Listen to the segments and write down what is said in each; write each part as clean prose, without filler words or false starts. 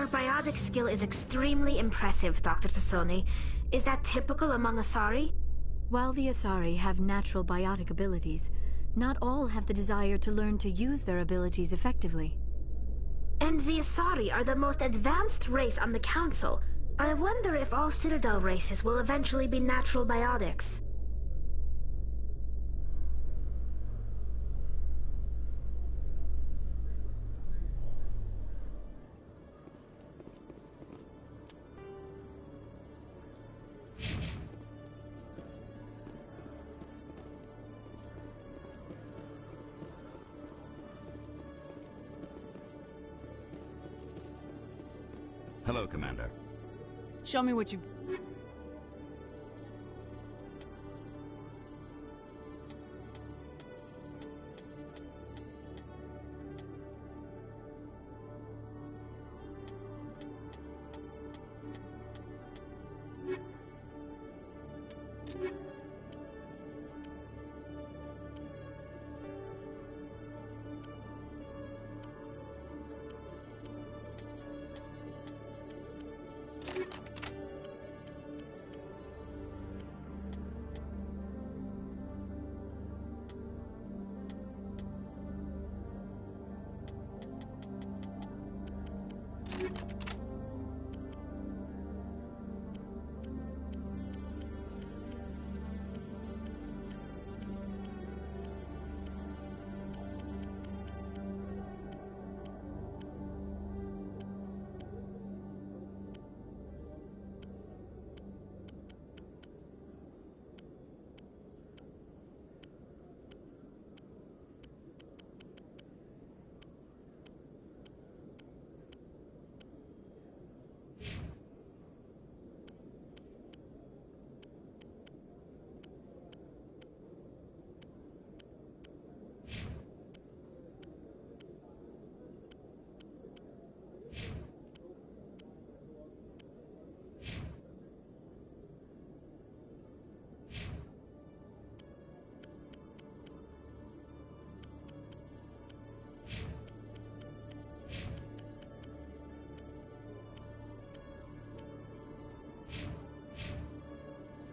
Your biotic skill is extremely impressive, Dr. Tassoni. Is that typical among Asari? While the Asari have natural biotic abilities, not all have the desire to learn to use their abilities effectively. And the Asari are the most advanced race on the Council. I wonder if all Citadel races will eventually be natural biotics. Hello, Commander. Show me what you...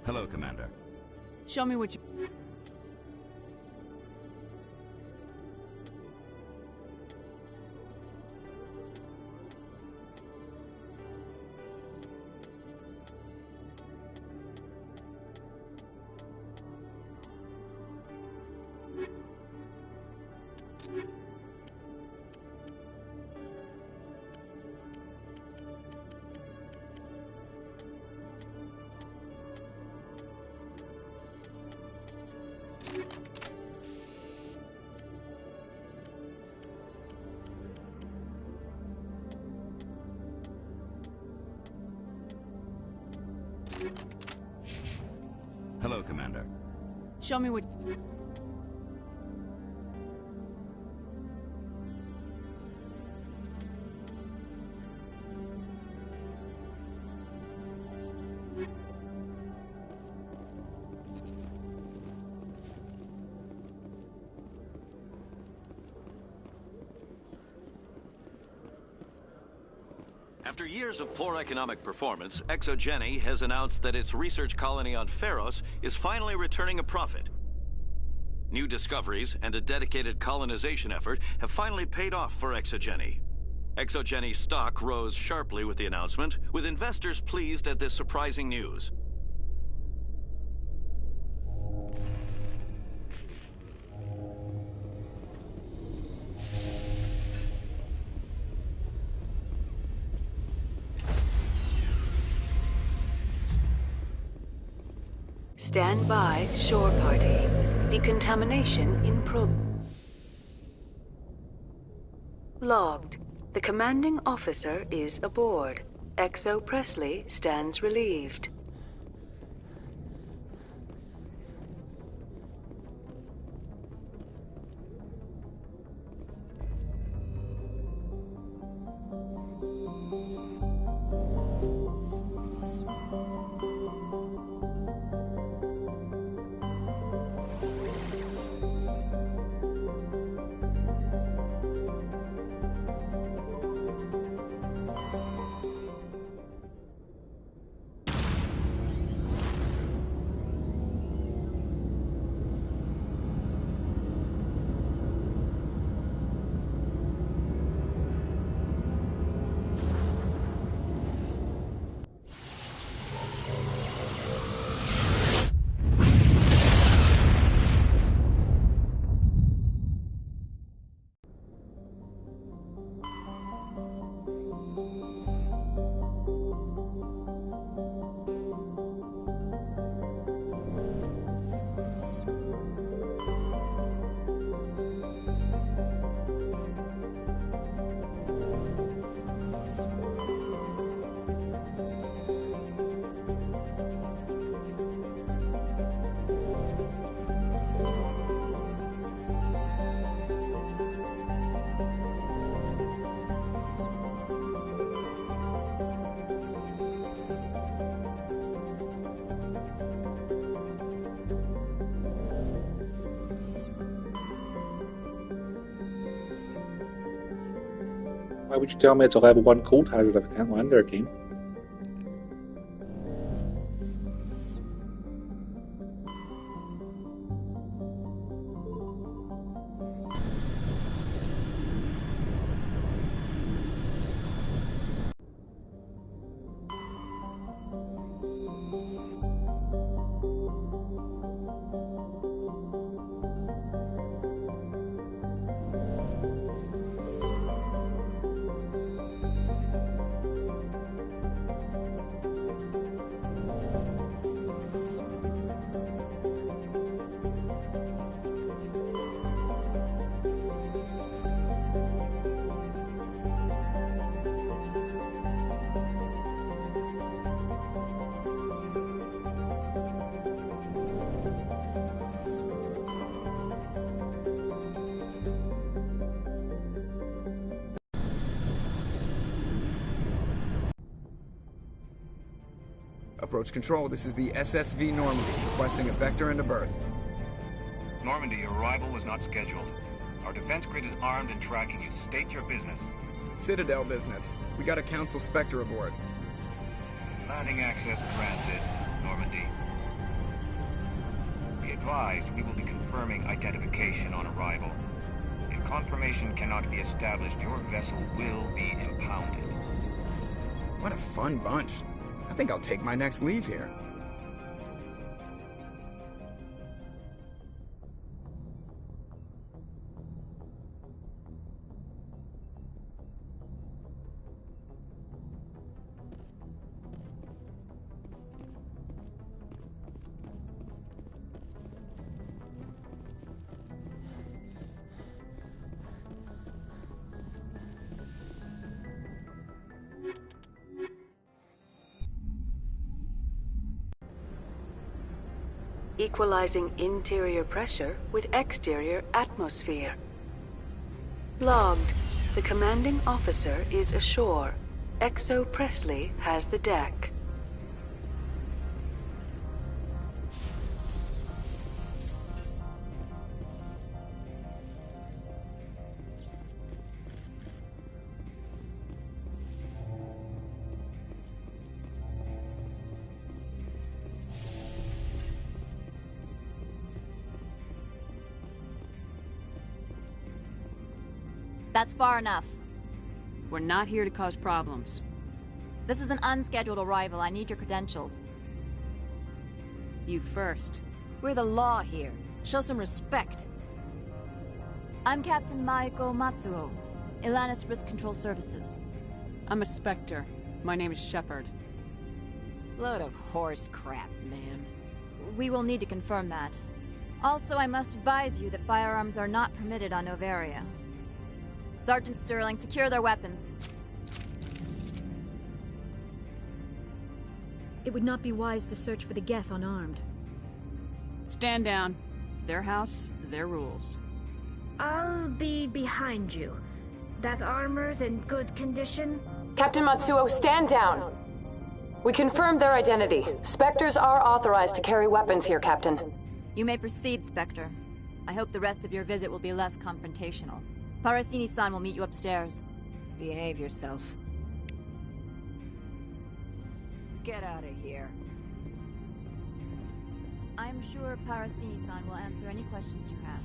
Hello, Commander. Show me what you... Hello, Commander. Show me what... After years of poor economic performance, Exogeny has announced that its research colony on Pharos is finally returning a profit. New discoveries and a dedicated colonization effort have finally paid off for Exogeny. Exogeny's stock rose sharply with the announcement, with investors pleased at this surprising news. Stand by, shore party. Decontamination in Logged. The commanding officer is aboard. Exo Presley stands relieved. would you tell me it's a level 1 cold hazard if I can't land there again? Approach control, this is the SSV Normandy, requesting a vector and a berth. Normandy, your arrival was not scheduled. Our defense grid is armed and tracking you. State your business. Citadel business. We got a Council Spectre aboard. Landing access granted, Normandy. Be advised, we will be confirming identification on arrival. If confirmation cannot be established, your vessel will be impounded. What a fun bunch. I think I'll take my next leave here. Equalizing interior pressure with exterior atmosphere. Logged. The commanding officer is ashore. Exo Presley has the deck. That's far enough. We're not here to cause problems. This is an unscheduled arrival. I need your credentials. You first. We're the law here. Show some respect. I'm Captain Maiko Matsuo, Ilanis Risk Control Services. I'm a Spectre. My name is Shepard. Load of horse crap, man. We will need to confirm that. Also, I must advise you that firearms are not permitted on Noveria. Sergeant Sterling, secure their weapons. It would not be wise to search for the Geth unarmed. Stand down. Their house, their rules. I'll be behind you. That armor's in good condition? Captain Matsuo, stand down! We confirmed their identity. Spectres are authorized to carry weapons here, Captain. You may proceed, Spectre. I hope the rest of your visit will be less confrontational. Parasini-san will meet you upstairs. Behave yourself. Get out of here. I'm sure Parasini-san will answer any questions you have.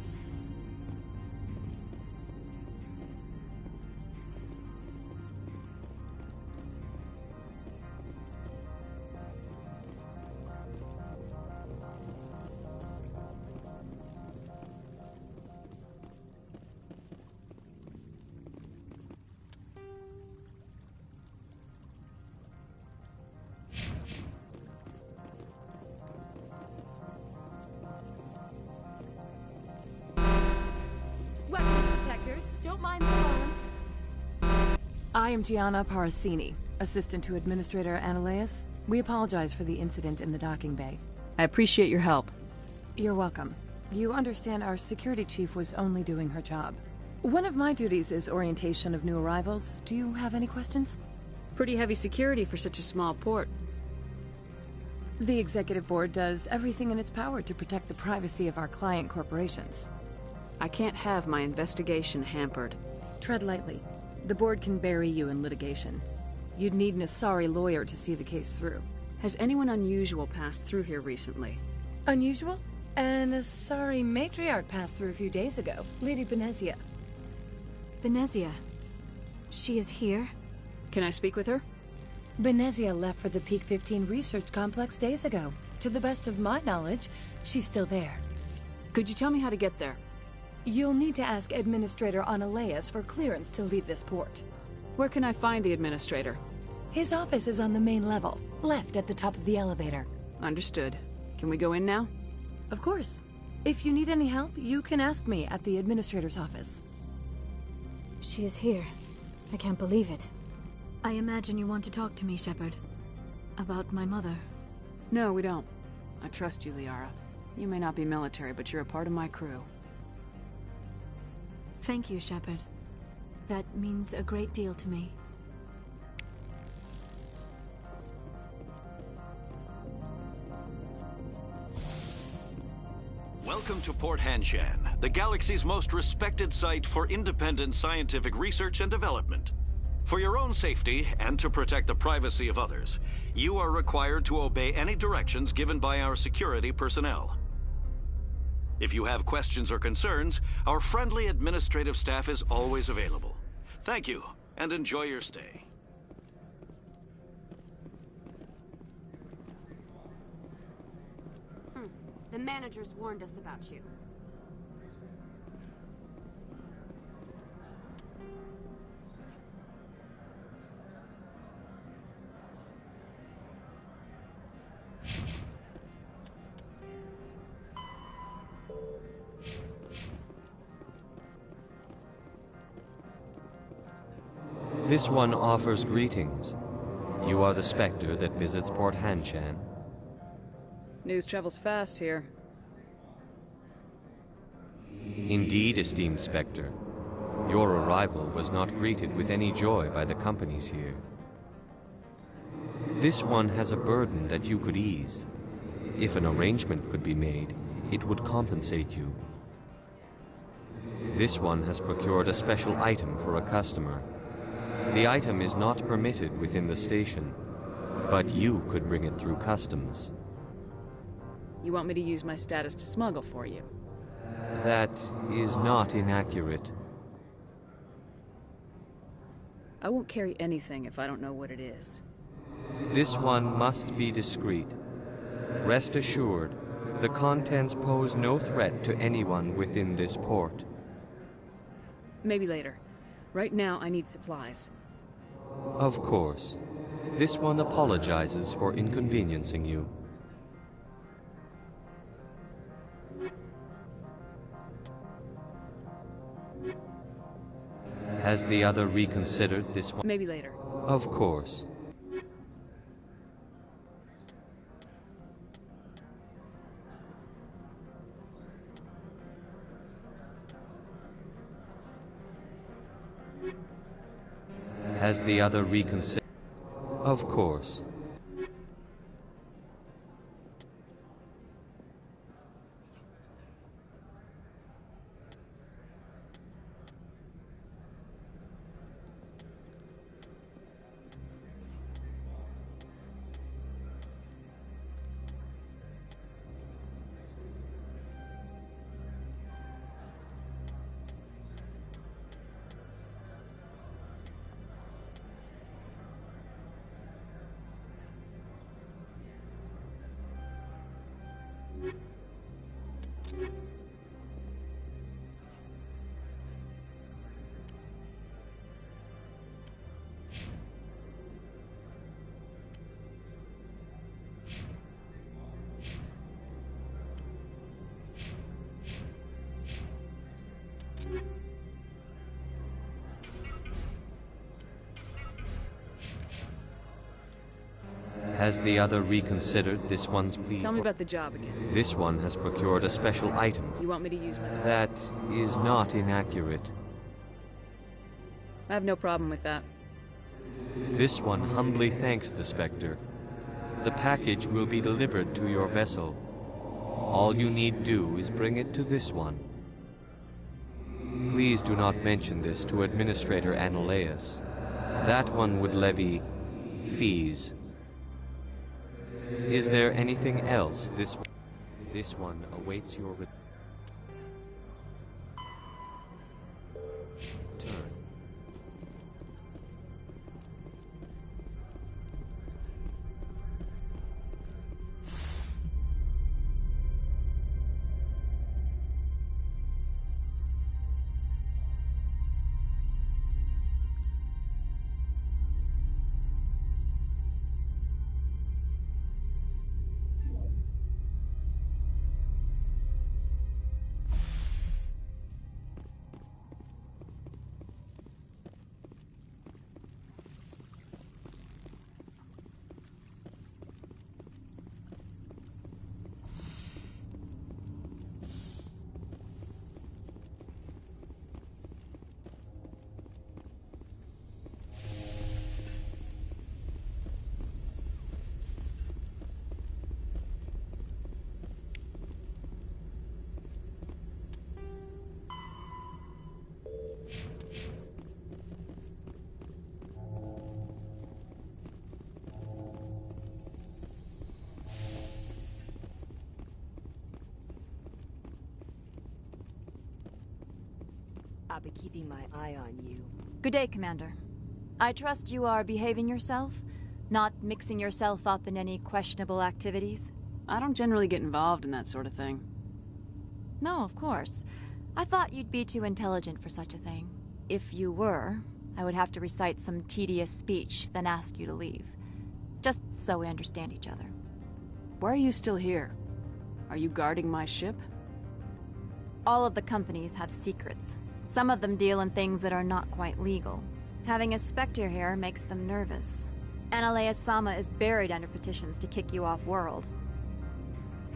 I am Gianna Parasini, assistant to Administrator Ananias. We apologize for the incident in the docking bay. I appreciate your help. You're welcome. You understand our security chief was only doing her job. One of my duties is orientation of new arrivals. Do you have any questions? Pretty heavy security for such a small port. The executive board does everything in its power to protect the privacy of our client corporations. I can't have my investigation hampered. Tread lightly. The board can bury you in litigation. You'd need an Asari lawyer to see the case through. Has anyone unusual passed through here recently? Unusual? An Asari matriarch passed through a few days ago. Lady Benezia. Benezia. She is here? Can I speak with her? Benezia left for the Peak 15 research complex days ago. To the best of my knowledge, she's still there. Could you tell me how to get there? You'll need to ask Administrator Analeas for clearance to leave this port. Where can I find the Administrator? His office is on the main level, left at the top of the elevator. Understood. Can we go in now? Of course. If you need any help, you can ask me at the Administrator's office. She is here. I can't believe it. I imagine you want to talk to me, Shepard. About my mother. No, we don't. I trust you, Liara. You may not be military, but you're a part of my crew. Thank you, Shepard. That means a great deal to me. Welcome to Port Hanshan, the galaxy's most respected site for independent scientific research and development. For your own safety and to protect the privacy of others, you are required to obey any directions given by our security personnel. If you have questions or concerns, our friendly administrative staff is always available. Thank you, and enjoy your stay. The managers warned us about you. This one offers greetings. You are the Spectre that visits Port Hanshan. News travels fast here. Indeed, esteemed Spectre. Your arrival was not greeted with any joy by the companies here. This one has a burden that you could ease. If an arrangement could be made, it would compensate you. This one has procured a special item for a customer. The item is not permitted within the station, but you could bring it through customs. You want me to use my status to smuggle for you? That is not inaccurate. I won't carry anything if I don't know what it is. This one must be discreet. Rest assured, the contents pose no threat to anyone within this port. Maybe later. Right now, I need supplies. Of course. This one apologizes for inconveniencing you. Has the other reconsidered this one? Maybe later. Of course. Has the other reconsidered? Of course. Has the other reconsidered this one's plea? Tell me about the job again. This one has procured a special item. You want me to use my stuff? That is not inaccurate. I have no problem with that. This one humbly thanks the Spectre. The package will be delivered to your vessel. All you need do is bring it to this one. Please do not mention this to Administrator Annaleus. That one would levy fees. Is there anything else? This one awaits your return. I'll be keeping my eye on you. Good day, Commander. I trust you are behaving yourself, not mixing yourself up in any questionable activities? I don't generally get involved in that sort of thing. No, of course. I thought you'd be too intelligent for such a thing. If you were, I would have to recite some tedious speech, then ask you to leave. Just so we understand each other. Why are you still here? Are you guarding my ship? All of the companies have secrets. Some of them deal in things that are not quite legal. Having a Spectre here makes them nervous. Annaleus-sama is buried under petitions to kick you off-world.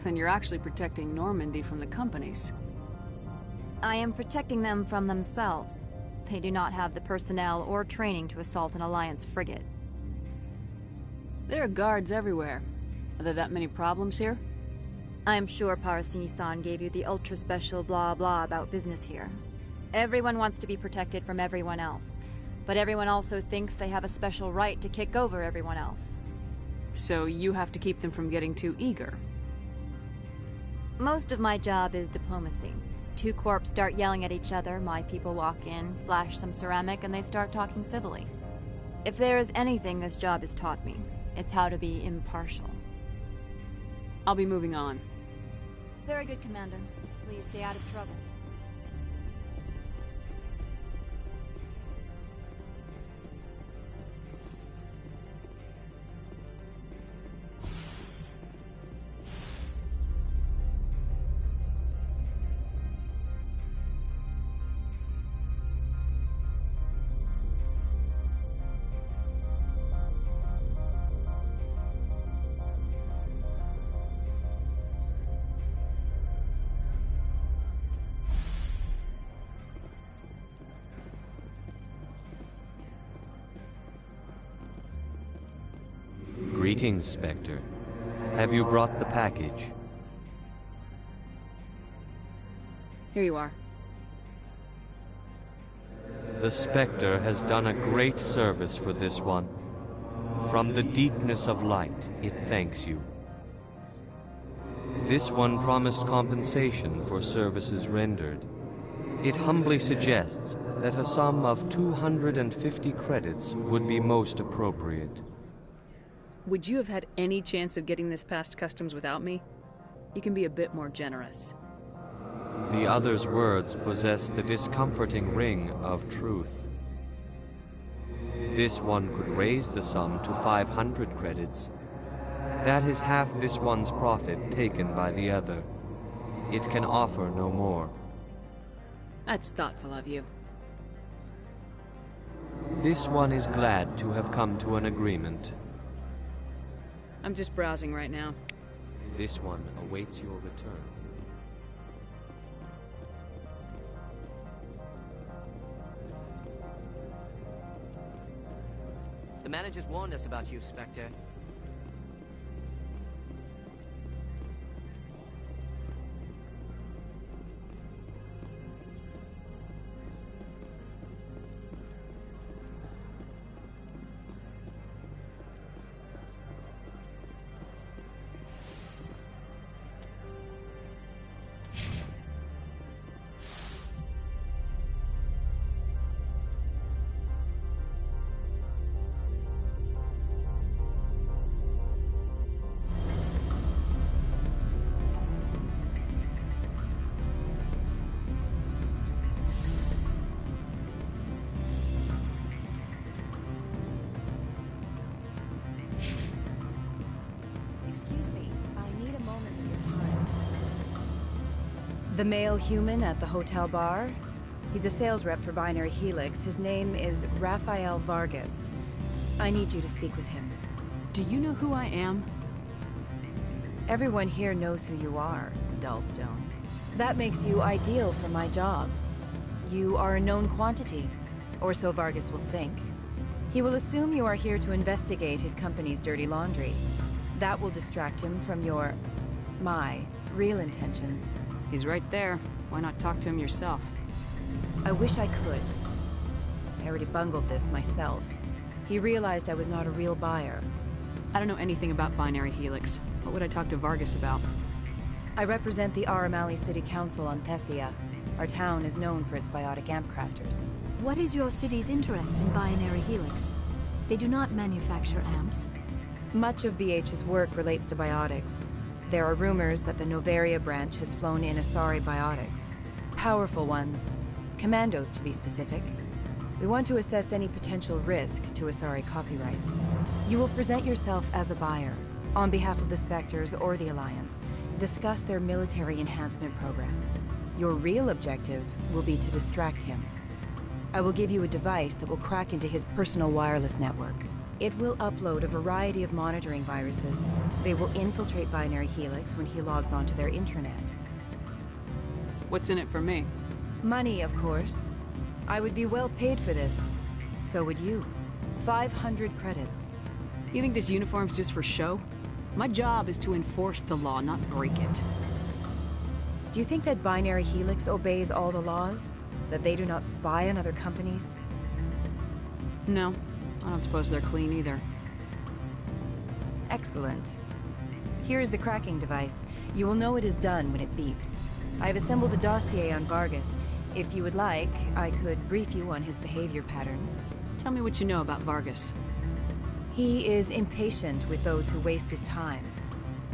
Then you're actually protecting Normandy from the companies. I am protecting them from themselves. They do not have the personnel or training to assault an Alliance frigate. There are guards everywhere. Are there that many problems here? I am sure Parasini-san gave you the ultra-special blah-blah about business here. Everyone wants to be protected from everyone else, but everyone also thinks they have a special right to kick over everyone else. So you have to keep them from getting too eager. Most of my job is diplomacy. Two corps start yelling at each other, my people walk in, flash some ceramic, and they start talking civilly. If there is anything this job has taught me, it's how to be impartial. I'll be moving on. Very good, Commander. Please stay out of trouble. Greetings, Spectre. Have you brought the package? Here you are. The Spectre has done a great service for this one. From the deepness of light, it thanks you. This one promised compensation for services rendered. It humbly suggests that a sum of 250 credits would be most appropriate. Would you have had any chance of getting this past customs without me? You can be a bit more generous. The other's words possess the discomforting ring of truth. This one could raise the sum to 500 credits. That is half this one's profit taken by the other. It can offer no more. That's thoughtful of you. This one is glad to have come to an agreement. I'm just browsing right now. This one awaits your return. The managers warned us about you, Spectre. The male human at the hotel bar? He's a sales rep for Binary Helix. His name is Rafael Vargas. I need you to speak with him. Do you know who I am? Everyone here knows who you are, Dullstone. That makes you ideal for my job. You are a known quantity, or so Vargas will think. He will assume you are here to investigate his company's dirty laundry. That will distract him from my real intentions. He's right there. Why not talk to him yourself? I wish I could. I already bungled this myself. He realized I was not a real buyer. I don't know anything about Binary Helix. What would I talk to Vargas about? I represent the Aramali City Council on Thessia. Our town is known for its biotic amp crafters. What is your city's interest in Binary Helix? They do not manufacture amps. Much of BH's work relates to biotics. There are rumors that the Noveria branch has flown in Asari biotics. Powerful ones. Commandos, to be specific. We want to assess any potential risk to Asari copyrights. You will present yourself as a buyer, on behalf of the Spectres or the Alliance. Discuss their military enhancement programs. Your real objective will be to distract him. I will give you a device that will crack into his personal wireless network. It will upload a variety of monitoring viruses. They will infiltrate Binary Helix when he logs onto their intranet. What's in it for me? Money, of course. I would be well paid for this. So would you. 500 credits. You think this uniform's just for show? My job is to enforce the law, not break it. Do you think that Binary Helix obeys all the laws? That they do not spy on other companies? No. I don't suppose they're clean either. Excellent. Here is the cracking device. You will know it is done when it beeps. I have assembled a dossier on Vargas. If you would like, I could brief you on his behavior patterns. Tell me what you know about Vargas. He is impatient with those who waste his time.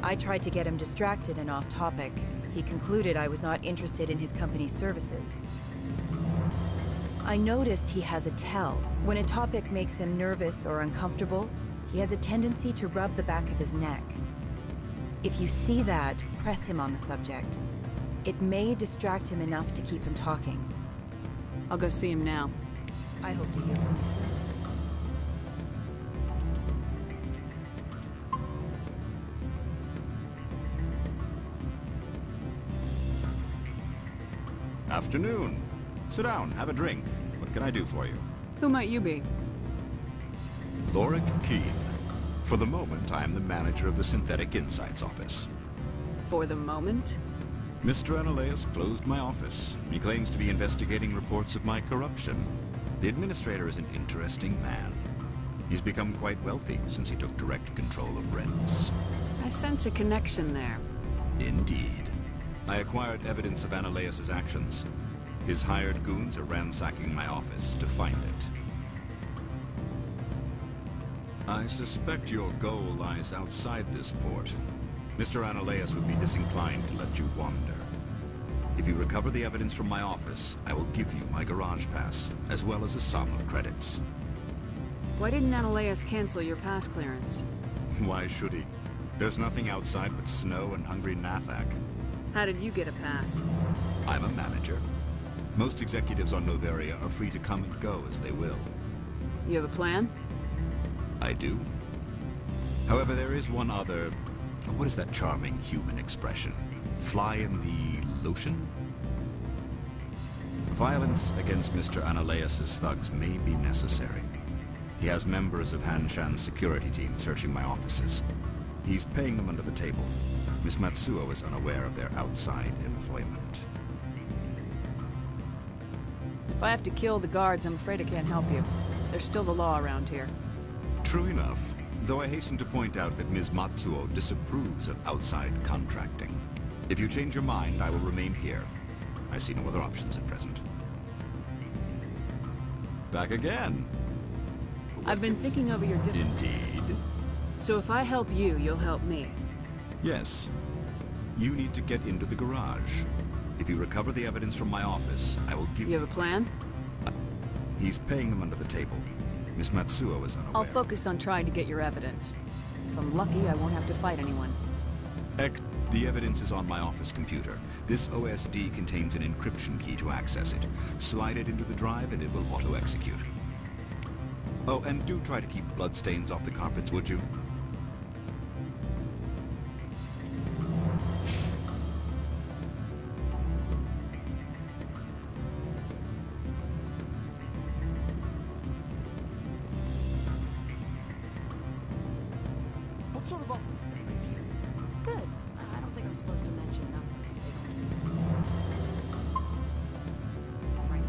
I tried to get him distracted and off topic. He concluded I was not interested in his company's services. I noticed he has a tell. When a topic makes him nervous or uncomfortable, he has a tendency to rub the back of his neck. If you see that, press him on the subject. It may distract him enough to keep him talking. I'll go see him now. I hope to hear from you soon. Afternoon. Sit down, have a drink. What can I do for you? Who might you be? Lorik Keen. For the moment, I am the manager of the Synthetic Insights office. For the moment? Mr. Analeas closed my office. He claims to be investigating reports of my corruption. The administrator is an interesting man. He's become quite wealthy since he took direct control of rents. I sense a connection there. Indeed. I acquired evidence of Analeas' actions. His hired goons are ransacking my office to find it. I suspect your goal lies outside this port. Mr. Analeas would be disinclined to let you wander. If you recover the evidence from my office, I will give you my garage pass, as well as a sum of credits. Why didn't Analeas cancel your pass clearance? Why should he? There's nothing outside but snow and hungry Nathak. How did you get a pass? I'm a manager. Most executives on Noveria are free to come and go as they will. You have a plan? I do. However, there is one other... What is that charming human expression? Fly in the lotion? Violence against Mr. Analeas' thugs may be necessary. He has members of Han-Shan's security team searching my offices. He's paying them under the table. Miss Matsuo is unaware of their outside employment. If I have to kill the guards, I'm afraid I can't help you. There's still the law around here. True enough, though I hasten to point out that Ms. Matsuo disapproves of outside contracting. If you change your mind, I will remain here. I see no other options at present. Back again. I've been thinking over your different... Indeed. So if I help you, you'll help me. Yes. You need to get into the garage. If you recover the evidence from my office, I will give you... You have a plan? He's paying them under the table. Miss Matsuo is unaware. I'll focus on trying to get your evidence. If I'm lucky, I won't have to fight anyone. The evidence is on my office computer. This OSD contains an encryption key to access it. Slide it into the drive and it will auto-execute. Oh, and do try to keep bloodstains off the carpets, would you? What sort of offer did they make you? Good. I don't think I'm supposed to mention numbers. They don't. Right,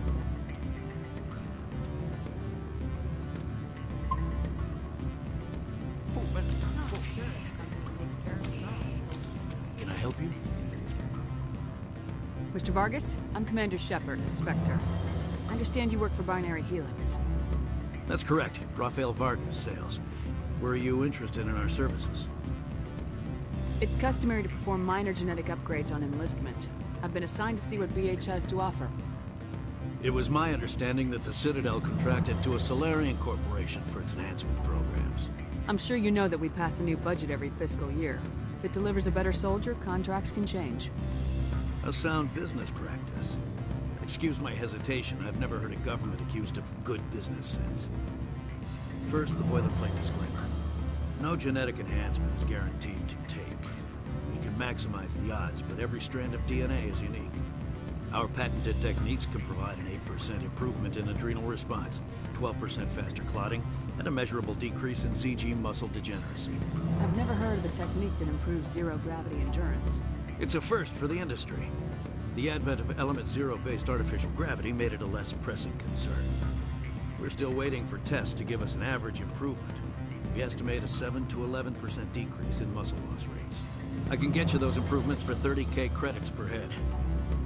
Full benefits. Full. Can I help you? Mr. Vargas, I'm Commander Shepard, a Spectre. I understand you work for Binary Helix. That's correct. Rafael Vargas, sales. Were you interested in our services? It's customary to perform minor genetic upgrades on enlistment. I've been assigned to see what BH has to offer. It was my understanding that the Citadel contracted to a Solarian corporation for its enhancement programs. I'm sure you know that we pass a new budget every fiscal year. If it delivers a better soldier, contracts can change. A sound business practice. Excuse my hesitation, I've never heard a government accused of good business sense. First, the boilerplate disclaimer. No genetic enhancement is guaranteed to take. We can maximize the odds, but every strand of DNA is unique. Our patented techniques can provide an 8% improvement in adrenal response, 12% faster clotting, and a measurable decrease in CG muscle degeneracy. I've never heard of a technique that improves zero-gravity endurance. It's a first for the industry. The advent of element zero-based artificial gravity made it a less pressing concern. We're still waiting for tests to give us an average improvement. We estimate a 7 to 11% decrease in muscle loss rates. I can get you those improvements for 30K credits per head.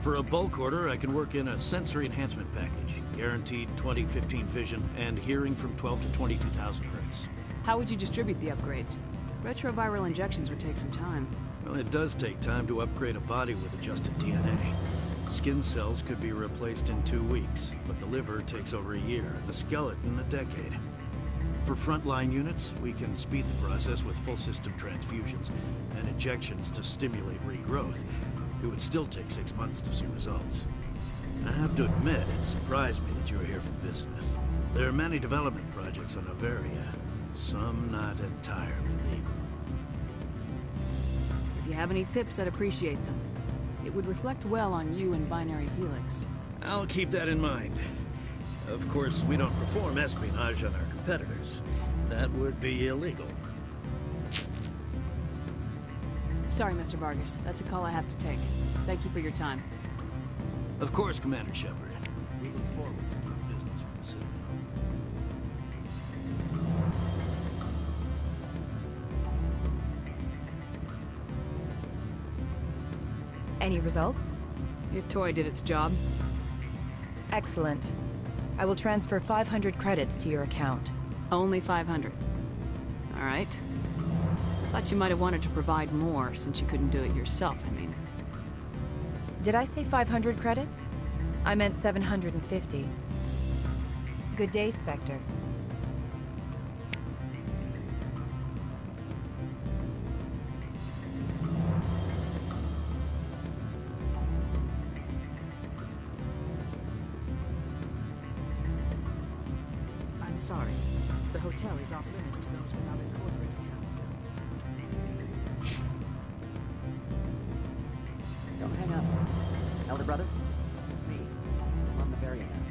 For a bulk order, I can work in a sensory enhancement package, guaranteed 20/15 vision, and hearing from 12 to 22,000 hertz. How would you distribute the upgrades? Retroviral injections would take some time. Well, it does take time to upgrade a body with adjusted DNA. Skin cells could be replaced in 2 weeks, but the liver takes over a year, and the skeleton a decade. For frontline units, we can speed the process with full system transfusions and injections to stimulate regrowth. It would still take 6 months to see results. I have to admit, it surprised me that you were here for business. There are many development projects on Noveria, some not entirely legal. If you have any tips, I'd appreciate them. It would reflect well on you and Binary Helix. I'll keep that in mind. Of course, we don't perform espionage on our competitors. That would be illegal. Sorry, Mr. Vargas. That's a call I have to take. Thank you for your time. Of course, Commander Shepard. We look forward to doing business with the Citadel. Any results? Your toy did its job. Excellent. I will transfer 500 credits to your account. Only 500. All right. I thought you might have wanted to provide more, since you couldn't do it yourself, I mean. Did I say 500 credits? I meant 750. Good day, Spectre. I'm sorry. The hotel is off limits to those without a corporate account. Don't hang up. Elder brother? It's me. I'm on Noveria now.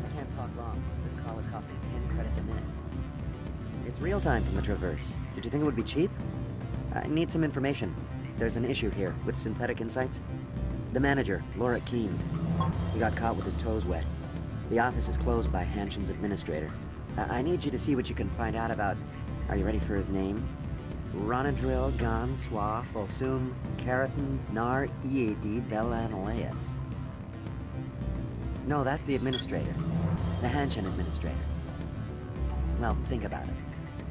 I can't talk long. This call is costing 10 credits a minute. It's real time from the Traverse. Did you think it would be cheap? I need some information. There's an issue here with Synthetic Insights. The manager, Laura Keene. He got caught with his toes wet. The office is closed by Hanshin's administrator. I need you to see what you can find out about... Are you ready for his name? Ronadril Gan Swa Folsum Keratin Nar Ead Belanaleas. No, that's the administrator. The Hanshin administrator. Well, think about it.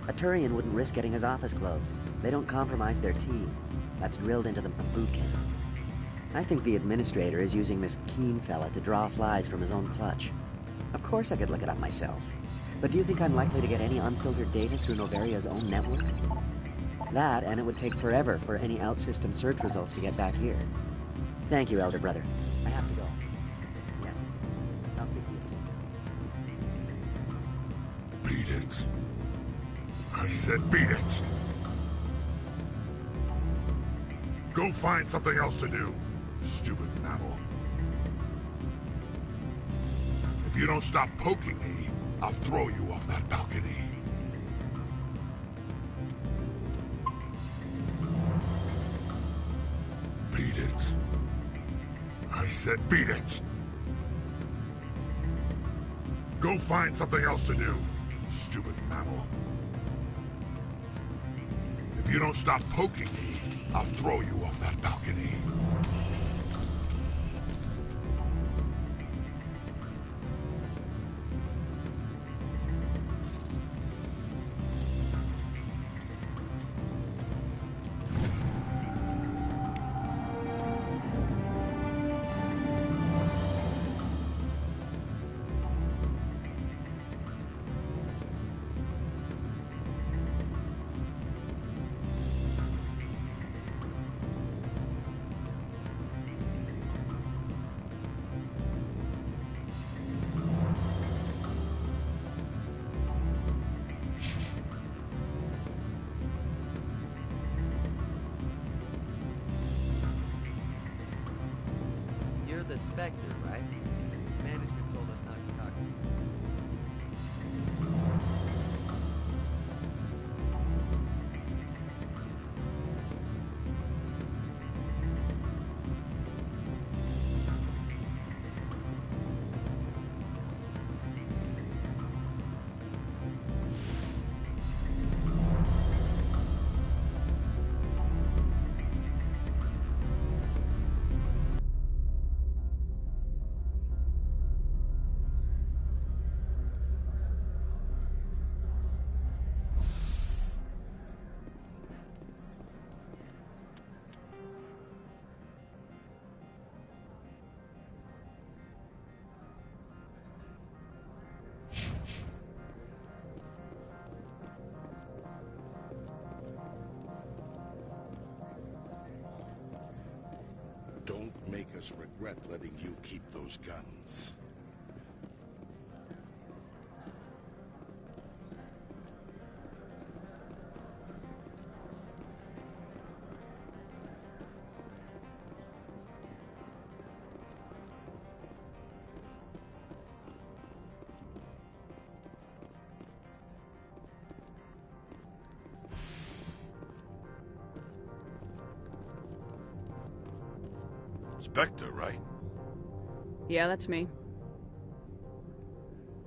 A Turian wouldn't risk getting his office closed. They don't compromise their team. That's drilled into them from boot camp. I think the administrator is using this Keene fella to draw flies from his own clutch. Of course I could look it up myself. But do you think I'm likely to get any unfiltered data through Noveria's own network? That, and it would take forever for any out-system search results to get back here. Thank you, Elder Brother. I have to go. Yes. I'll speak to you soon. Beat it. I said beat it. Go find something else to do, stupid mammal. If you don't stop poking me, I'll throw you off that balcony. Beat it. I said beat it. Go find something else to do, stupid mammal. If you don't stop poking me, I'll throw you off that balcony. You're the Spectre, right? Management told us not to talk to you. Don't make us regret letting you keep those guns. Spectre, right? Yeah, that's me.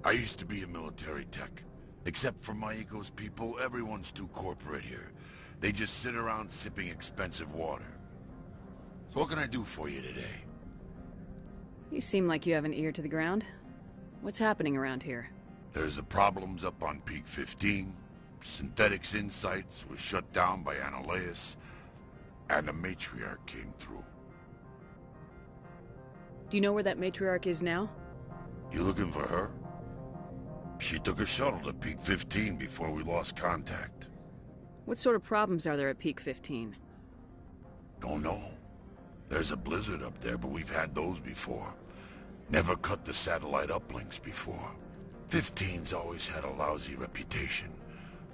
I used to be a military tech. Except for my ego's people, everyone's too corporate here. They just sit around sipping expensive water. So what can I do for you today? You seem like you have an ear to the ground. What's happening around here? There's the problems up on Peak 15. Synthetics Insights was shut down by Analeus. And the Matriarch came through. Do you know where that matriarch is now? You looking for her? She took a shuttle to Peak 15 before we lost contact. What sort of problems are there at Peak 15? Don't know. There's a blizzard up there, but we've had those before. Never cut the satellite uplinks before. 15's always had a lousy reputation.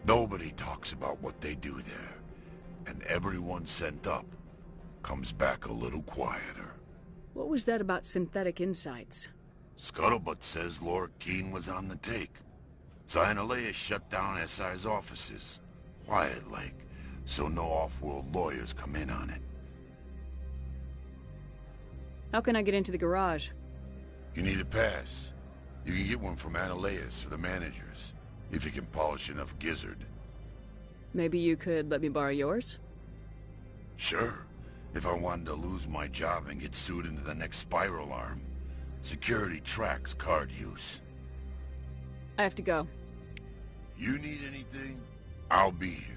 Nobody talks about what they do there. And everyone sent up comes back a little quieter. What was that about Synthetic Insights? Scuttlebutt says Lord Keene was on the take. Analeus shut down SI's offices. Quiet-like, so no off-world lawyers come in on it. How can I get into the garage? You need a pass. You can get one from Analeus or the managers, if you can polish enough gizzard. Maybe you could let me borrow yours? Sure. If I wanted to lose my job and get sued into the next spiral arm. Security tracks card use. I have to go. You need anything? I'll be here.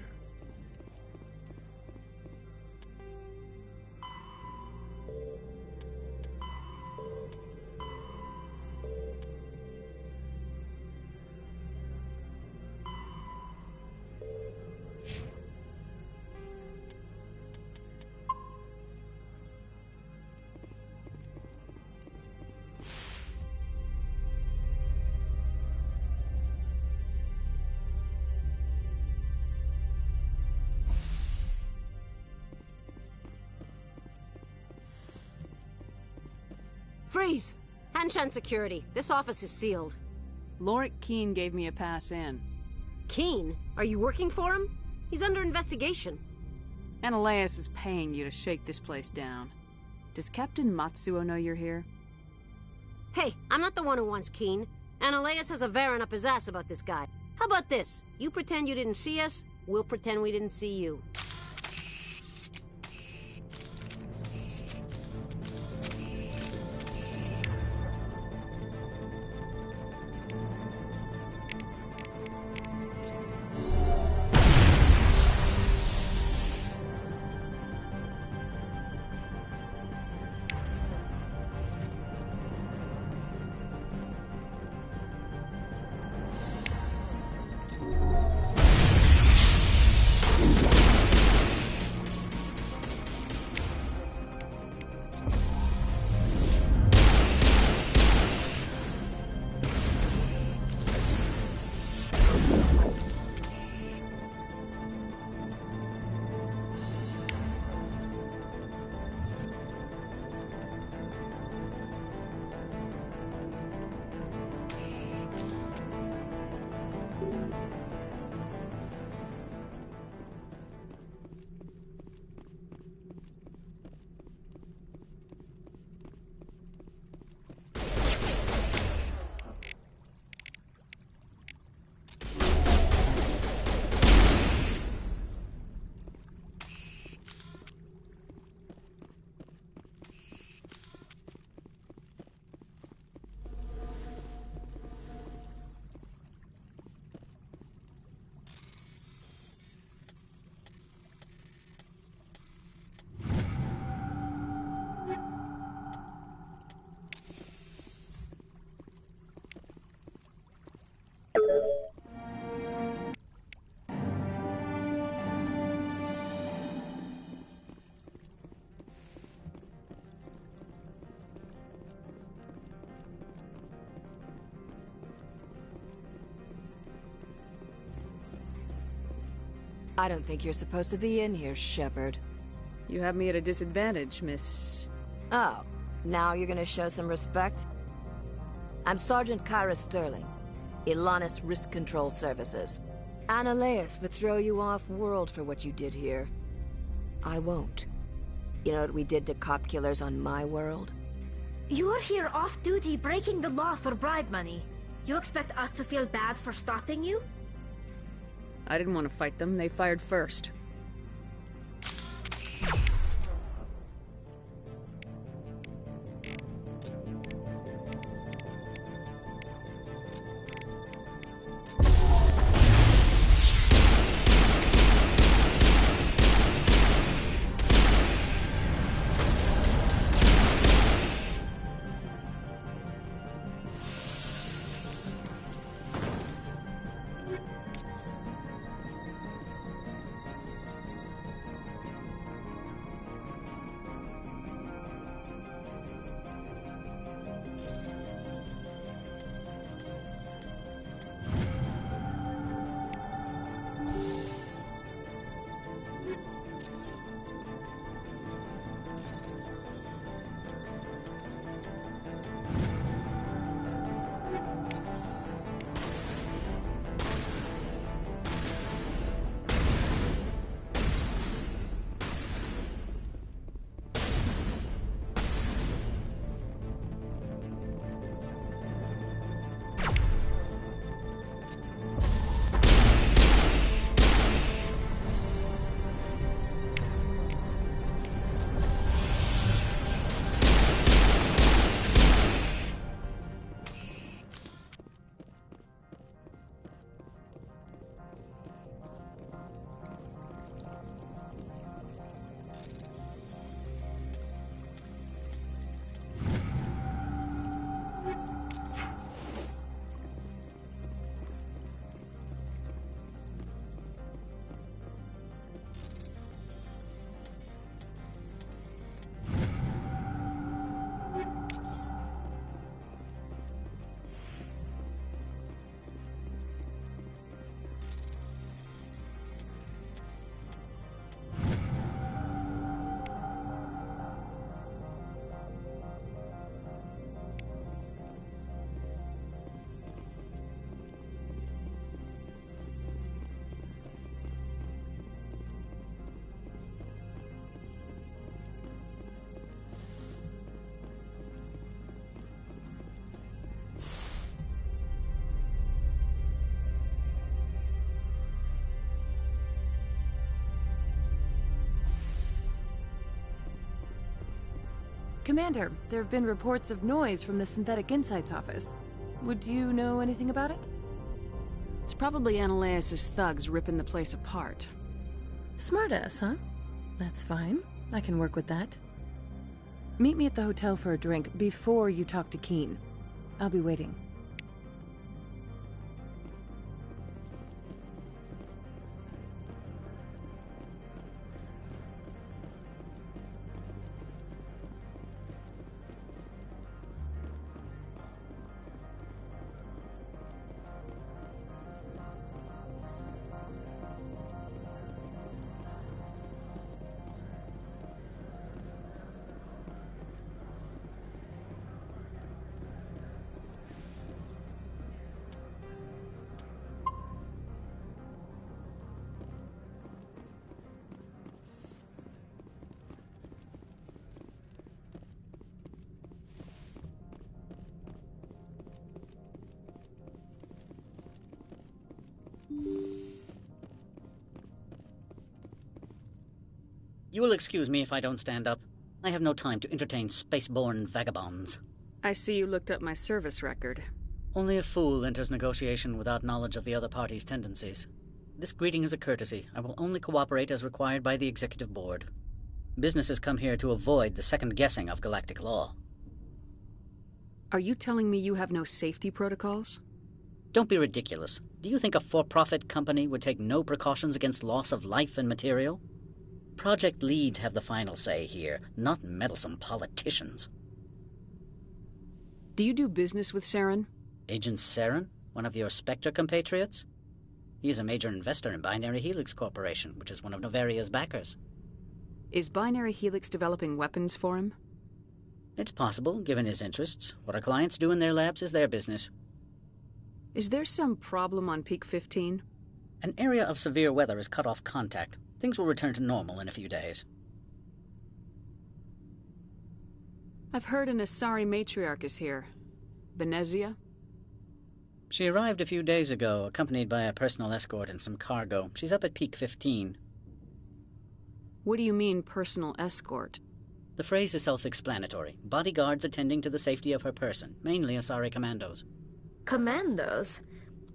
Freeze! Hanshan security. This office is sealed. Lorik Keene gave me a pass in. Keene? Are you working for him? He's under investigation. Analeas is paying you to shake this place down. Does Captain Matsuo know you're here? Hey, I'm not the one who wants Keene. Analeas has a Varen up his ass about this guy. How about this? You pretend you didn't see us, we'll pretend we didn't see you. I don't think you're supposed to be in here, Shepard. You have me at a disadvantage, Miss... Oh, now you're gonna show some respect? I'm Sergeant Kyra Sterling, Ilanis Risk Control Services. Analeas would throw you off-world for what you did here. I won't. You know what we did to cop killers on my world? You're here off-duty breaking the law for bribe money. You expect us to feel bad for stopping you? I didn't want to fight them, they fired first. Commander, there have been reports of noise from the Synthetic Insights office. Would you know anything about it? It's probably Analaeus' thugs ripping the place apart. Smartass, huh? That's fine. I can work with that. Meet me at the hotel for a drink before you talk to Keen. I'll be waiting. You will excuse me if I don't stand up. I have no time to entertain spaceborne vagabonds. I see you looked up my service record. Only a fool enters negotiation without knowledge of the other party's tendencies. This greeting is a courtesy. I will only cooperate as required by the Executive Board. Businesses come here to avoid the second guessing of galactic law. Are you telling me you have no safety protocols? Don't be ridiculous. Do you think a for-profit company would take no precautions against loss of life and material? Project leads have the final say here, not meddlesome politicians. Do you do business with Saren? Agent Saren? One of your Spectre compatriots? He is a major investor in Binary Helix Corporation, which is one of Noveria's backers. Is Binary Helix developing weapons for him? It's possible, given his interests. What our clients do in their labs is their business. Is there some problem on Peak 15? An area of severe weather has cut off contact. Things will return to normal in a few days. I've heard an Asari matriarch is here. Benezia? She arrived a few days ago, accompanied by a personal escort and some cargo. She's up at Peak 15. What do you mean, personal escort? The phrase is self-explanatory. Bodyguards attending to the safety of her person, mainly Asari commandos. Commandos?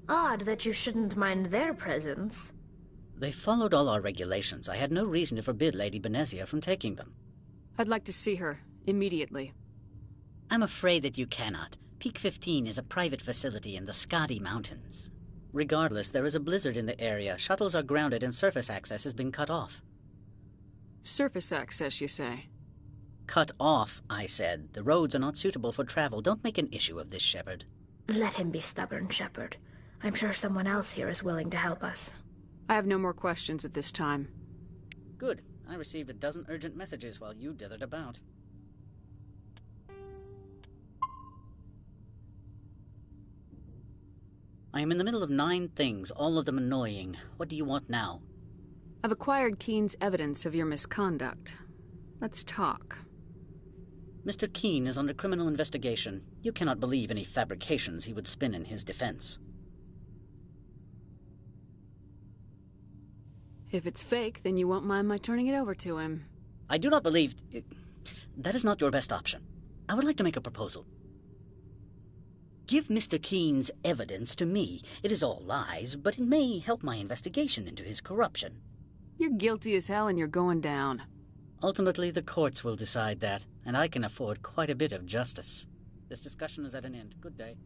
Odd that you shouldn't mind their presence. They followed all our regulations. I had no reason to forbid Lady Benezia from taking them. I'd like to see her, immediately. I'm afraid that you cannot. Peak 15 is a private facility in the Skadi Mountains. Regardless, there is a blizzard in the area. Shuttles are grounded and surface access has been cut off. Surface access, you say? Cut off, I said. The roads are not suitable for travel. Don't make an issue of this, Shepard. Let him be stubborn, Shepard. I'm sure someone else here is willing to help us. I have no more questions at this time. Good. I received a dozen urgent messages while you dithered about. I am in the middle of 9 things, all of them annoying. What do you want now? I've acquired Keen's evidence of your misconduct. Let's talk. Mr. Keen is under criminal investigation. You cannot believe any fabrications he would spin in his defense. If it's fake, then you won't mind my turning it over to him. I do not believe... That is not your best option. I would like to make a proposal. Give Mr. Keen's evidence to me. It is all lies, but it may help my investigation into his corruption. You're guilty as hell and you're going down. Ultimately, the courts will decide that, and I can afford quite a bit of justice. This discussion is at an end. Good day.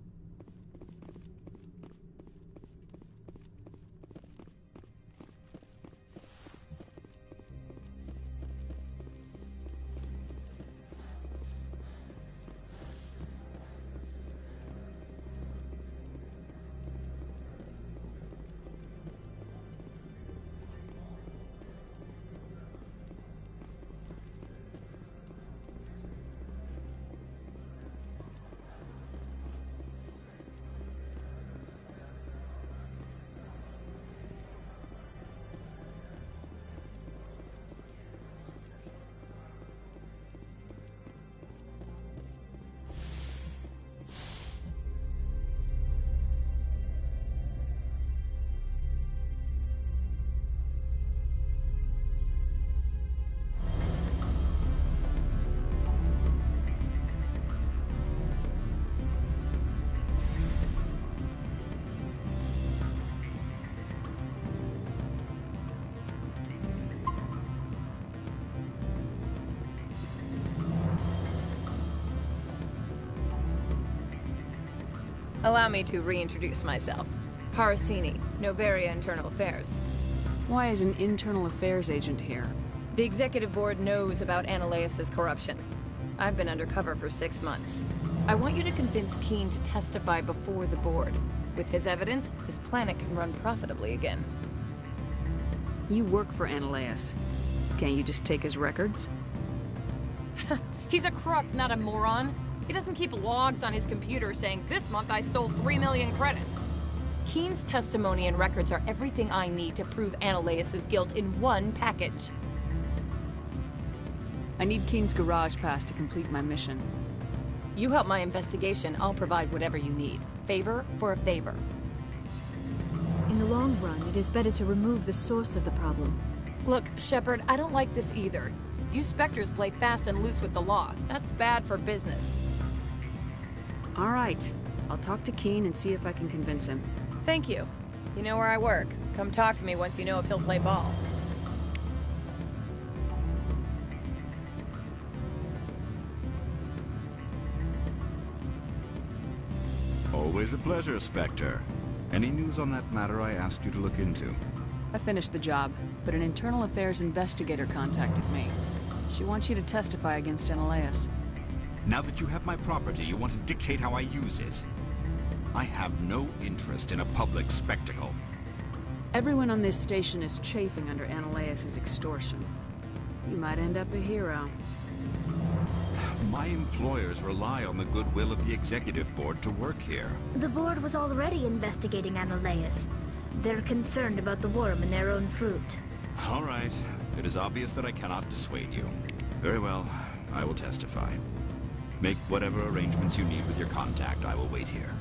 Allow me to reintroduce myself. Parasini, Noveria Internal Affairs. Why is an internal affairs agent here? The executive board knows about Analeas' corruption. I've been undercover for 6 months. I want you to convince Keen to testify before the board. With his evidence, this planet can run profitably again. You work for Analeas. Can't you just take his records? He's a crook, not a moron. He doesn't keep logs on his computer saying, "This month I stole 3 million credits." Keen's testimony and records are everything I need to prove Analeas' guilt in one package. I need Keen's garage pass to complete my mission. You help my investigation, I'll provide whatever you need. Favor for a favor. In the long run, it is better to remove the source of the problem. Look, Shepard, I don't like this either. You Spectres play fast and loose with the law. That's bad for business. All right. I'll talk to Keen and see if I can convince him. Thank you. You know where I work. Come talk to me once you know if he'll play ball. Always a pleasure, Spectre. Any news on that matter I asked you to look into? I finished the job, but an internal affairs investigator contacted me. She wants you to testify against Analeas. Now that you have my property, you want to dictate how I use it. I have no interest in a public spectacle. Everyone on this station is chafing under Analeas' extortion. You might end up a hero. My employers rely on the goodwill of the executive board to work here. The board was already investigating Analeas. They're concerned about the worm in their own fruit. All right. It is obvious that I cannot dissuade you. Very well. I will testify. Make whatever arrangements you need with your contact. I will wait here.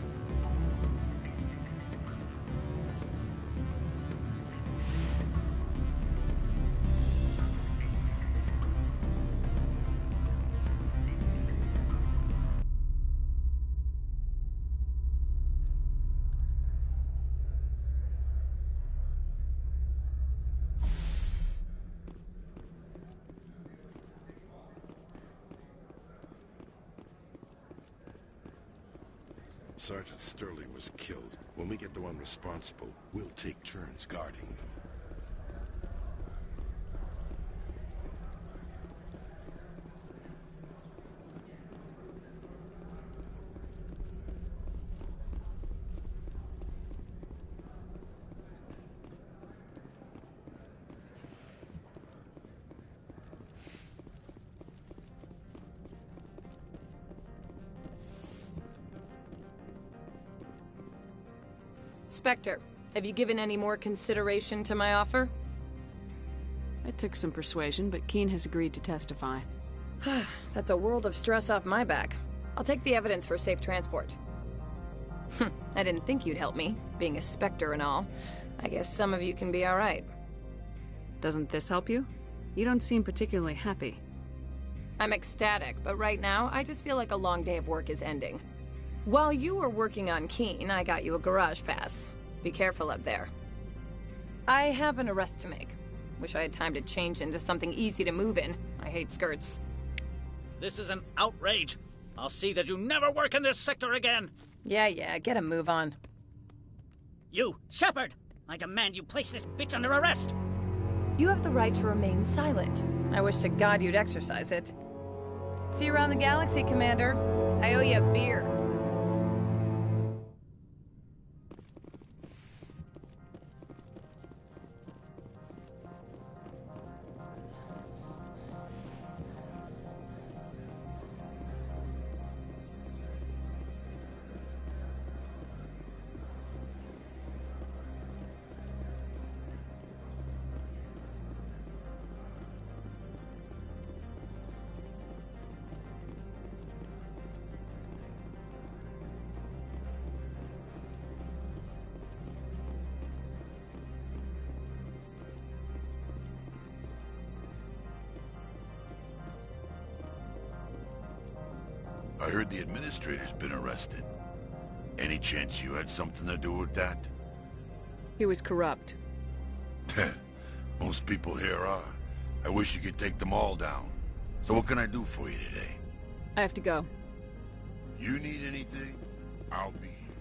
Sergeant Sterling was killed. When we get the one responsible, we'll take turns guarding them. Spectre, have you given any more consideration to my offer? It took some persuasion, but Keen has agreed to testify. That's a world of stress off my back. I'll take the evidence for safe transport. I didn't think you'd help me, being a Spectre and all. I guess some of you can be alright. Doesn't this help you? You don't seem particularly happy. I'm ecstatic, but right now, I just feel like a long day of work is ending. While you were working on Keen, I got you a garage pass. Be careful up there. I have an arrest to make. Wish I had time to change into something easy to move in. I hate skirts. This is an outrage. I'll see that you never work in this sector again. Yeah, get a move on. You, Shepard! I demand you place this bitch under arrest! You have the right to remain silent. I wish to God you'd exercise it. See you around the galaxy, Commander. I owe you a beer. I heard the administrator's been arrested. Any chance you had something to do with that? He was corrupt. Most people here are. I wish you could take them all down. So what can I do for you today? I have to go. You need anything? I'll be here.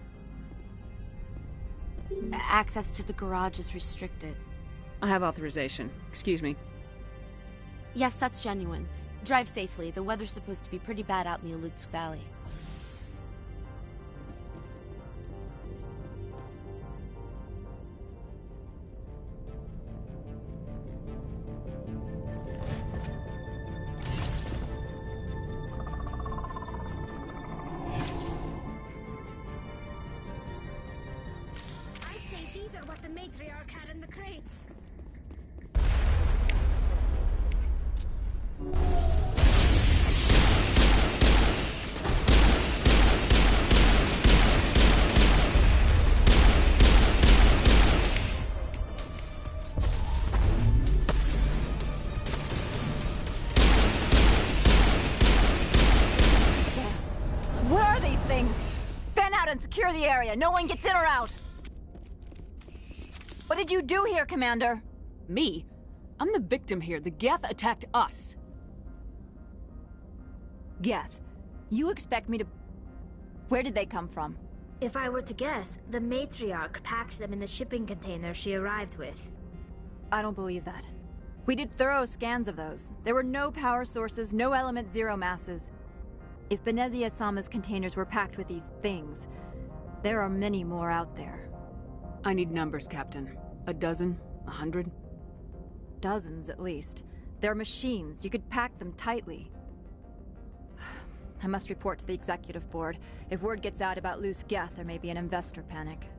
Access to the garage is restricted. I have authorization. Excuse me. Yes, that's genuine. Drive safely. The weather's supposed to be pretty bad out in the Alutsk Valley. I'd say these are what the matriarch had in the crates. Where are these things? Fan out and secure the area. No one gets in or out. What did you do here, Commander? Me? I'm the victim here. The Geth attacked us. Geth, you expect me to... Where did they come from? If I were to guess, the matriarch packed them in the shipping container she arrived with. I don't believe that. We did thorough scans of those. There were no power sources, no element zero masses. If Benezia-sama's containers were packed with these things, there are many more out there. I need numbers, Captain. A dozen? 100? Dozens, at least. They're machines. You could pack them tightly. I must report to the executive board. If word gets out about loose Geth, there may be an investor panic.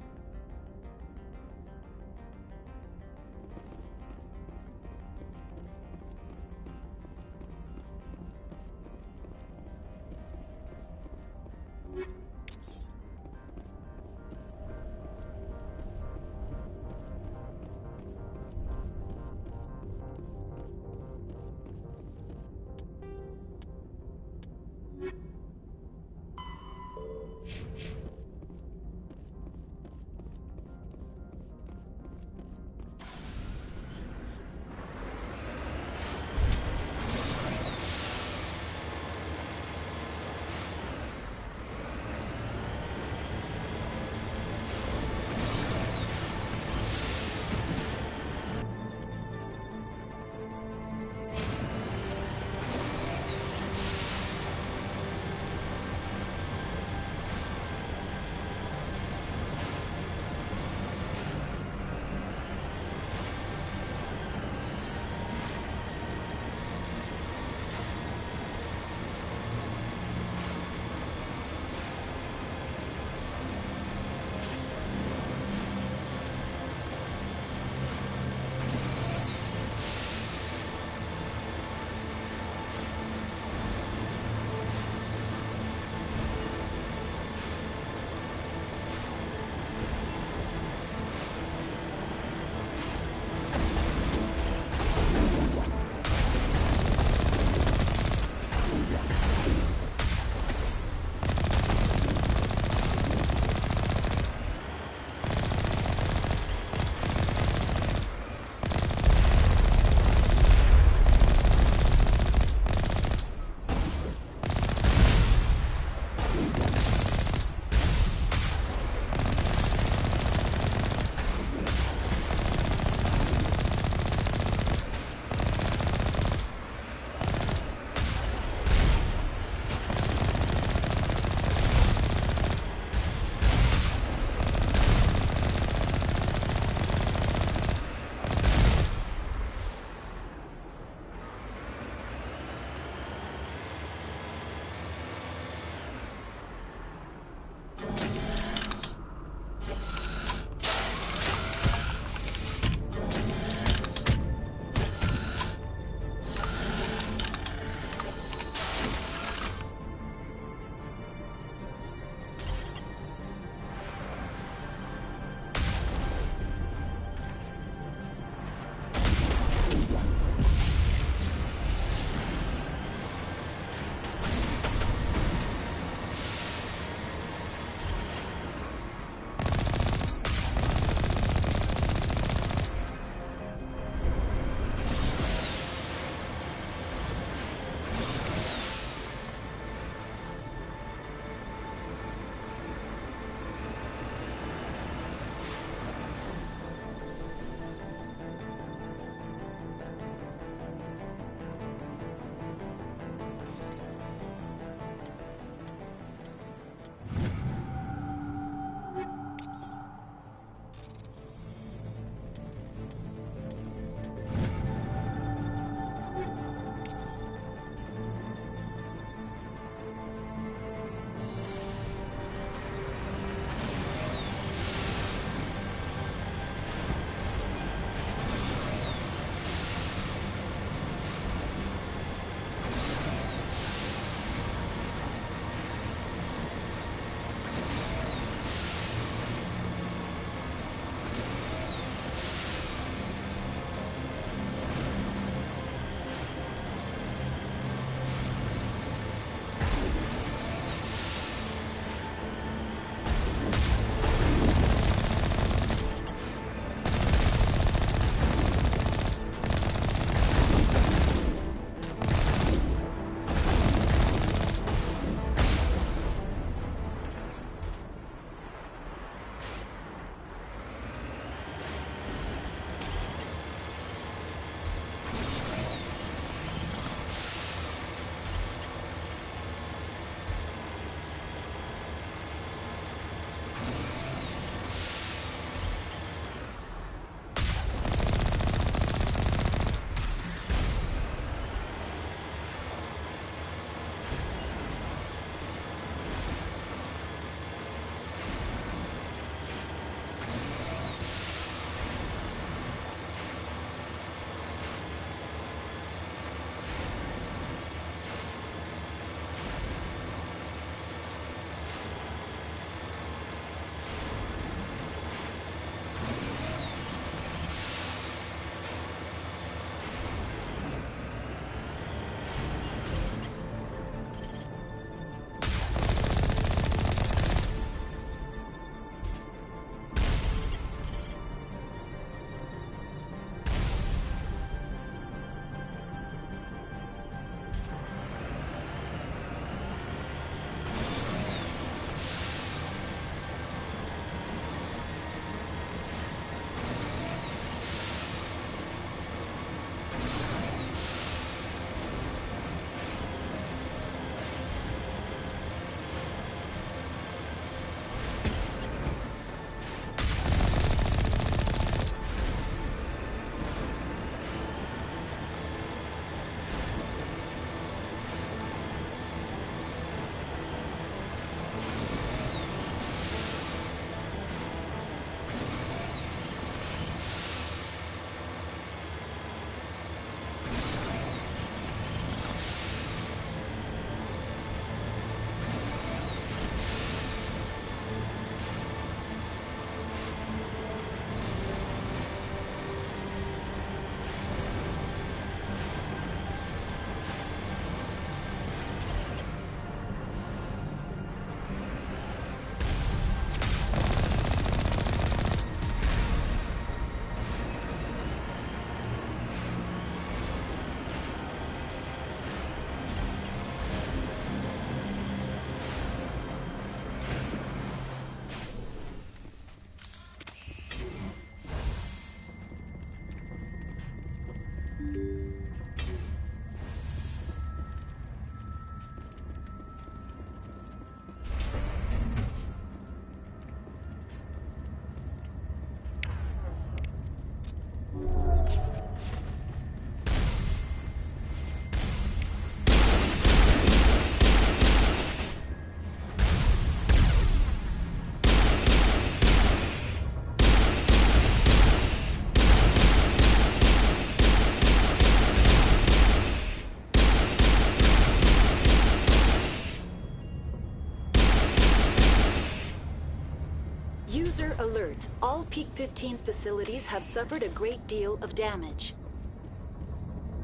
User alert. All Peak 15 facilities have suffered a great deal of damage.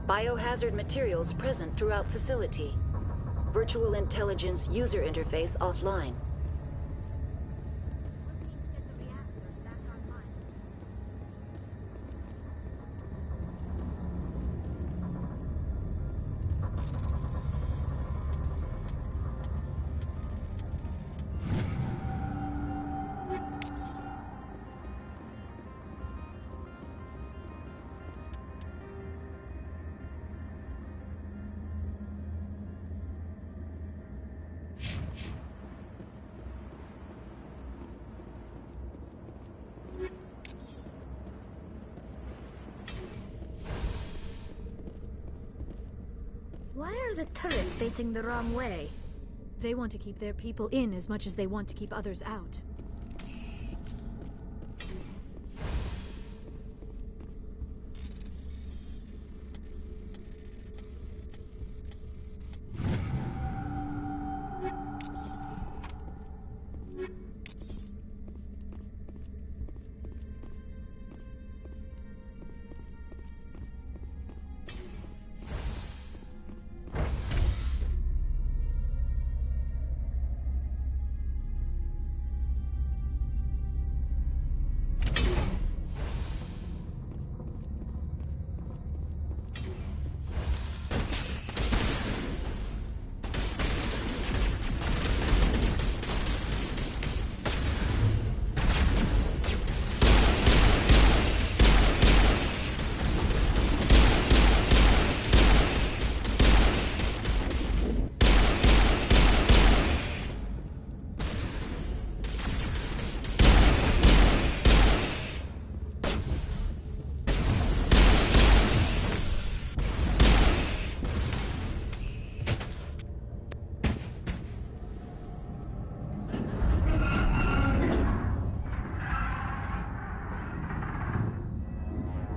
Biohazard materials present throughout facility. Virtual intelligence user interface offline. Why are the turrets facing the wrong way? They want to keep their people in as much as they want to keep others out.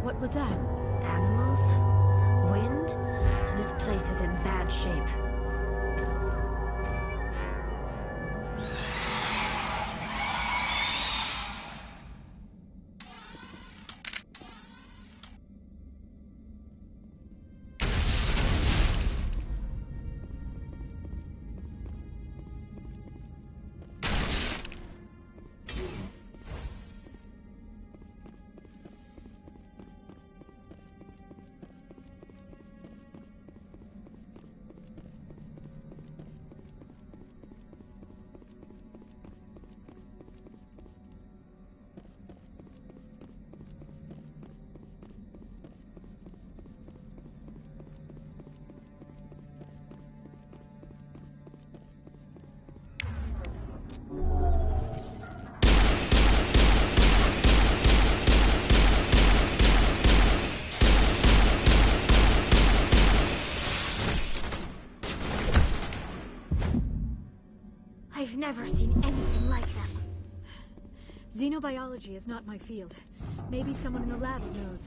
What was that? Animals? Wind? This place is in bad shape. I've never seen anything like them. Xenobiology is not my field. Maybe someone in the labs knows.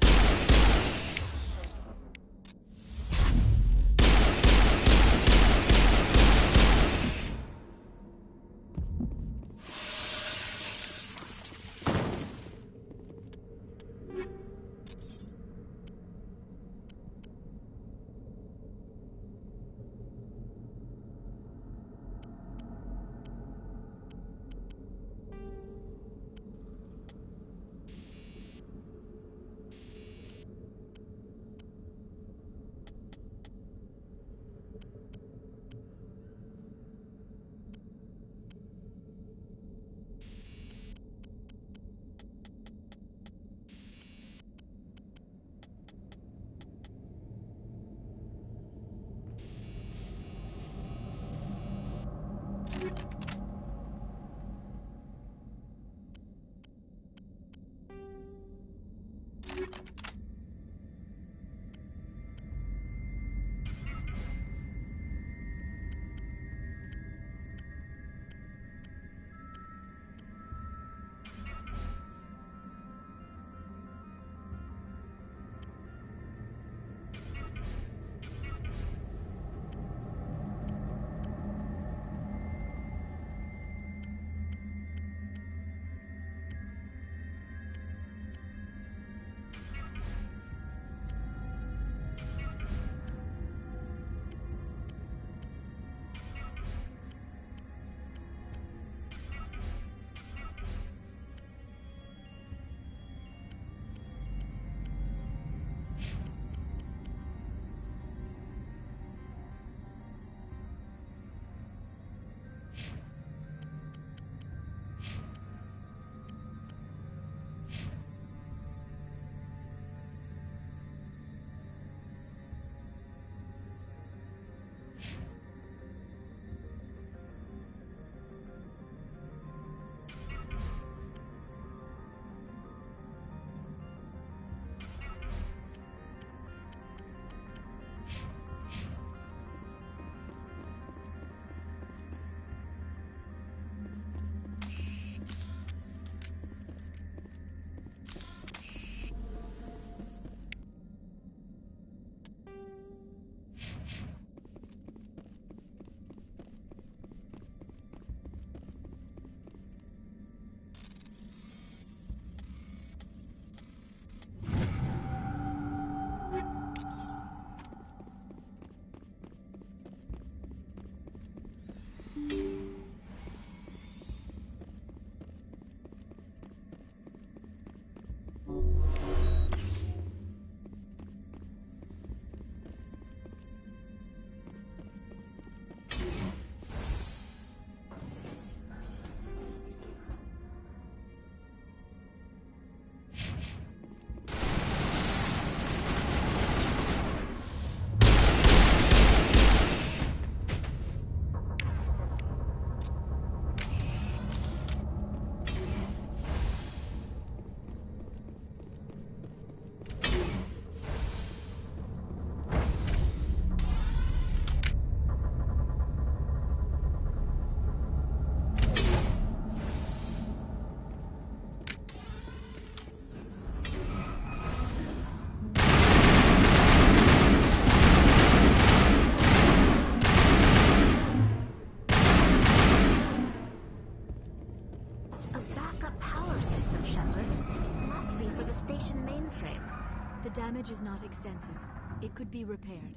damage is not extensive. It could be repaired.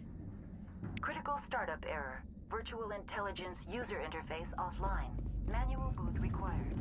Critical startup error. Virtual intelligence user interface offline. Manual boot required.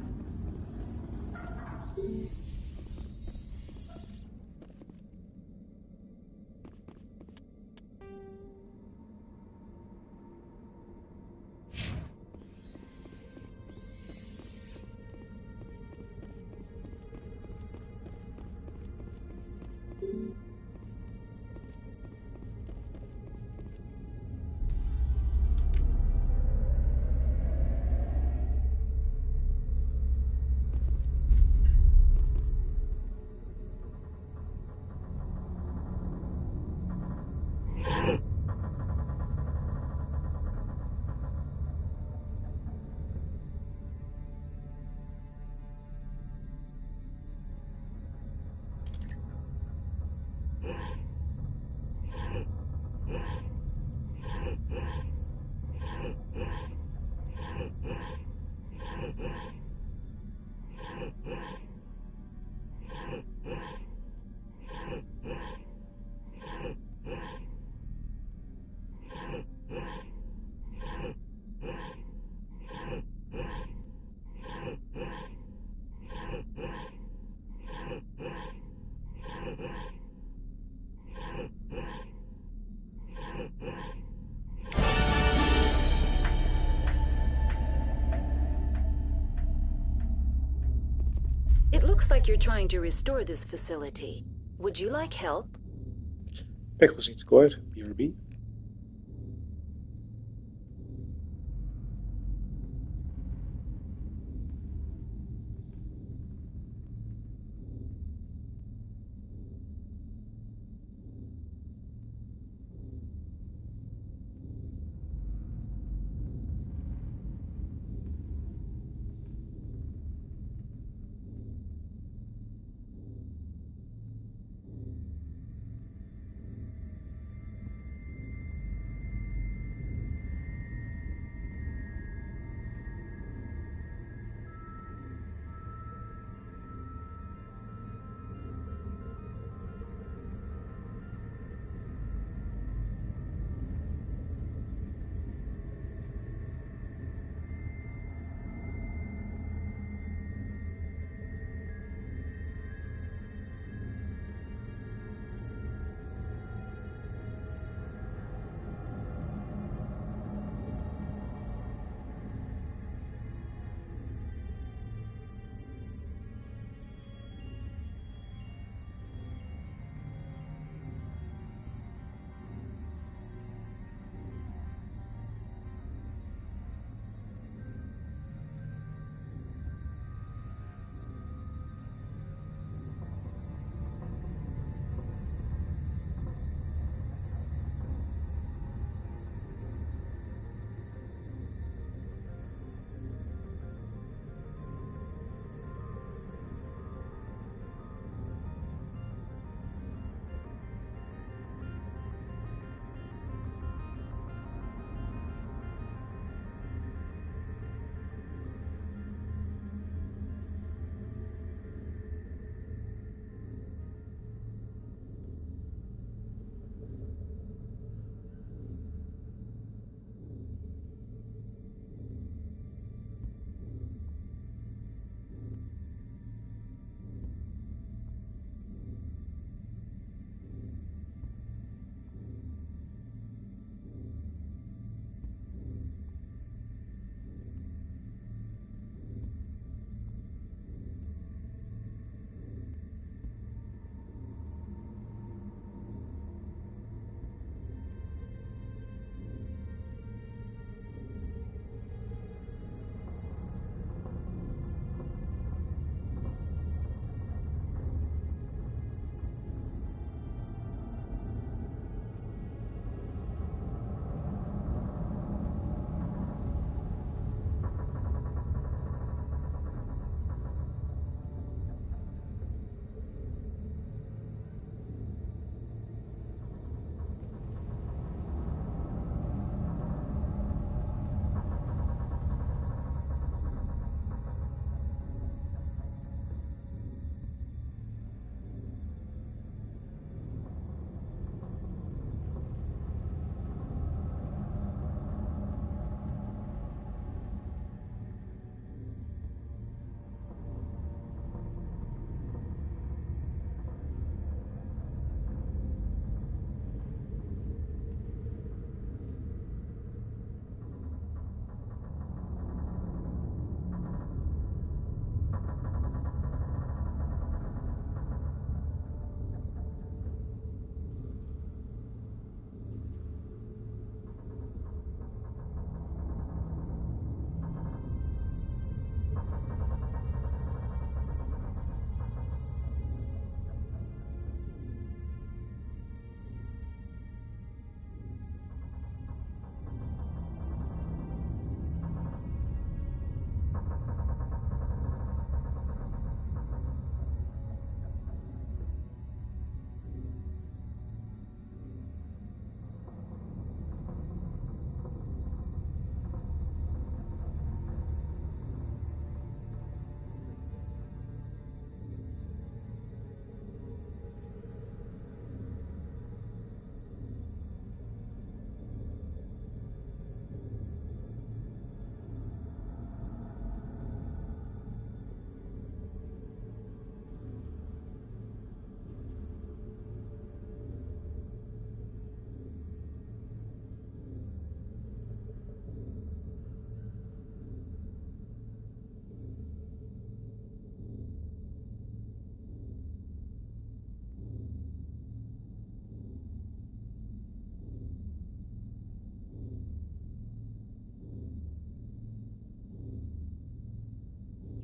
It looks like you're trying to restore this facility. Would you like help? Prerequisites scored. BRB.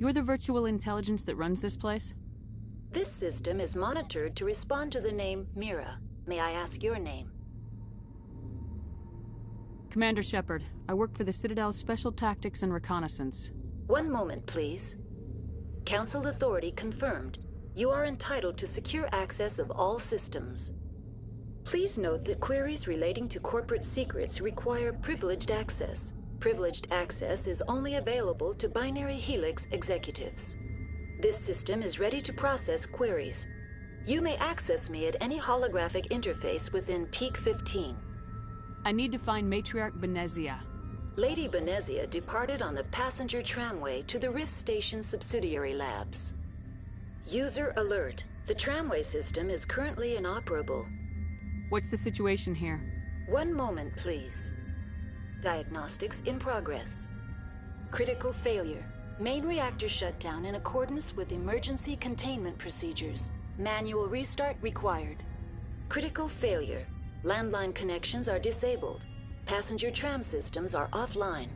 You're the virtual intelligence that runs this place? This system is monitored to respond to the name Mira. May I ask your name? Commander Shepard. I work for the Citadel's Special Tactics and Reconnaissance. One moment, please. Council authority confirmed. You are entitled to secure access of all systems. Please note that queries relating to corporate secrets require privileged access. Privileged access is only available to Binary Helix executives. This system is ready to process queries. You may access me at any holographic interface within Peak 15. I need to find Matriarch Benezia. Lady Benezia departed on the passenger tramway to the Rift Station subsidiary labs. User alert. The tramway system is currently inoperable. What's the situation here? One moment, please. Diagnostics in progress. Critical failure. Main reactor shutdown in accordance with emergency containment procedures. Manual restart required. Critical failure. Landline connections are disabled. Passenger tram systems are offline.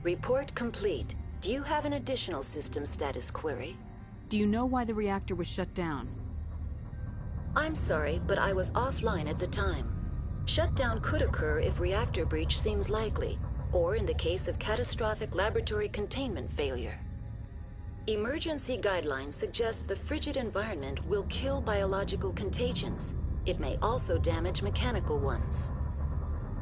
Report complete. Do you have an additional system status query? Do you know why the reactor was shut down? I'm sorry, but I was offline at the time. Shutdown could occur if reactor breach seems likely, or in the case of catastrophic laboratory containment failure. Emergency guidelines suggest the frigid environment will kill biological contagions. It may also damage mechanical ones.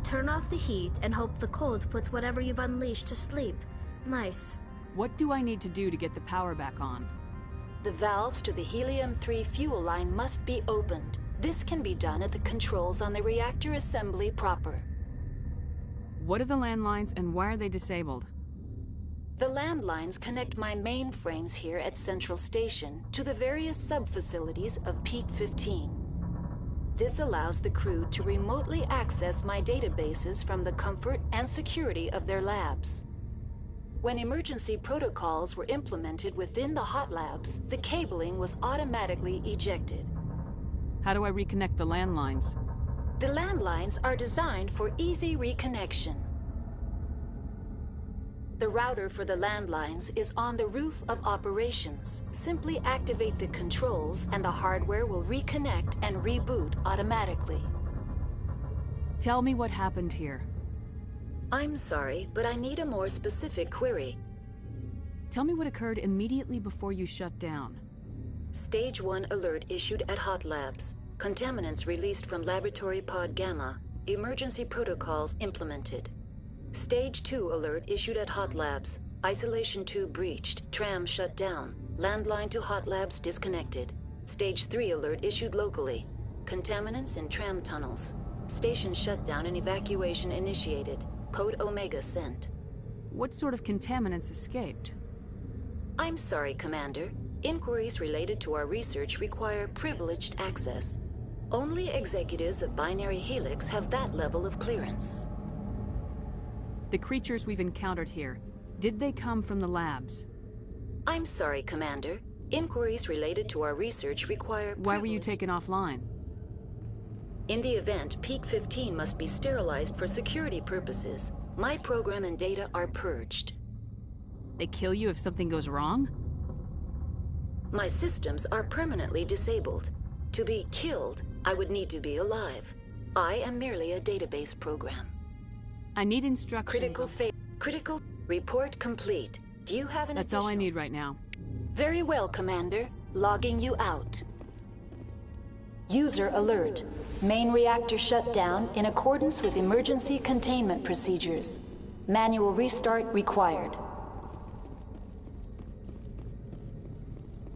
Turn off the heat and hope the cold puts whatever you've unleashed to sleep. Nice. What do I need to do to get the power back on? The valves to the helium-3 fuel line must be opened. This can be done at the controls on the reactor assembly proper. What are the landlines and why are they disabled? The landlines connect my mainframes here at Central Station to the various sub-facilities of Peak 15. This allows the crew to remotely access my databases from the comfort and security of their labs. When emergency protocols were implemented within the hot labs, the cabling was automatically ejected. How do I reconnect the landlines? The landlines are designed for easy reconnection. The router for the landlines is on the roof of operations. Simply activate the controls and the hardware will reconnect and reboot automatically. Tell me what happened here. I'm sorry, but I need a more specific query. Tell me what occurred immediately before you shut down. Stage 1 alert issued at Hot Labs. Contaminants released from Laboratory Pod Gamma. Emergency protocols implemented. Stage 2 alert issued at Hot Labs. Isolation tube breached. Tram shut down. Landline to Hot Labs disconnected. Stage 3 alert issued locally. Contaminants in tram tunnels. Station shutdown and evacuation initiated. Code Omega sent. What sort of contaminants escaped? I'm sorry, Commander. Inquiries related to our research require privileged access. Only executives of Binary Helix have that level of clearance. The creatures we've encountered here, did they come from the labs? I'm sorry, Commander. Inquiries related to our research require Why were you taken offline? In the event, Peak 15 must be sterilized for security purposes. My program and data are purged. They kill you if something goes wrong? My systems are permanently disabled. To be killed, I would need to be alive. I am merely a database program. I need instructions. Critical report complete. Do you have an That's all I need right now. Very well, Commander. Logging you out. User alert. Main reactor shut down in accordance with emergency containment procedures. Manual restart required.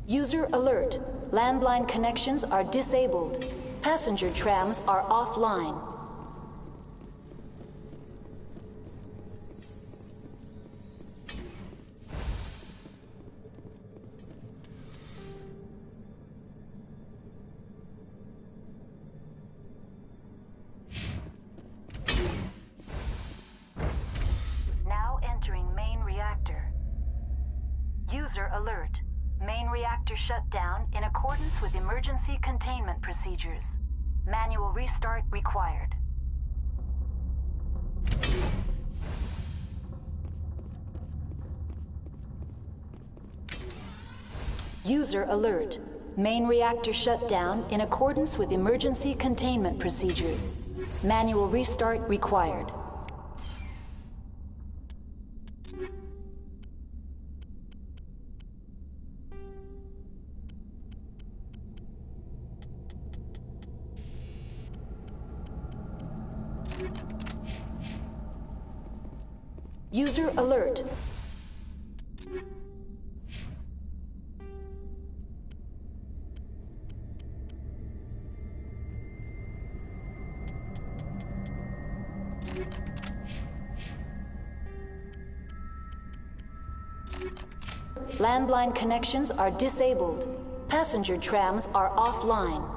User alert. Landline connections are disabled. Passenger trams are offline. Now entering main reactor. User alert. Main reactor shut down in accordance with emergency containment procedures. Manual restart required. User alert. Main reactor shut down in accordance with emergency containment procedures. Manual restart required. User alert. Landline connections are disabled. Passenger trams are offline.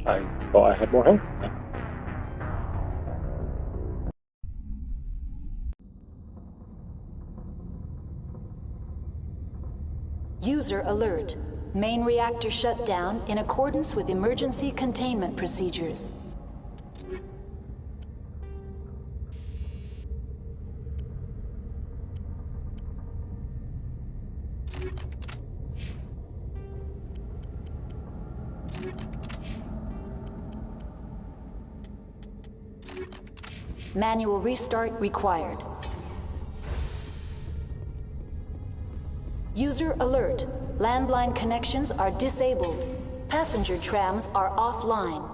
I thought I had more health. User alert. Main reactor shut down in accordance with emergency containment procedures. Manual restart required. User alert. Landline connections are disabled. Passenger trams are offline.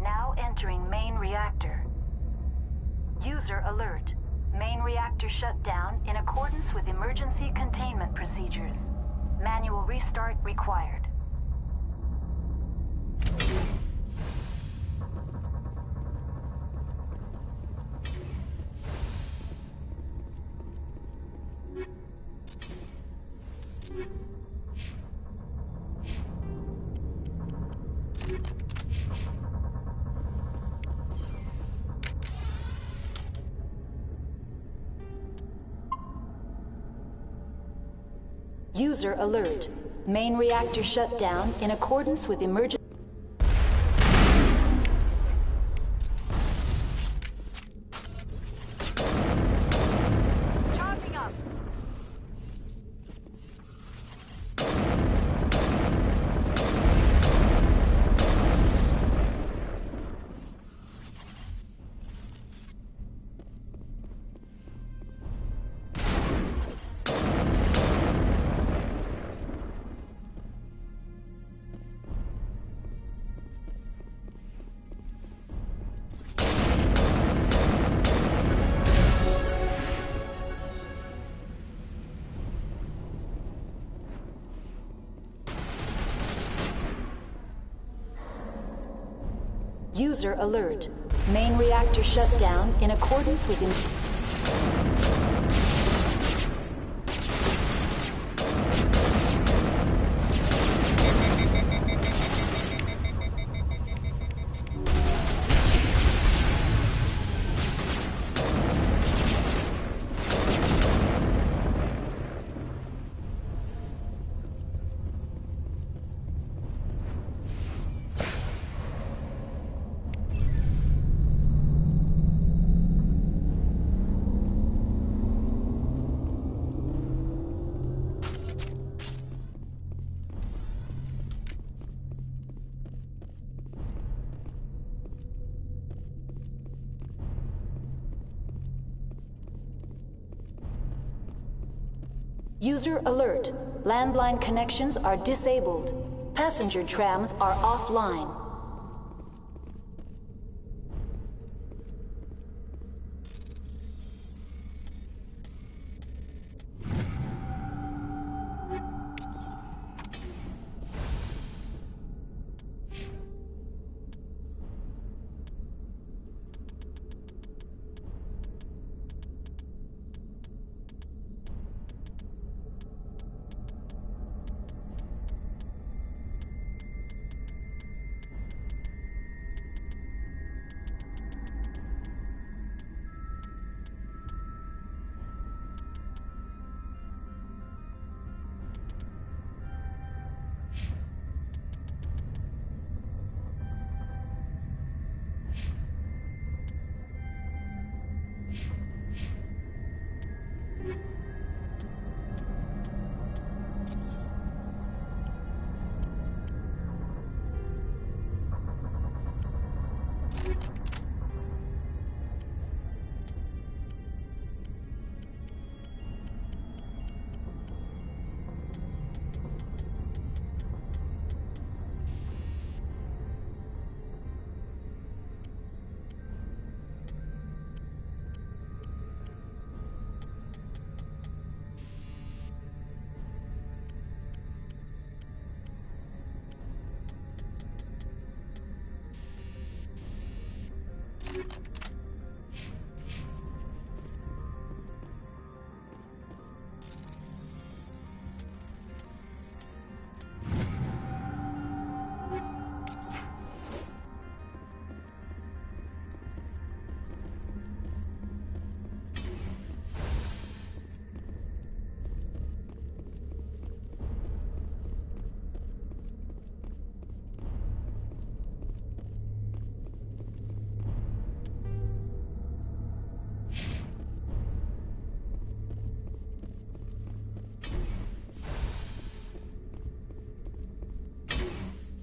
Now entering main reactor. User alert. Main reactor shut down in accordance with emergency containment procedures. Manual restart required. User alert. Main reactor shut down in accordance with emergency. Charging up. User alert. Main reactor shut down in accordance with User alert. Landline connections are disabled. Passenger trams are offline.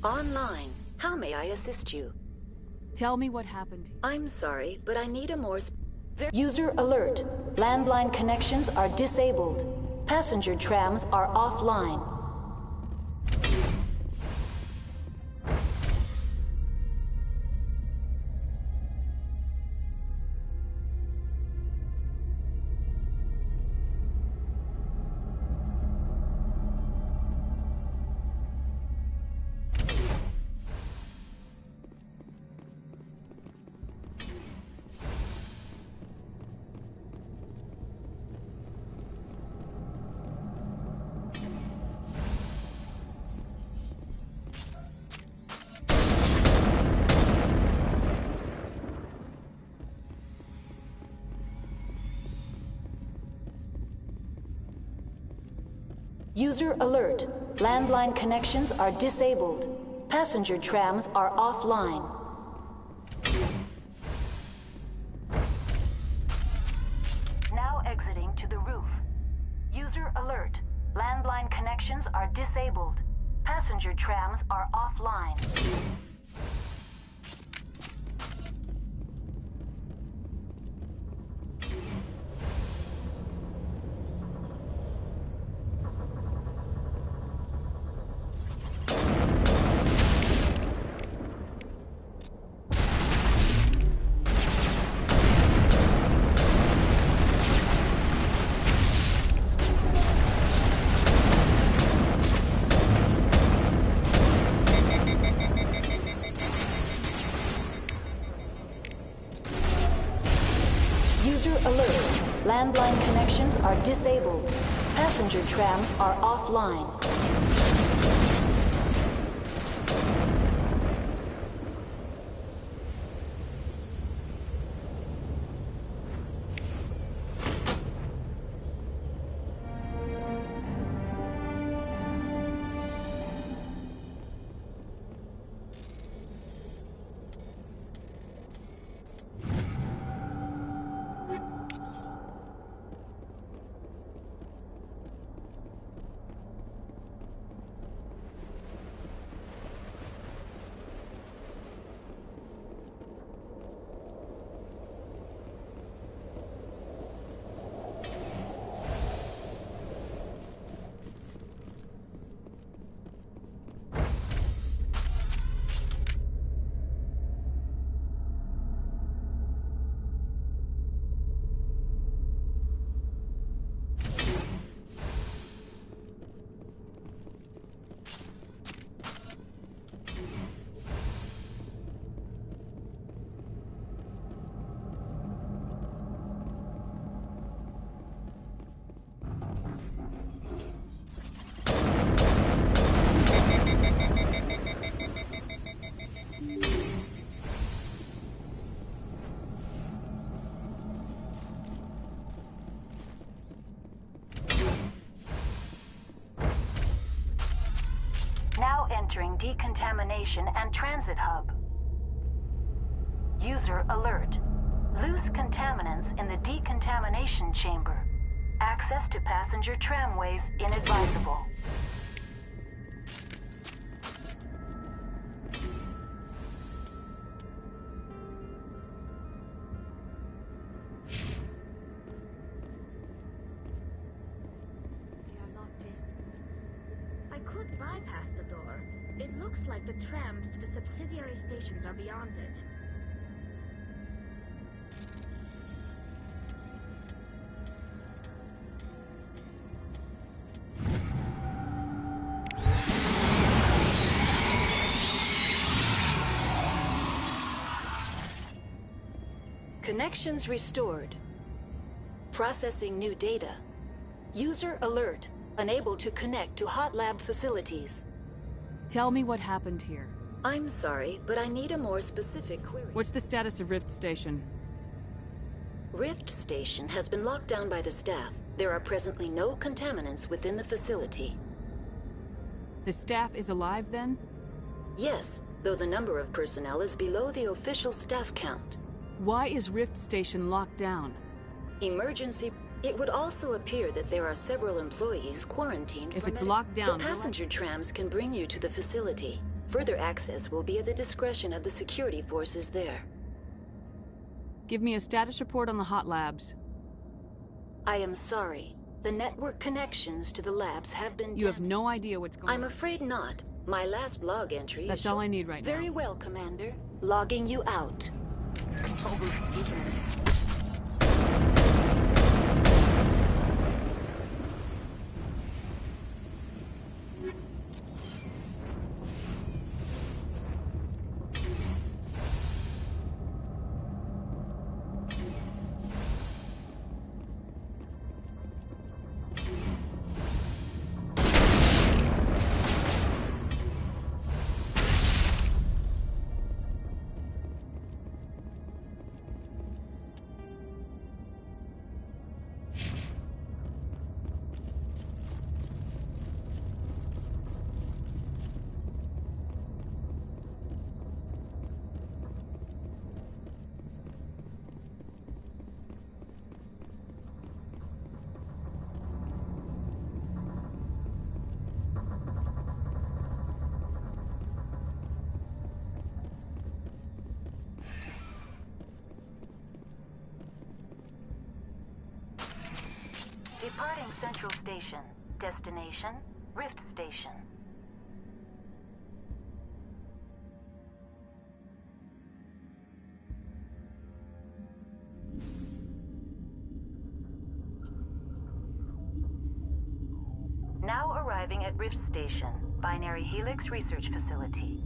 Online. How may I assist you? Tell me what happened. I'm sorry, but I need a more... User alert. Landline connections are disabled. Passenger trams are offline. User alert. Landline connections are disabled. Passenger trams are offline. Now exiting to the roof. User alert. Landline connections are disabled. Passenger trams are offline. Landline connections are disabled. Passenger trams are offline. Now entering decontamination and transit hub. User alert. Loose contaminants in the decontamination chamber. Access to passenger tramways inadvisable. I could bypass the door. It looks like the trams to the subsidiary stations are beyond it. Connections restored. Processing new data. User alert. Unable to connect to hot lab facilities. Tell me what happened here. I'm sorry, but I need a more specific query. What's the status of Rift Station? Rift Station has been locked down by the staff. There are presently no contaminants within the facility. The staff is alive then? Yes, though the number of personnel is below the official staff count. Why is Rift Station locked down? Emergency. It would also appear that there are several employees quarantined. If it's locked down, the passenger trams can bring you to the facility. Further access will be at the discretion of the security forces there. Give me a status report on the hot labs. I am sorry. The network connections to the labs have been damaged. You have no idea what's going on. I'm afraid not. My last log entry... That's all I need right now. Very well, Commander. Logging you out. Control group, losing enemy. Departing Central Station. Destination, Rift Station. Now arriving at Rift Station, Binary Helix Research Facility.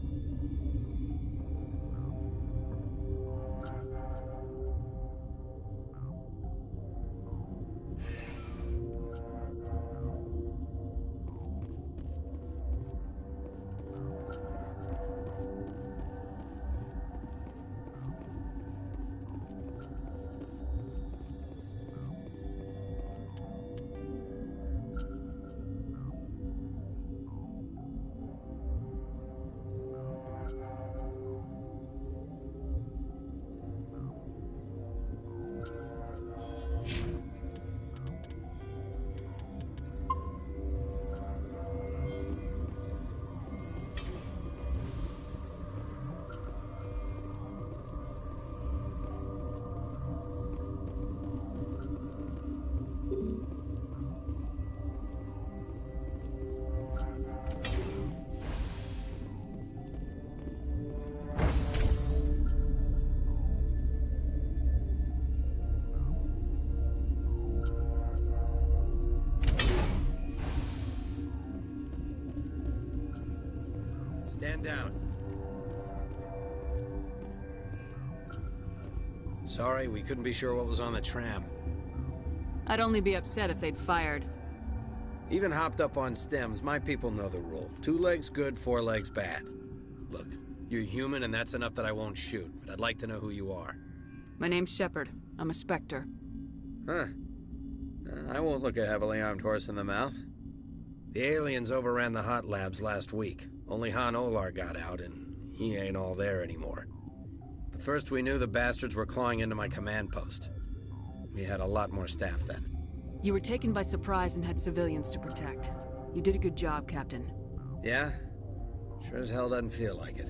Stand down. Sorry, we couldn't be sure what was on the tram. I'd only be upset if they'd fired. Even hopped up on stems, my people know the rule. 2 legs good, 4 legs bad. Look, you're human and that's enough that I won't shoot, but I'd like to know who you are. My name's Shepard. I'm a Spectre. Huh. I won't look a heavily armed horse in the mouth. The aliens overran the hot labs last week. Only Han Olar got out, and he ain't all there anymore. The first we knew, the bastards were clawing into my command post. We had a lot more staff then. You were taken by surprise and had civilians to protect. You did a good job, Captain. Yeah? Sure as hell doesn't feel like it.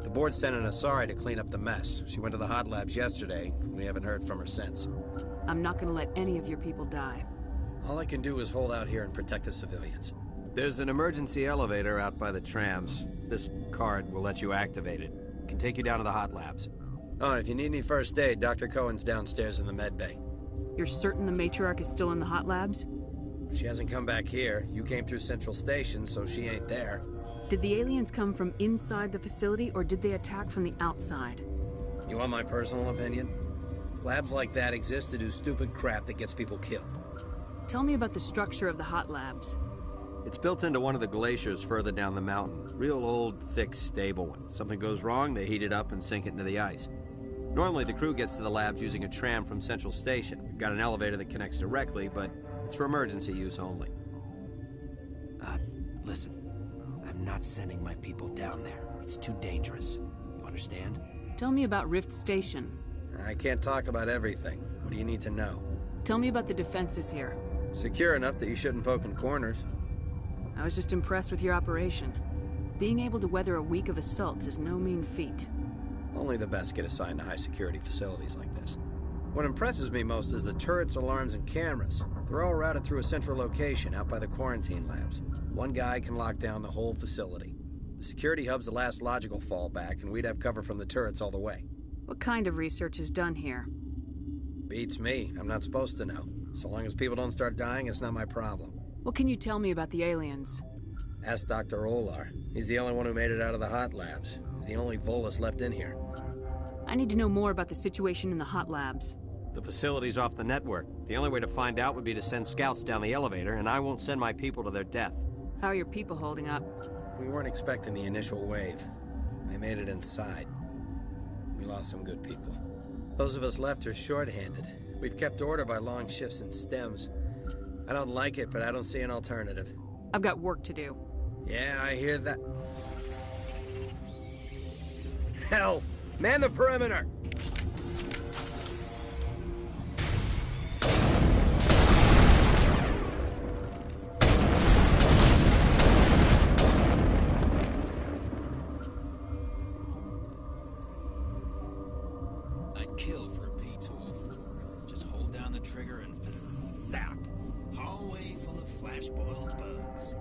The board sent an Asari to clean up the mess. She went to the hot labs yesterday. We haven't heard from her since. I'm not gonna let any of your people die. All I can do is hold out here and protect the civilians. There's an emergency elevator out by the trams. This card will let you activate it. It can take you down to the hot labs. Oh, and if you need any first aid, Dr. Cohen's downstairs in the med bay. You're certain the matriarch is still in the hot labs? She hasn't come back here. You came through Central Station, so she ain't there. Did the aliens come from inside the facility, or did they attack from the outside? You want my personal opinion? Labs like that exist to do stupid crap that gets people killed. Tell me about the structure of the hot labs. It's built into one of the glaciers further down the mountain. Real old, thick, stable one. Something goes wrong, they heat it up and sink it into the ice. Normally, the crew gets to the labs using a tram from Central Station. We've got an elevator that connects directly, but it's for emergency use only. Listen. I'm not sending my people down there. It's too dangerous. You understand? Tell me about Rift Station. I can't talk about everything. What do you need to know? Tell me about the defenses here. Secure enough that you shouldn't poke in corners. I was just impressed with your operation. Being able to weather a week of assaults is no mean feat. Only the best get assigned to high-security facilities like this. What impresses me most is the turrets, alarms, and cameras. They're all routed through a central location out by the quarantine labs. One guy can lock down the whole facility. The security hub's the last logical fallback, and we'd have cover from the turrets all the way. What kind of research is done here? Beats me. I'm not supposed to know. So long as people don't start dying, it's not my problem. What can you tell me about the aliens? Ask Dr. Olar. He's the only one who made it out of the hot labs. He's the only Volus left in here. I need to know more about the situation in the hot labs. The facility's off the network. The only way to find out would be to send scouts down the elevator, and I won't send my people to their death. How are your people holding up? We weren't expecting the initial wave. They made it inside. We lost some good people. Those of us left are short-handed. We've kept order by long shifts and stems. I don't like it, but I don't see an alternative. I've got work to do. Yeah, I hear that. Hell! Man the perimeter! I'd kill for a P-204. Just hold down the trigger and zap! Hallway full of flash-boiled bugs.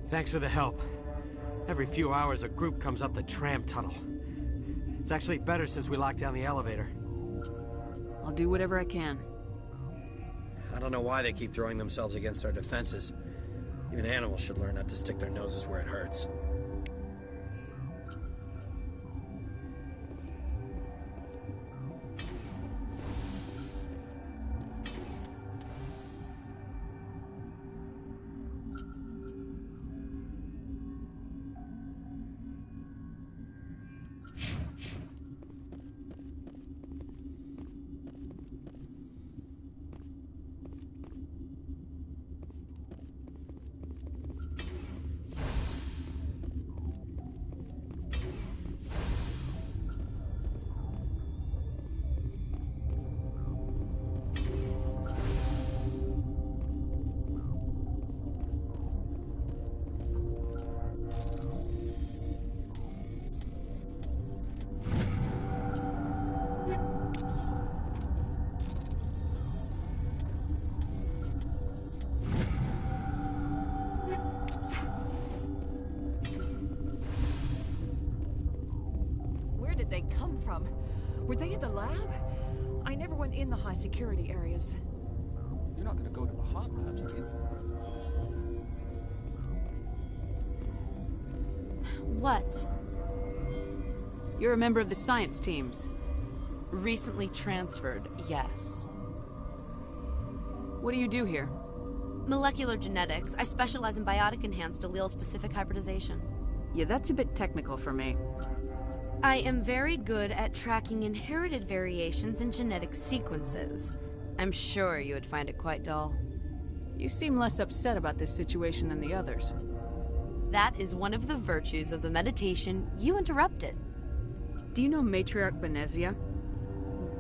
Thanks for the help. Every few hours, a group comes up the tram tunnel. It's actually better since we locked down the elevator. I'll do whatever I can. I don't know why they keep throwing themselves against our defenses. Even animals should learn not to stick their noses where it hurts. They come from? Were they in the lab? I never went in the high security areas. You're not gonna go to the hot labs, are you? What? You're a member of the science teams. Recently transferred, yes. What do you do here? Molecular genetics. I specialize in biotic-enhanced allele-specific hybridization. Yeah, that's a bit technical for me. I am very good at tracking inherited variations in genetic sequences. I'm sure you would find it quite dull. You seem less upset about this situation than the others. That is one of the virtues of the meditation you interrupted. Do you know Matriarch Benezia?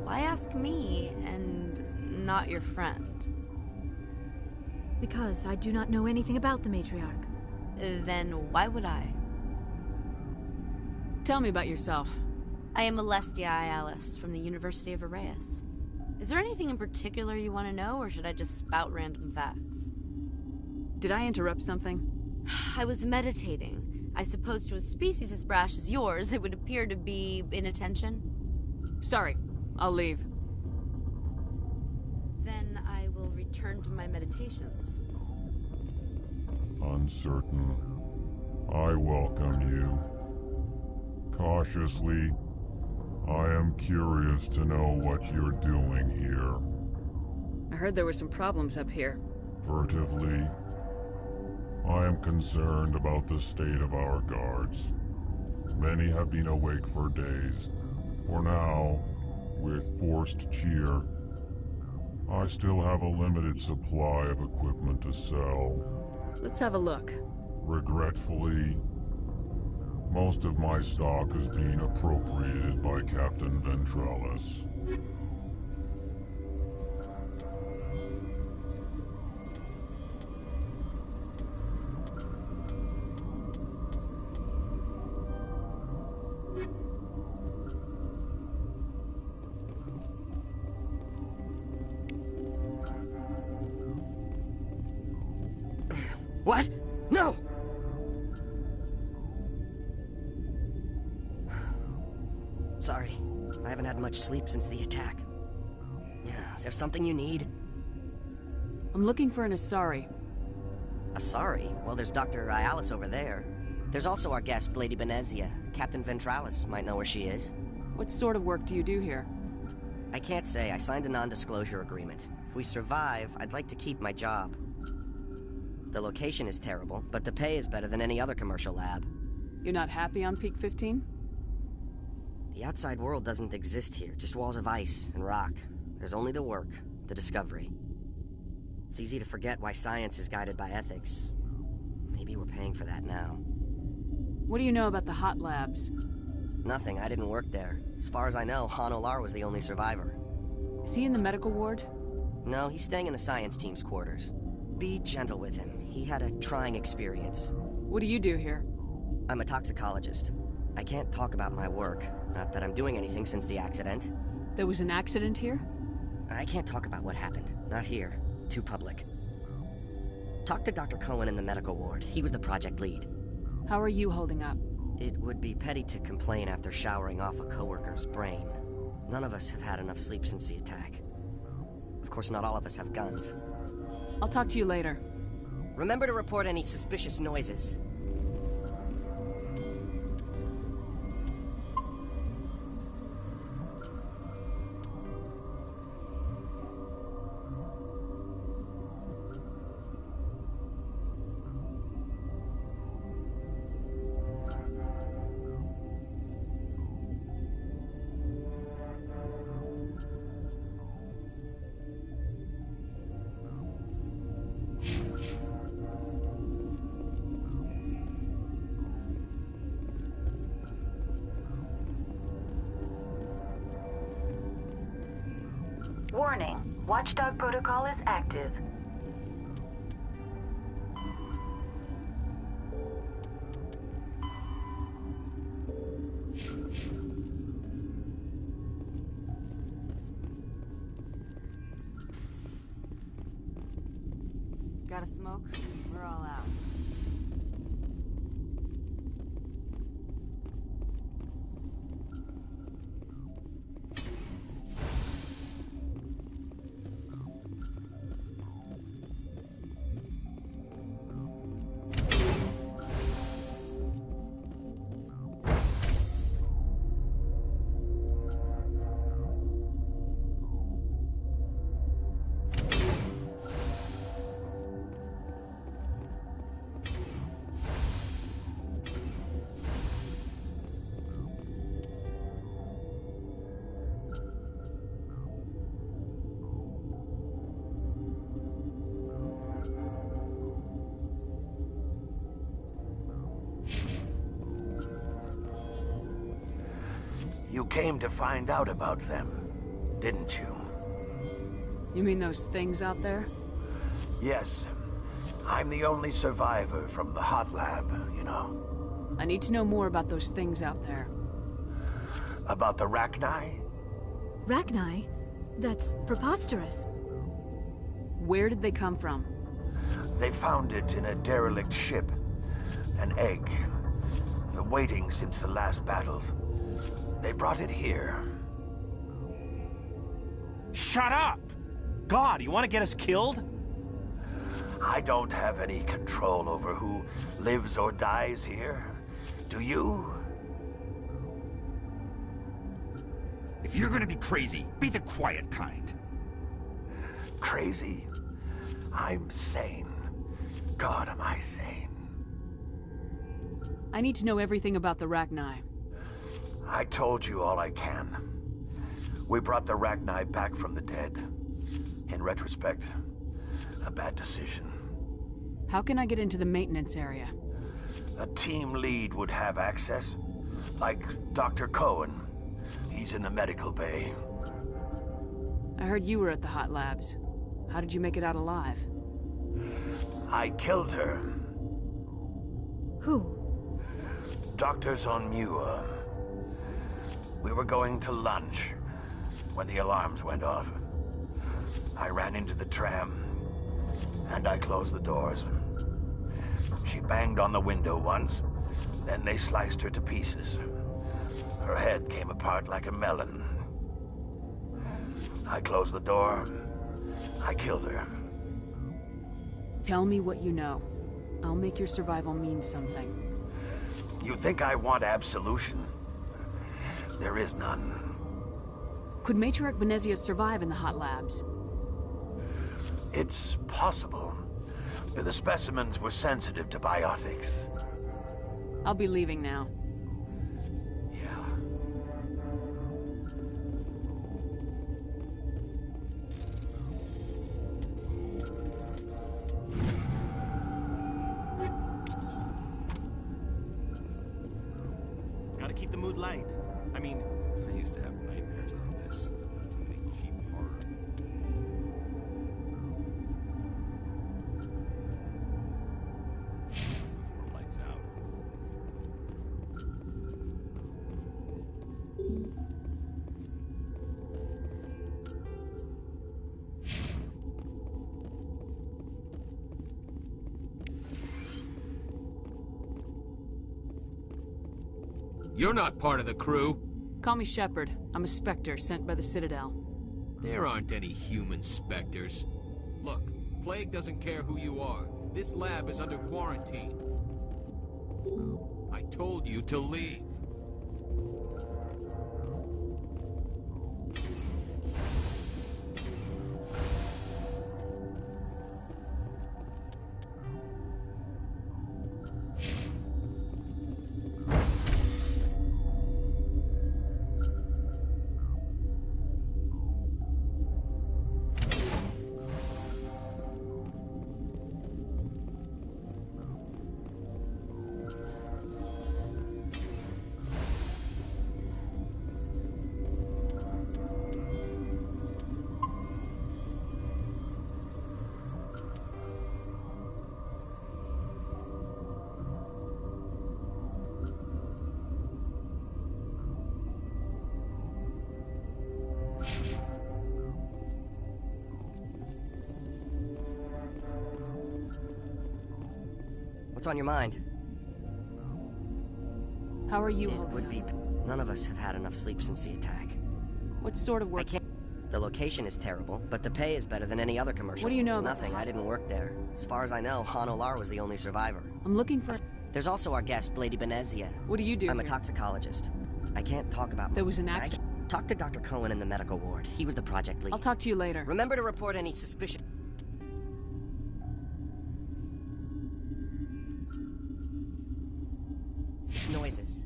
Why ask me, and not your friend? Because I do not know anything about the Matriarch. Then why would I? Tell me about yourself. I am Alestia Ialis from the University of Arraeus. Is there anything in particular you want to know, or should I just spout random facts? Did I interrupt something? I was meditating. I suppose to a species as brash as yours, it would appear to be inattention. Sorry, I'll leave. Then I will return to my meditations. Uncertain. I welcome you. Cautiously, I am curious to know what you're doing here. I heard there were some problems up here. Furtively, I am concerned about the state of our guards. Many have been awake for days. For now, with forced cheer, I still have a limited supply of equipment to sell. Let's have a look. Regretfully, most of my stock is being appropriated by Captain Ventralis. What? No! Sorry. I haven't had much sleep since the attack. Yeah, is there something you need? I'm looking for an Asari. Asari? Well, there's Dr. Ialis over there. There's also our guest, Lady Benezia. Captain Ventralis might know where she is. What sort of work do you do here? I can't say. I signed a non-disclosure agreement. If we survive, I'd like to keep my job. The location is terrible, but the pay is better than any other commercial lab. You're not happy on Peak 15? The outside world doesn't exist here, just walls of ice and rock. There's only the work, the discovery. It's easy to forget why science is guided by ethics. Maybe we're paying for that now. What do you know about the hot labs? Nothing, I didn't work there. As far as I know, Han Olar was the only survivor. Is he in the medical ward? No, he's staying in the science team's quarters. Be gentle with him. He had a trying experience. What do you do here? I'm a toxicologist. I can't talk about my work. Not that I'm doing anything since the accident. There was an accident here? I can't talk about what happened. Not here. Too public. Talk to Dr. Cohen in the medical ward. He was the project lead. How are you holding up? It would be petty to complain after showering off a coworker's brain. None of us have had enough sleep since the attack. Of course, not all of us have guns. I'll talk to you later. Remember to report any suspicious noises. Warning, Watchdog protocol is active. Got a smoke? We're all out. You came to find out about them, didn't you? You mean those things out there? Yes. I'm the only survivor from the hot lab, you know. I need to know more about those things out there. About the Rachni? Rachni? That's preposterous. Where did they come from? They found it in a derelict ship. An egg. Waiting since the last battles. They brought it here. Shut up! God, you want to get us killed? I don't have any control over who lives or dies here. Do you? If you're gonna be crazy, be the quiet kind. Crazy? I'm sane. God, am I sane. I need to know everything about the Rachni. I told you all I can. We brought the Rachni back from the dead. In retrospect, a bad decision. How can I get into the maintenance area? A team lead would have access. Like Dr. Cohen. He's in the medical bay. I heard you were at the hot labs. How did you make it out alive? I killed her. Who? Doctors on Muir. We were going to lunch when the alarms went off. I ran into the tram, and I closed the doors. banged on the window once. Then they sliced her to pieces. Her head came apart like a melon. I closed the door. I killed her. Tell me what you know. I'll make your survival mean something. You think I want absolution? There is none. Could Matriarch Benezia survive in the hot labs? It's possible. The specimens were sensitive to biotics. I'll be leaving now. Gotta keep the mood light. I mean, I used to have nightmares like this. Too many cheap horror. Lights out. You're not part of the crew. Call me Shepard. I'm a Spectre sent by the Citadel. There aren't any human specters. Look, Plague doesn't care who you are. This lab is under quarantine. I told you to leave. What's on your mind? How are you It holding would be... None of us have had enough sleep since the attack. What sort of work? I can't... The location is terrible, but the pay is better than any other commercial. What do you know about Nothing. I didn't work there. As far as I know, Han Olar was the only survivor. I'm looking for... There's also our guest, Lady Benezia. What do you do I'm a here? toxicologist. I can't talk about... There was an accident? Talk to Dr. Cohen in the medical ward. He was the project lead. I'll talk to you later. Remember to report any suspicion... noises.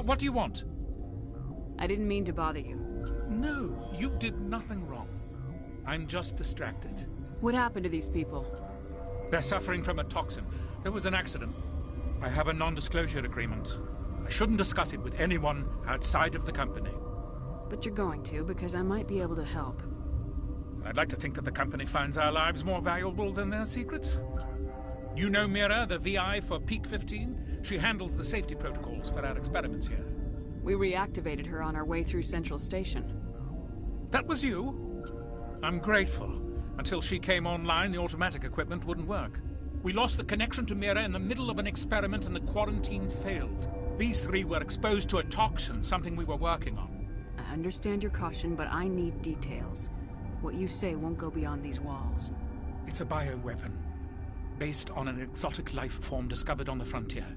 What do you want? I didn't mean to bother you. No, you did nothing wrong. I'm just distracted. What happened to these people? They're suffering from a toxin. There was an accident. I have a non-disclosure agreement. I shouldn't discuss it with anyone outside of the company. But you're going to, because I might be able to help. I'd like to think that the company finds our lives more valuable than their secrets. You know Mira, the VI for Peak 15? She handles the safety protocols for our experiments here. We reactivated her on our way through Central Station. That was you? I'm grateful. Until she came online, the automatic equipment wouldn't work. We lost the connection to Mira in the middle of an experiment and the quarantine failed. These three were exposed to a toxin, something we were working on. I understand your caution, but I need details. What you say won't go beyond these walls. It's a bioweapon, based on an exotic life form discovered on the frontier.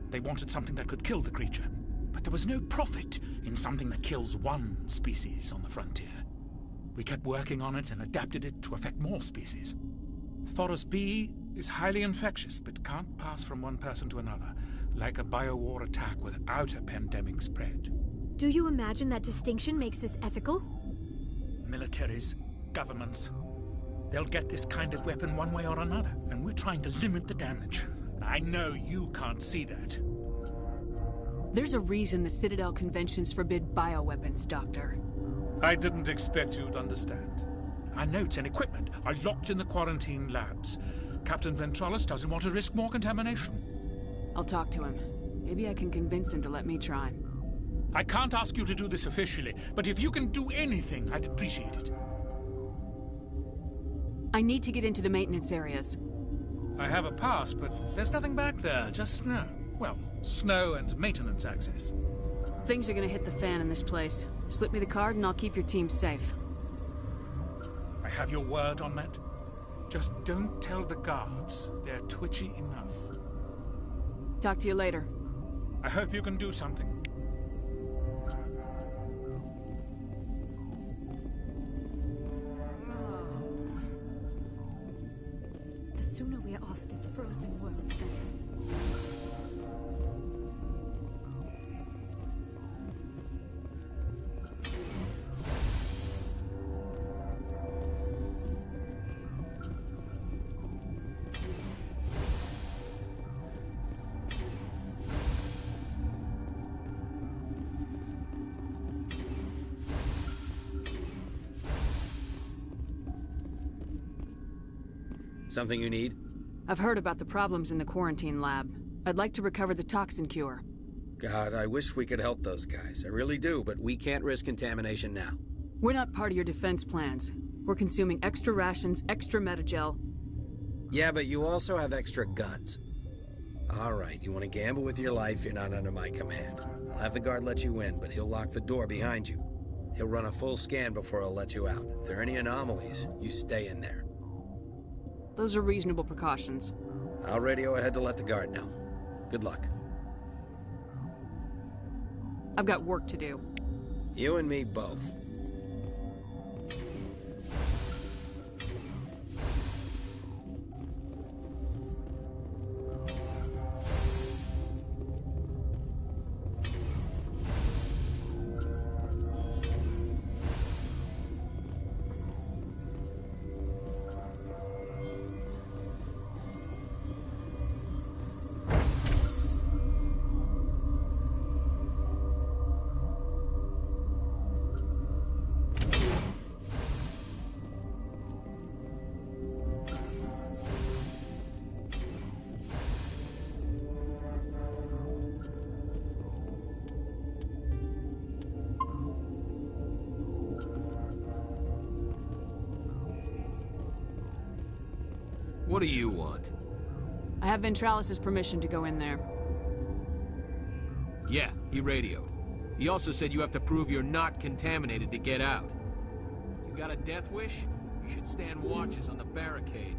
They wanted something that could kill the creature, but there was no profit in something that kills one species on the frontier. We kept working on it and adapted it to affect more species. Thoros B is highly infectious, but can't pass from one person to another, like a biowar attack without a pandemic spread. Do you imagine that distinction makes this ethical? Militaries, governments, they'll get this kind of weapon one way or another, and we're trying to limit the damage. I know you can't see that. There's a reason the Citadel conventions forbid bioweapons, Doctor. I didn't expect you'd understand. Our notes and equipment are locked in the quarantine labs. Captain Ventralis doesn't want to risk more contamination. I'll talk to him. Maybe I can convince him to let me try. I can't ask you to do this officially, but if you can do anything, I'd appreciate it. I need to get into the maintenance areas. I have a pass, but there's nothing back there, just snow. Well, snow and maintenance access. Things are gonna hit the fan in this place. Slip me the card and I'll keep your team safe. I have your word on that. Just don't tell the guards. They're twitchy enough. Talk to you later. I hope you can do something. The sooner we're off this frozen world, the better. Something you need? I've heard about the problems in the quarantine lab. I'd like to recover the toxin cure. God, I wish we could help those guys. I really do, but we can't risk contamination now. We're not part of your defense plans. We're consuming extra rations, extra metagel. Yeah, but you also have extra guns. All right, you want to gamble with your life, you're not under my command. I'll have the guard let you in, but he'll lock the door behind you. He'll run a full scan before he'll let you out. If there are any anomalies, you stay in there. Those are reasonable precautions. I'll radio ahead to let the guard know. Good luck. I've got work to do. You and me both. What do you want? I have Ventralis' permission to go in there. Yeah, he radioed. He also said you have to prove you're not contaminated to get out. You got a death wish? You should stand watches on the barricade.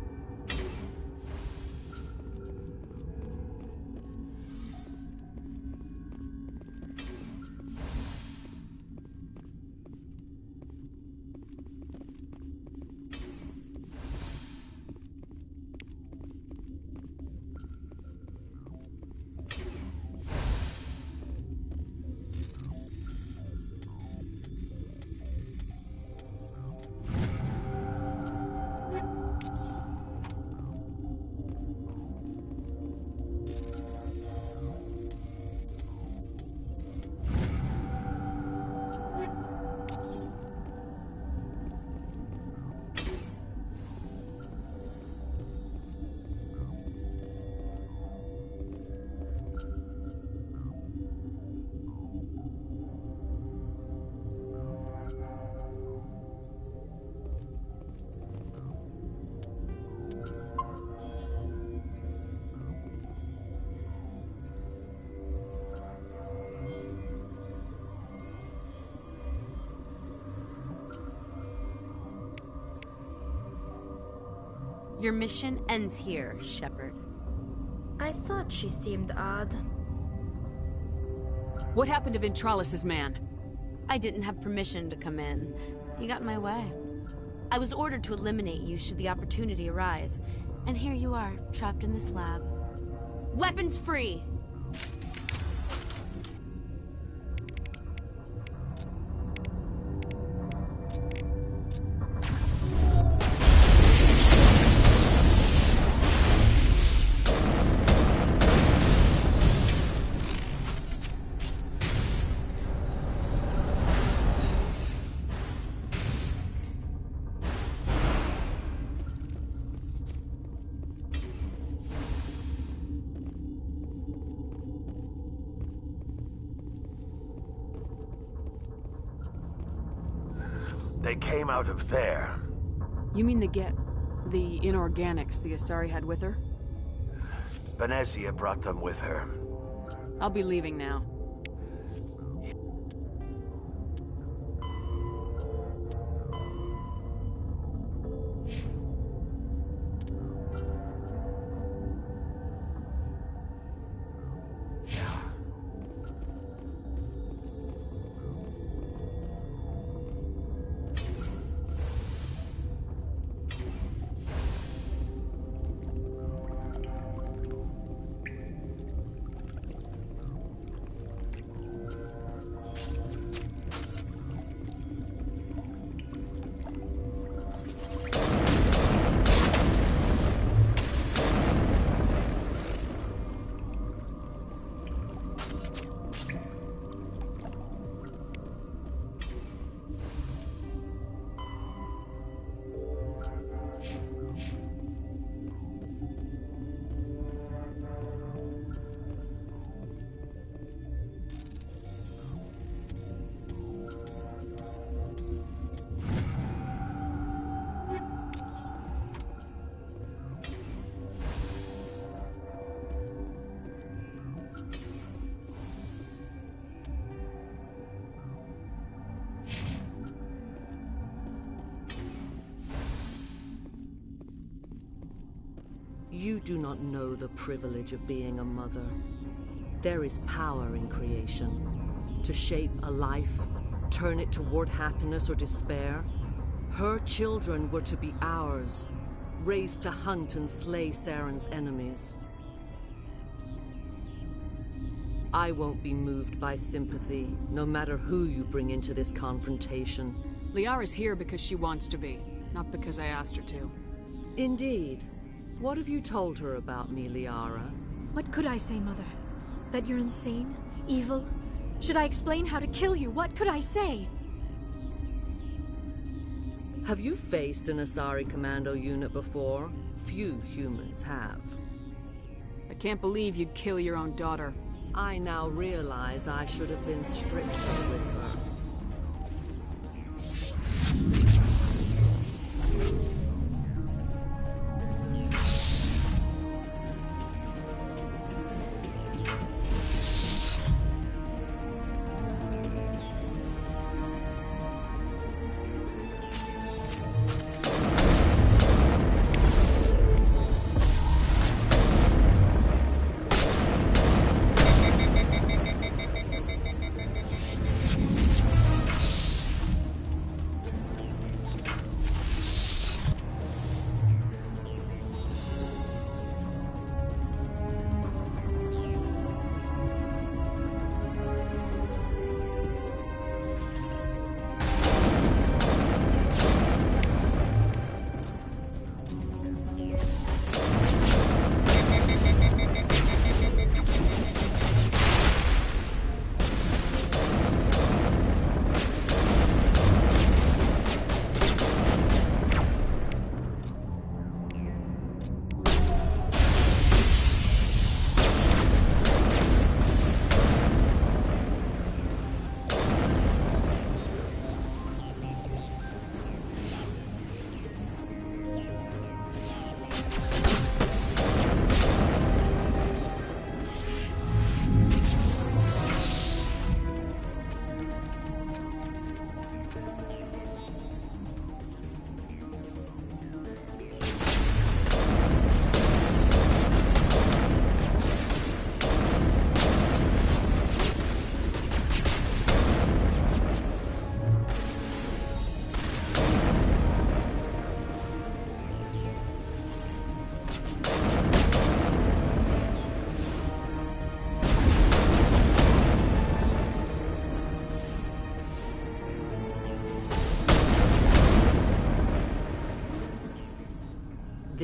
Your mission ends here, Shepard. I thought she seemed odd. What happened to Ventralis' man? I didn't have permission to come in. He got in my way. I was ordered to eliminate you should the opportunity arise. And here you are, trapped in this lab. Weapons free! They came out of there. You mean the inorganics the Asari had with her? Venezia brought them with her. I'll be leaving now. You do not know the privilege of being a mother. There is power in creation. To shape a life, turn it toward happiness or despair. Her children were to be ours, raised to hunt and slay Saren's enemies. I won't be moved by sympathy, no matter who you bring into this confrontation. Liara's here because she wants to be, not because I asked her to. Indeed. What have you told her about me, Liara? What could I say, Mother? That you're insane? Evil? Should I explain how to kill you? What could I say? Have you faced an Asari commando unit before? Few humans have. I can't believe you'd kill your own daughter. I now realize I should have been stricter with her.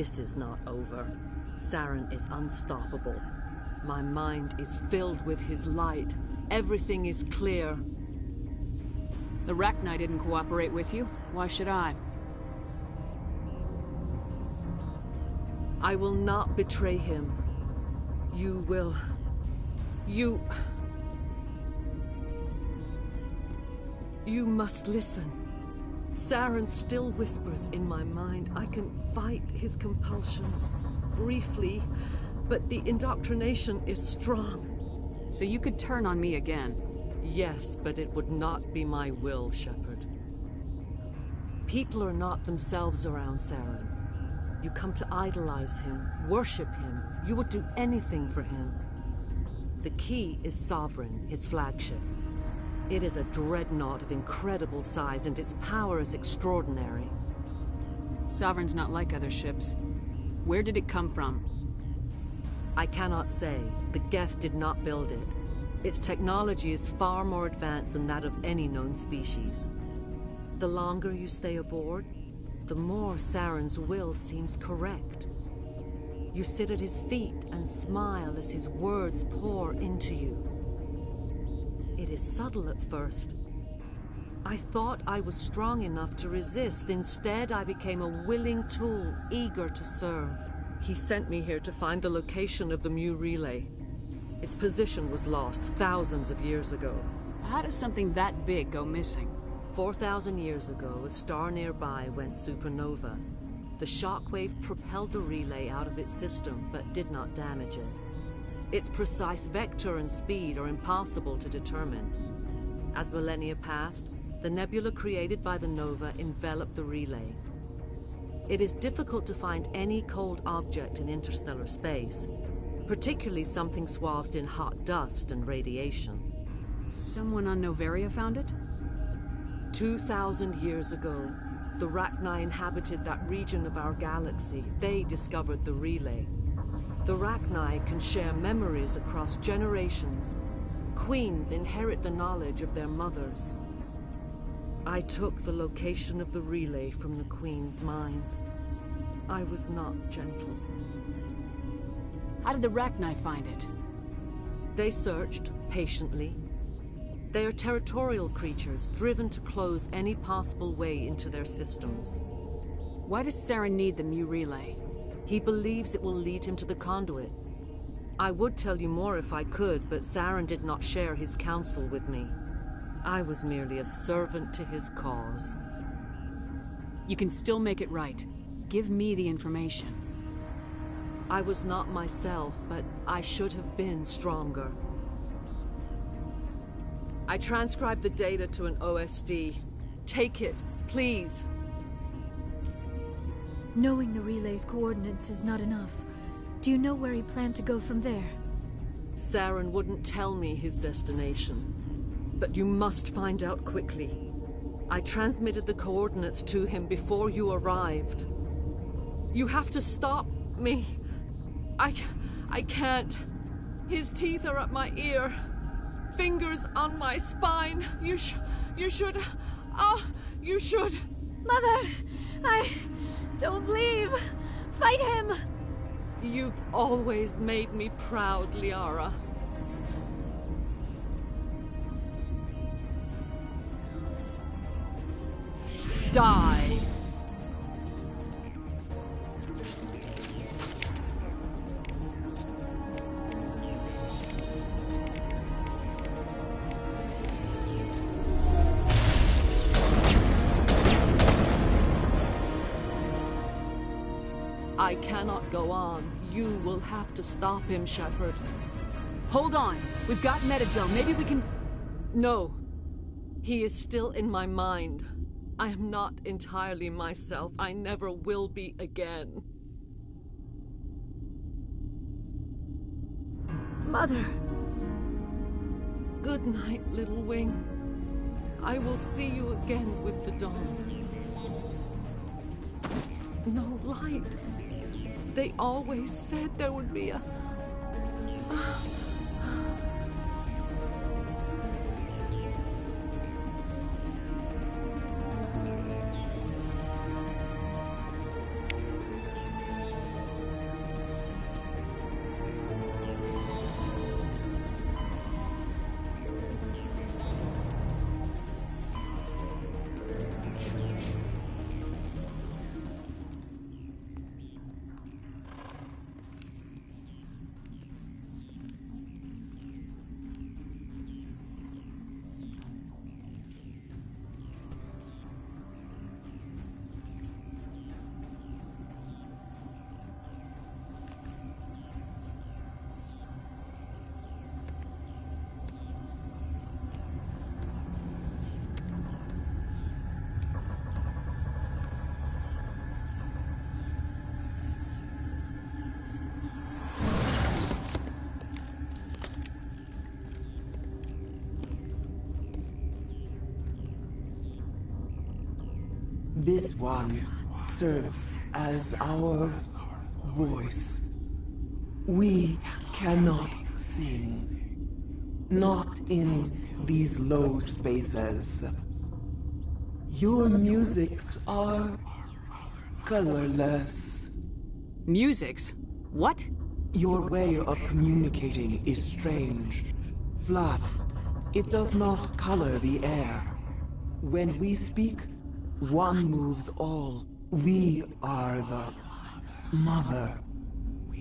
This is not over. Saren is unstoppable. My mind is filled with his light. Everything is clear. The Rachni didn't cooperate with you. Why should I? I will not betray him. You will... You must listen. Saren still whispers in my mind. I can fight his compulsions, briefly, but the indoctrination is strong. So you could turn on me again? Yes, but it would not be my will, Shepard. People are not themselves around Saren. You come to idolize him, worship him. You would do anything for him. The key is Sovereign, his flagship. It is a dreadnought of incredible size, and its power is extraordinary. Sovereign's not like other ships. Where did it come from? I cannot say. The Geth did not build it. Its technology is far more advanced than that of any known species. The longer you stay aboard, the more Saren's will seems correct. You sit at his feet and smile as his words pour into you. It is subtle at first. I thought I was strong enough to resist. Instead, I became a willing tool, eager to serve. He sent me here to find the location of the Mu relay. Its position was lost thousands of years ago. How does something that big go missing? 4,000 years ago, a star nearby went supernova. The shockwave propelled the relay out of its system, but did not damage it. Its precise vector and speed are impossible to determine. As millennia passed, the nebula created by the nova enveloped the relay. It is difficult to find any cold object in interstellar space, particularly something swathed in hot dust and radiation. Someone on Noveria found it? 2,000 years ago, the Rachni inhabited that region of our galaxy. They discovered the relay. The Rachni can share memories across generations. Queens inherit the knowledge of their mothers. I took the location of the relay from the Queen's mind. I was not gentle. How did the Rachni find it? They searched, patiently. They are territorial creatures, driven to close any possible way into their systems. Why does Saren need the Mu relay? He believes it will lead him to the conduit. I would tell you more if I could, but Saren did not share his counsel with me. I was merely a servant to his cause. You can still make it right. Give me the information. I was not myself, but I should have been stronger. I transcribed the data to an OSD. Take it, please. Knowing the relay's coordinates is not enough. Do you know where he planned to go from there? Saren wouldn't tell me his destination. But you must find out quickly. I transmitted the coordinates to him before you arrived. You have to stop me. I can't. His teeth are at my ear. Fingers on my spine. You should. You should. Mother, don't leave. Fight him. You've always made me proud, Liara. Die. I cannot go on. You will have to stop him, Shepard. Hold on. We've got Metagel. Maybe we can... No. He is still in my mind. I am not entirely myself. I never will be again. Mother. Good night, little wing. I will see you again with the dawn. No light. They always said there would be a... This one serves as our voice. We cannot sing. Not in these low spaces. Your musics are colorless. Musics? What? Your way of communicating is strange. Flat. It does not color the air. When we speak, one moves all. We are the mother.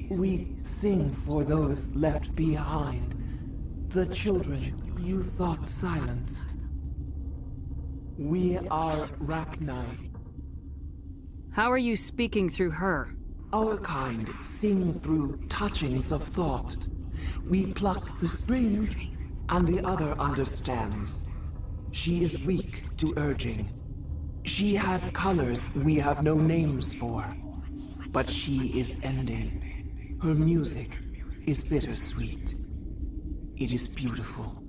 We sing for those left behind. The children you thought silenced. We are Rachni. How are you speaking through her? Our kind sing through touchings of thought. We pluck the strings, and the other understands. She is weak to urging. She has colors we have no names for. But she is ending. Her music is bittersweet. It is beautiful.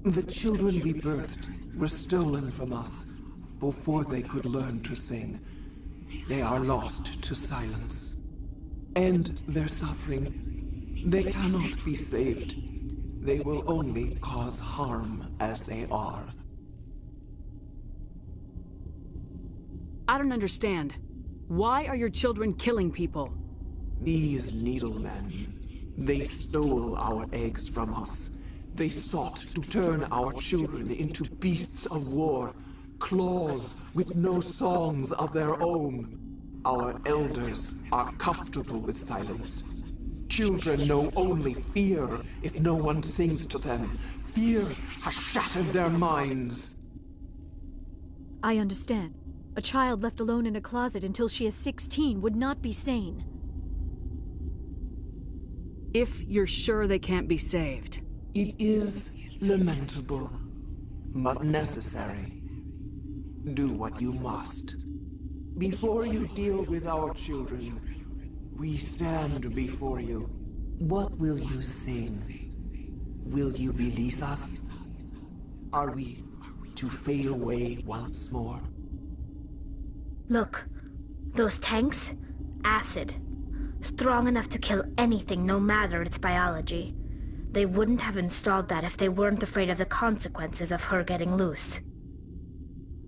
The children we birthed were stolen from us before they could learn to sing. They are lost to silence. End their suffering. They cannot be saved. They will only cause harm as they are. I don't understand. Why are your children killing people? These needlemen, they stole our eggs from us. They sought to turn our children into beasts of war, claws with no songs of their own. Our elders are comfortable with silence. Children know only fear if no one sings to them. Fear has shattered their minds. I understand. A child left alone in a closet until she is 16 would not be sane. If you're sure they can't be saved. It is lamentable, but necessary. Do what you must. Before you deal with our children, we stand before you. What will you sing? Will you release us? Are we to fade away once more? Look, those tanks? Acid. Strong enough to kill anything, no matter its biology. They wouldn't have installed that if they weren't afraid of the consequences of her getting loose.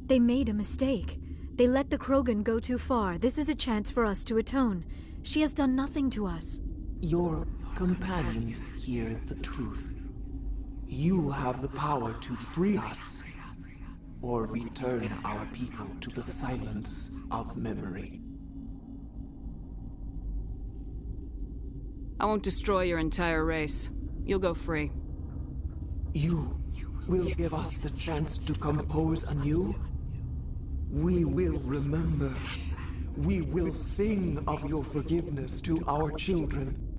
They made a mistake. They let the Krogan go too far. This is a chance for us to atone. She has done nothing to us. Your companions hear the truth. You have the power to free us, or return our people to the silence of memory. I won't destroy your entire race. You'll go free. You will give us the chance to compose anew? We will remember. We will sing of your forgiveness to our children.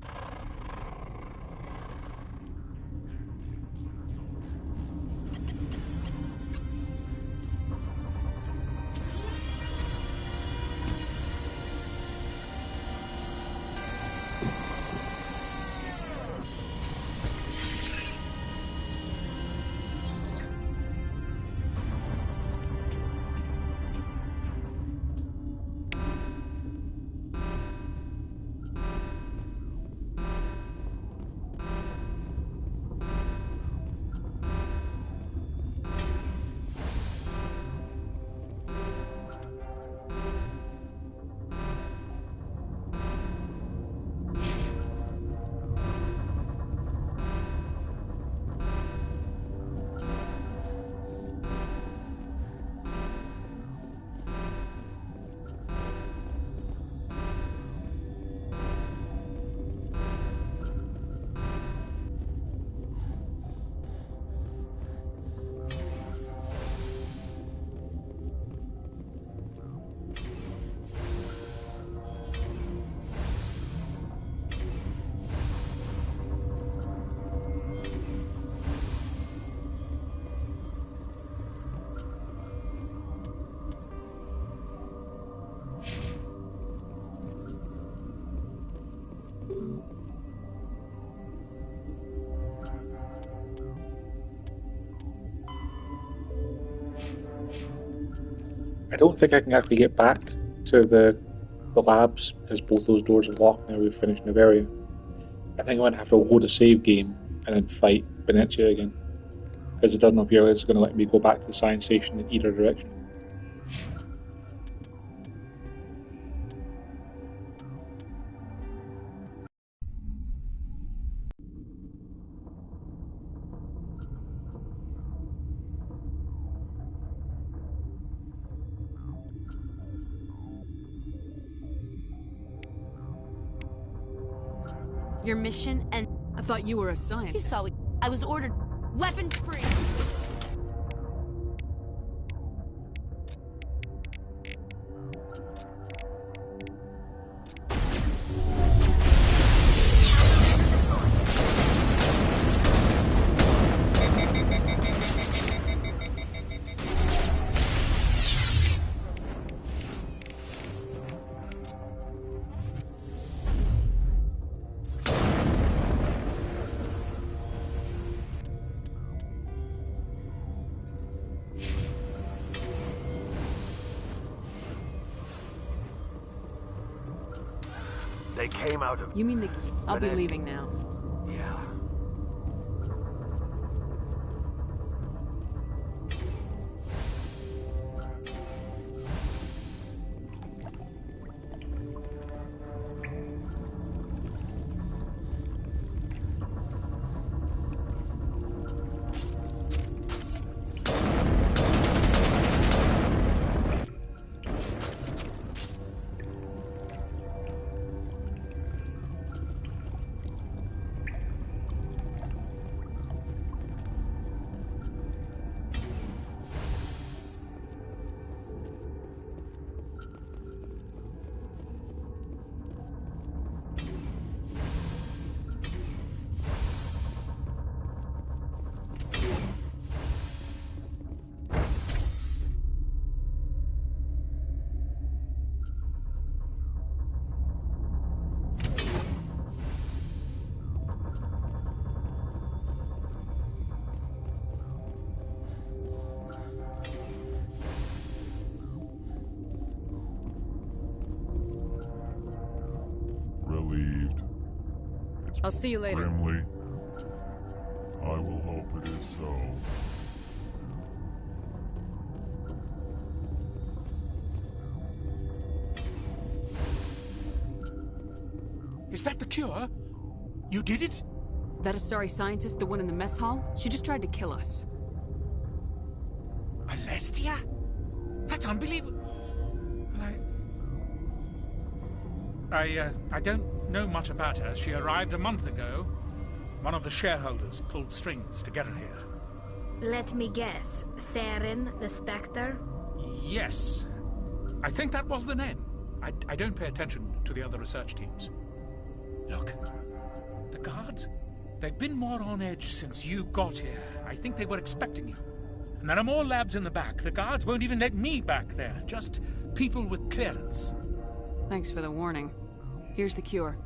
I don't think I can actually get back to the labs because both those doors are locked now we've finished Noveria. I think I'm going to have to load a save game and then fight Venetia again, because it doesn't appear like it's going to let me go back to the science station in either direction. Your mission and... I thought you were a scientist. You saw it. I was ordered weapons free. They came out of... You mean I'll be Venetia. leaving now. Yeah. Relieved. I'll see you later. Grimly. I will hope it is so. Is that the cure? You did it? That Asari scientist, the one in the mess hall? She just tried to kill us. Alestia? That's unbelievable. I don't know much about her. She arrived a month ago. One of the shareholders pulled strings to get her here. Let me guess. Saren, the Spectre? Yes. I think that was the name. I don't pay attention to the other research teams. Look, the guards, they've been more on edge since you got here. I think they were expecting you. And there are more labs in the back. The guards won't even let me back there. Just people with clearance. Thanks for the warning. Here's the cure.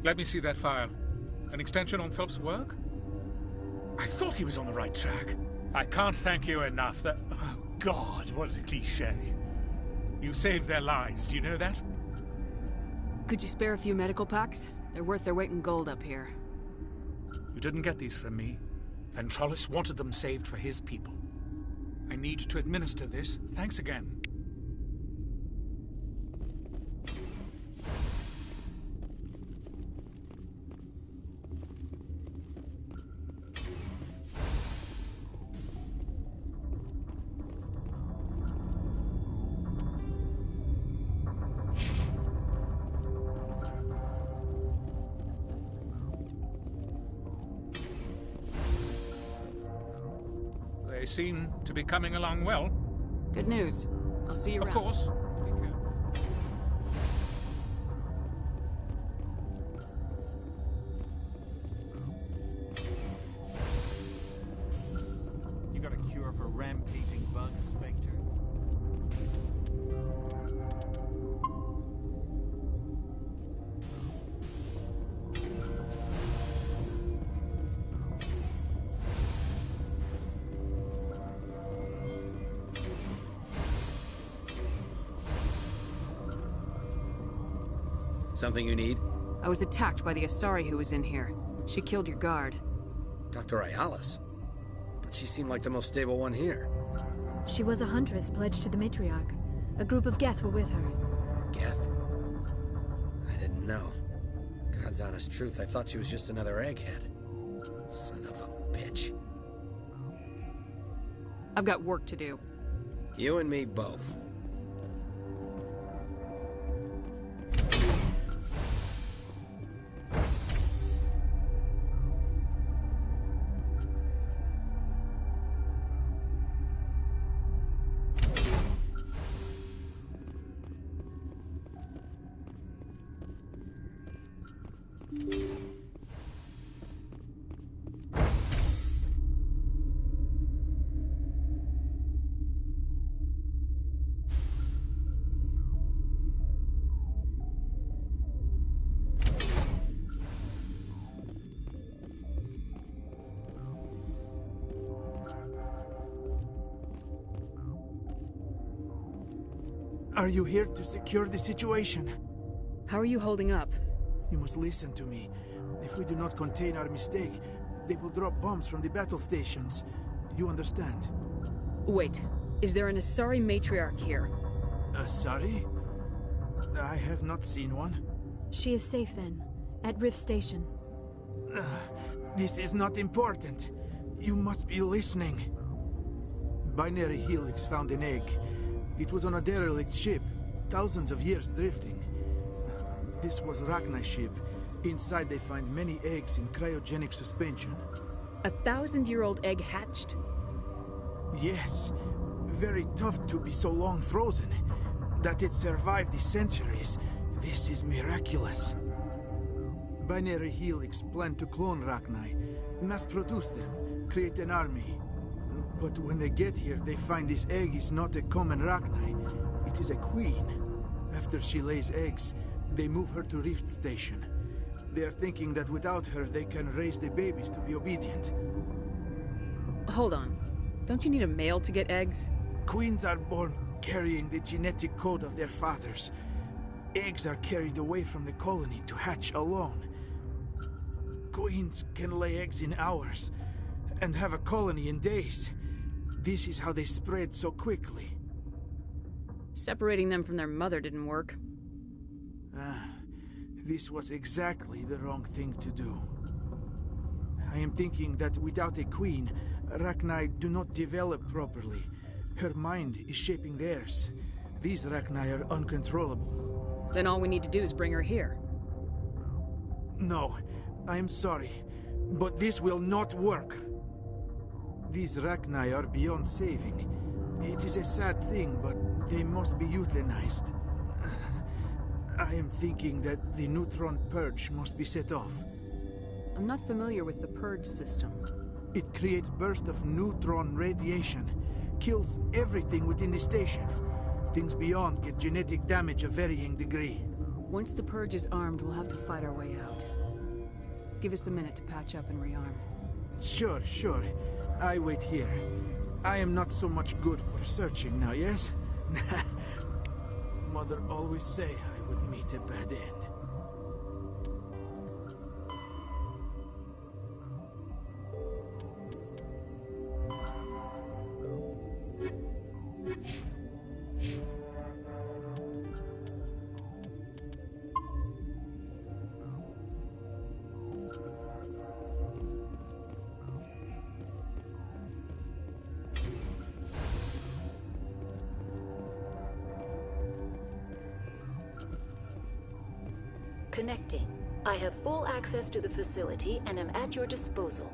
Let me see that file. An extension on Phelps' work? I thought he was on the right track. I can't thank you enough. That... Oh, God, what a cliché. You saved their lives, do you know that? Could you spare a few medical packs? They're worth their weight in gold up here. You didn't get these from me. Ventrolis wanted them saved for his people. I need to administer this. Thanks again. They seem to be coming along well. Good news. I'll see you around. Of course. You got a cure for rampaging bugs, Spectre? Something you need? I was attacked by the Asari who was in here. She killed your guard. Dr. Ayalis? But she seemed like the most stable one here. She was a huntress pledged to the matriarch. A group of Geth were with her. Geth? I didn't know. God's honest truth, I thought she was just another egghead. Son of a bitch. I've got work to do. You and me both. Are you here to secure the situation? How are you holding up? You must listen to me. If we do not contain our mistake, they will drop bombs from the battle stations. You understand? Wait, is there an Asari matriarch here? Asari? I have not seen one. She is safe then, at Rift Station. This is not important. You must be listening. Binary Helix found an egg. It was on a derelict ship, thousands of years drifting. This was Rachni's ship. Inside they find many eggs in cryogenic suspension. 1,000-year-old egg hatched? Yes. Very tough to be so long frozen. That it survived the centuries. This is miraculous. Binary Helix planned to clone Rachni, mass produce them, create an army. But when they get here, they find this egg is not a common Rachni. It is a queen. After she lays eggs, they move her to Rift Station. They are thinking that without her, they can raise the babies to be obedient. Hold on. Don't you need a male to get eggs? Queens are born carrying the genetic code of their fathers. Eggs are carried away from the colony to hatch alone. Queens can lay eggs in hours and have a colony in days. This is how they spread so quickly. Separating them from their mother didn't work. This was exactly the wrong thing to do. I am thinking that without a queen, Rachni do not develop properly. Her mind is shaping theirs. These Rachni are uncontrollable. Then all we need to do is bring her here. No, I am sorry, but this will not work. These Rachni are beyond saving. It is a sad thing, but they must be euthanized. I am thinking that the neutron purge must be set off. I'm not familiar with the purge system. It creates bursts of neutron radiation, kills everything within the station. Things beyond get genetic damage of varying degree. Once the purge is armed, we'll have to fight our way out. Give us a minute to patch up and rearm. Sure. I wait here. I am not so much good for searching now, yes? Mother always say I would meet a bad end. Connecting. I have full access to the facility and am at your disposal.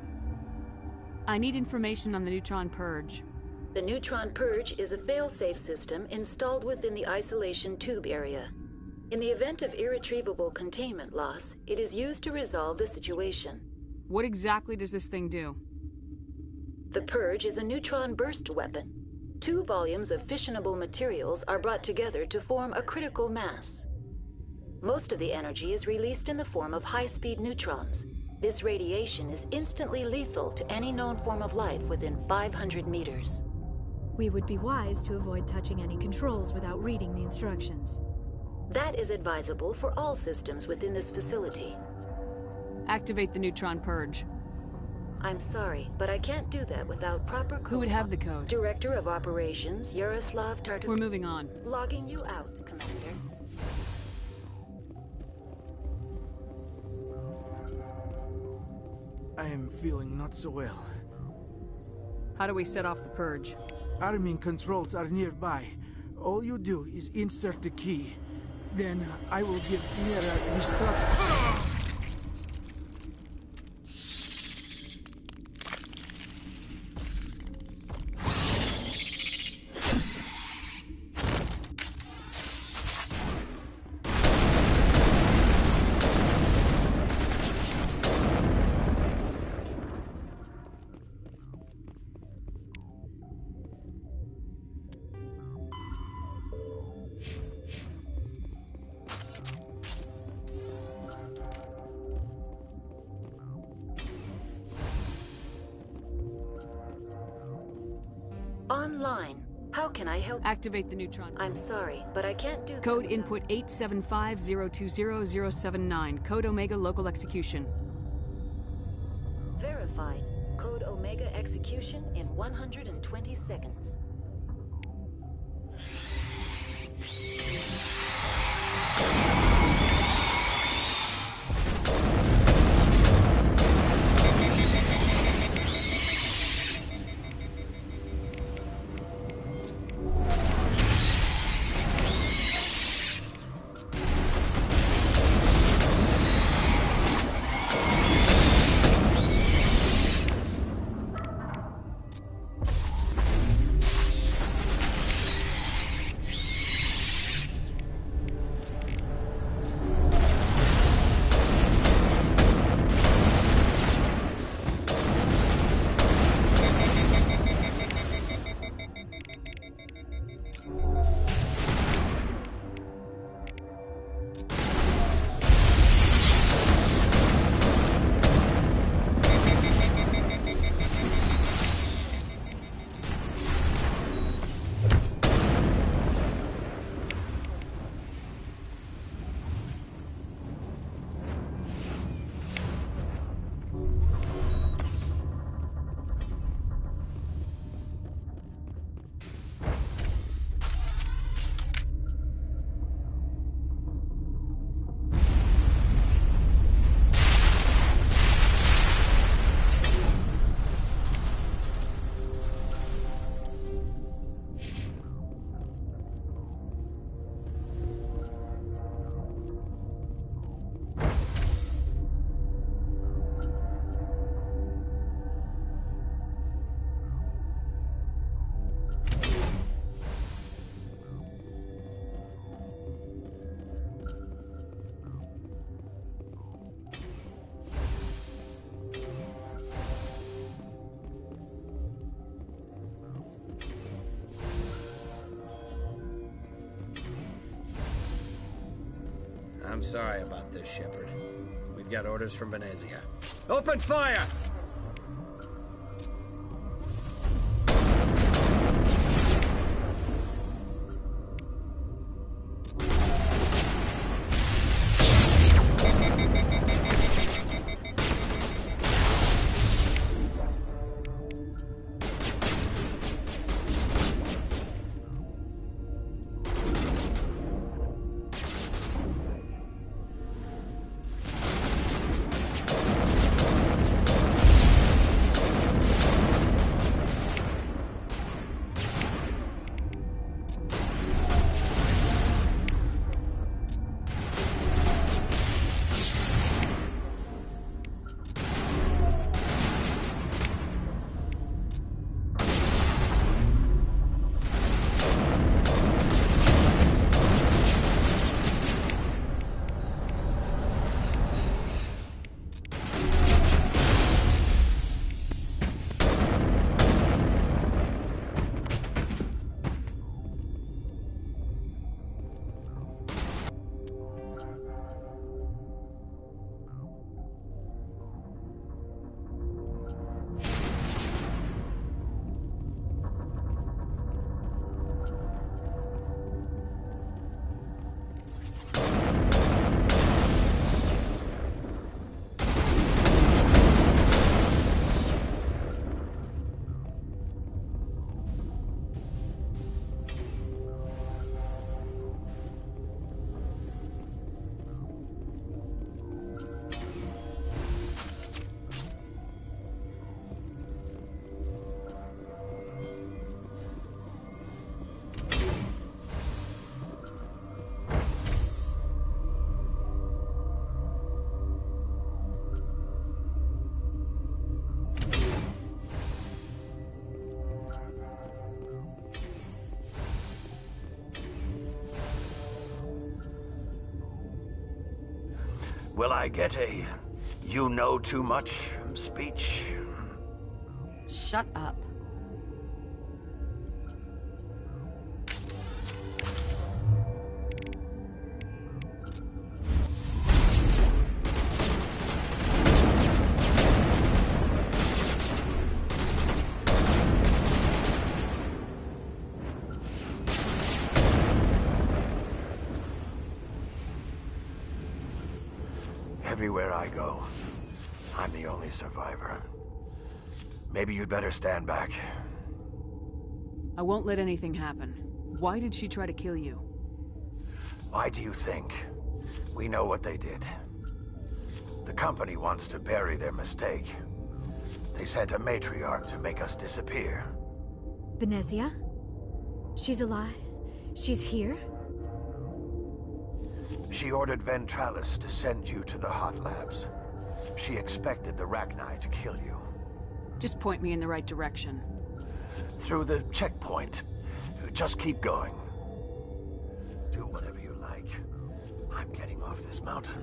I need information on the neutron purge. The neutron purge is a fail-safe system installed within the isolation tube area. In the event of irretrievable containment loss, it is used to resolve the situation. What exactly does this thing do? The purge is a neutron burst weapon. 2 volumes of fissionable materials are brought together to form a critical mass. Most of the energy is released in the form of high-speed neutrons. This radiation is instantly lethal to any known form of life within 500 meters. We would be wise to avoid touching any controls without reading the instructions. That is advisable for all systems within this facility. Activate the neutron purge. I'm sorry, but I can't do that without proper code. Who would have the code? Director of Operations, Yaroslav Tartak. We're moving on. Logging you out, Commander. I am feeling not so well. How do we set off the purge? Arming controls are nearby. All you do is insert the key. Then I will give Mira destruct. Online. How can I help? Activate the neutron. I'm sorry, but I can't do that. Code input 875020079. Code Omega local execution. Verified. Code Omega execution in 120 seconds. I'm sorry about this, Shepard. We've got orders from Venezia. Open fire! Will I get a you know too much speech? Shut up. Everywhere I go, I'm the only survivor. Maybe you'd better stand back. I won't let anything happen. Why did she try to kill you? Why do you think? We know what they did. The company wants to bury their mistake. They sent a matriarch to make us disappear. Benezia? She's alive? She's here? She ordered Ventralis to send you to the hot labs. She expected the Rachni to kill you. Just point me in the right direction. Through the checkpoint. Just keep going. Do whatever you like. I'm getting off this mountain.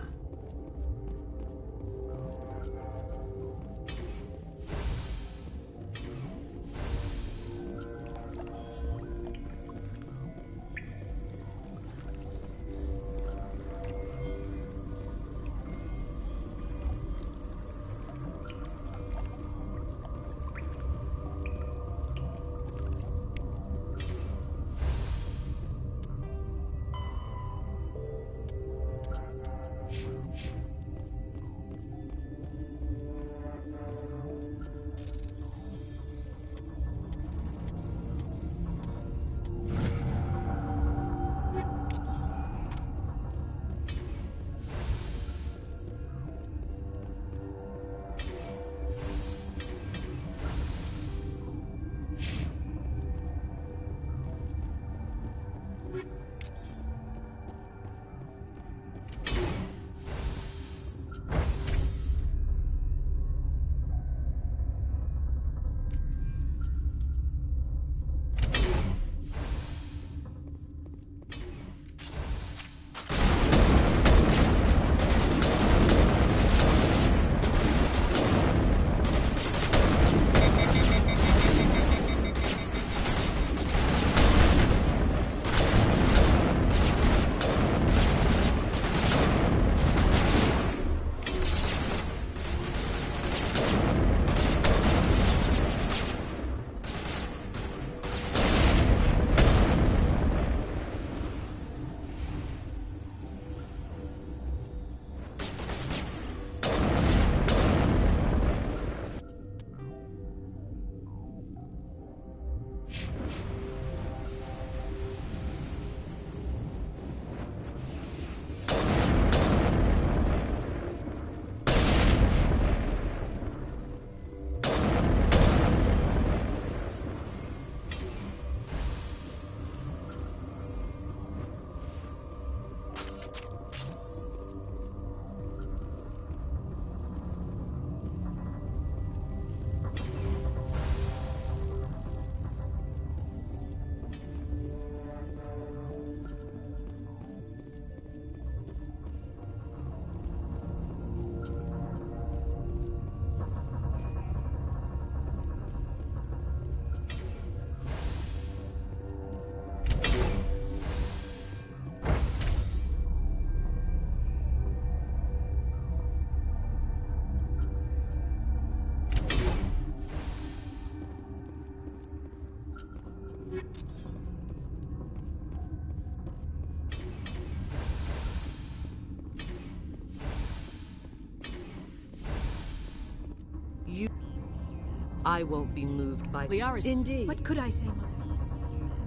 I won't be moved by Liara's. Indeed. What could I say, Mother?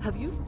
Have you?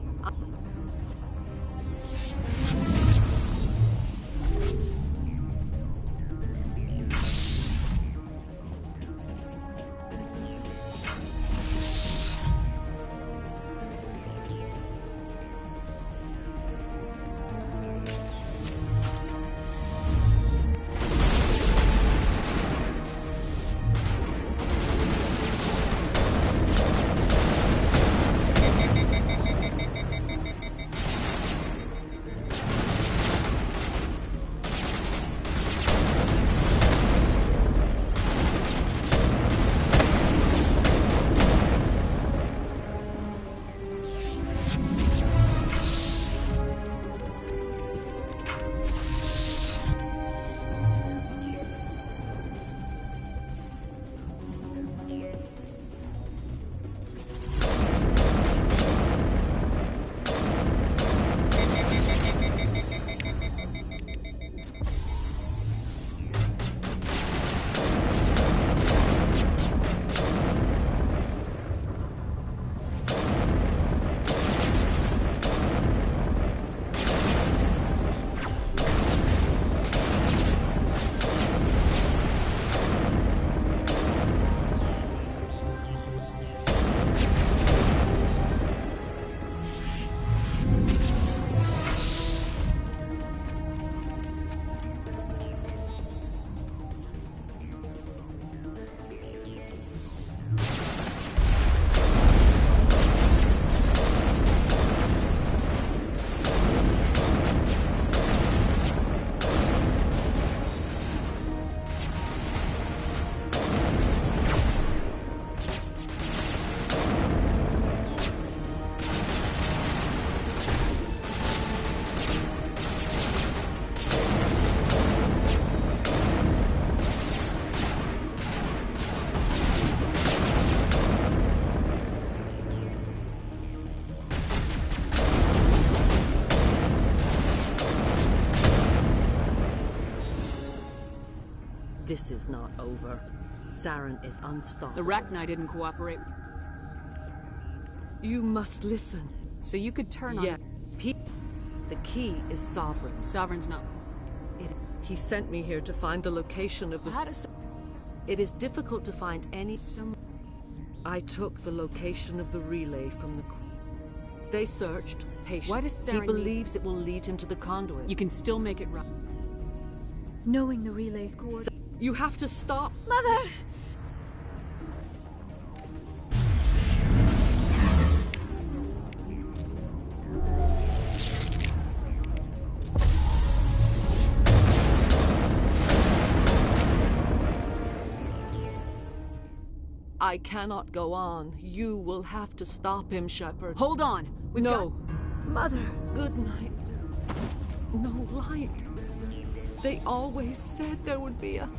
This is not over. Saren is unstoppable. The Rachni didn't cooperate. You must listen. So you could turn on... Yeah. The key is Sovereign. Sovereign's not... He sent me here to find the location of the... How does... It is difficult to find any... I took the location of the relay from the... They searched, patient. Why does Saren He believes it will lead him to the conduit. You can still make it right. Knowing the relay's coordinates... You have to stop. Mother! I cannot go on. You will have to stop him, Shepard. Hold on. No. Mother. Good night. No light. They always said there would be a...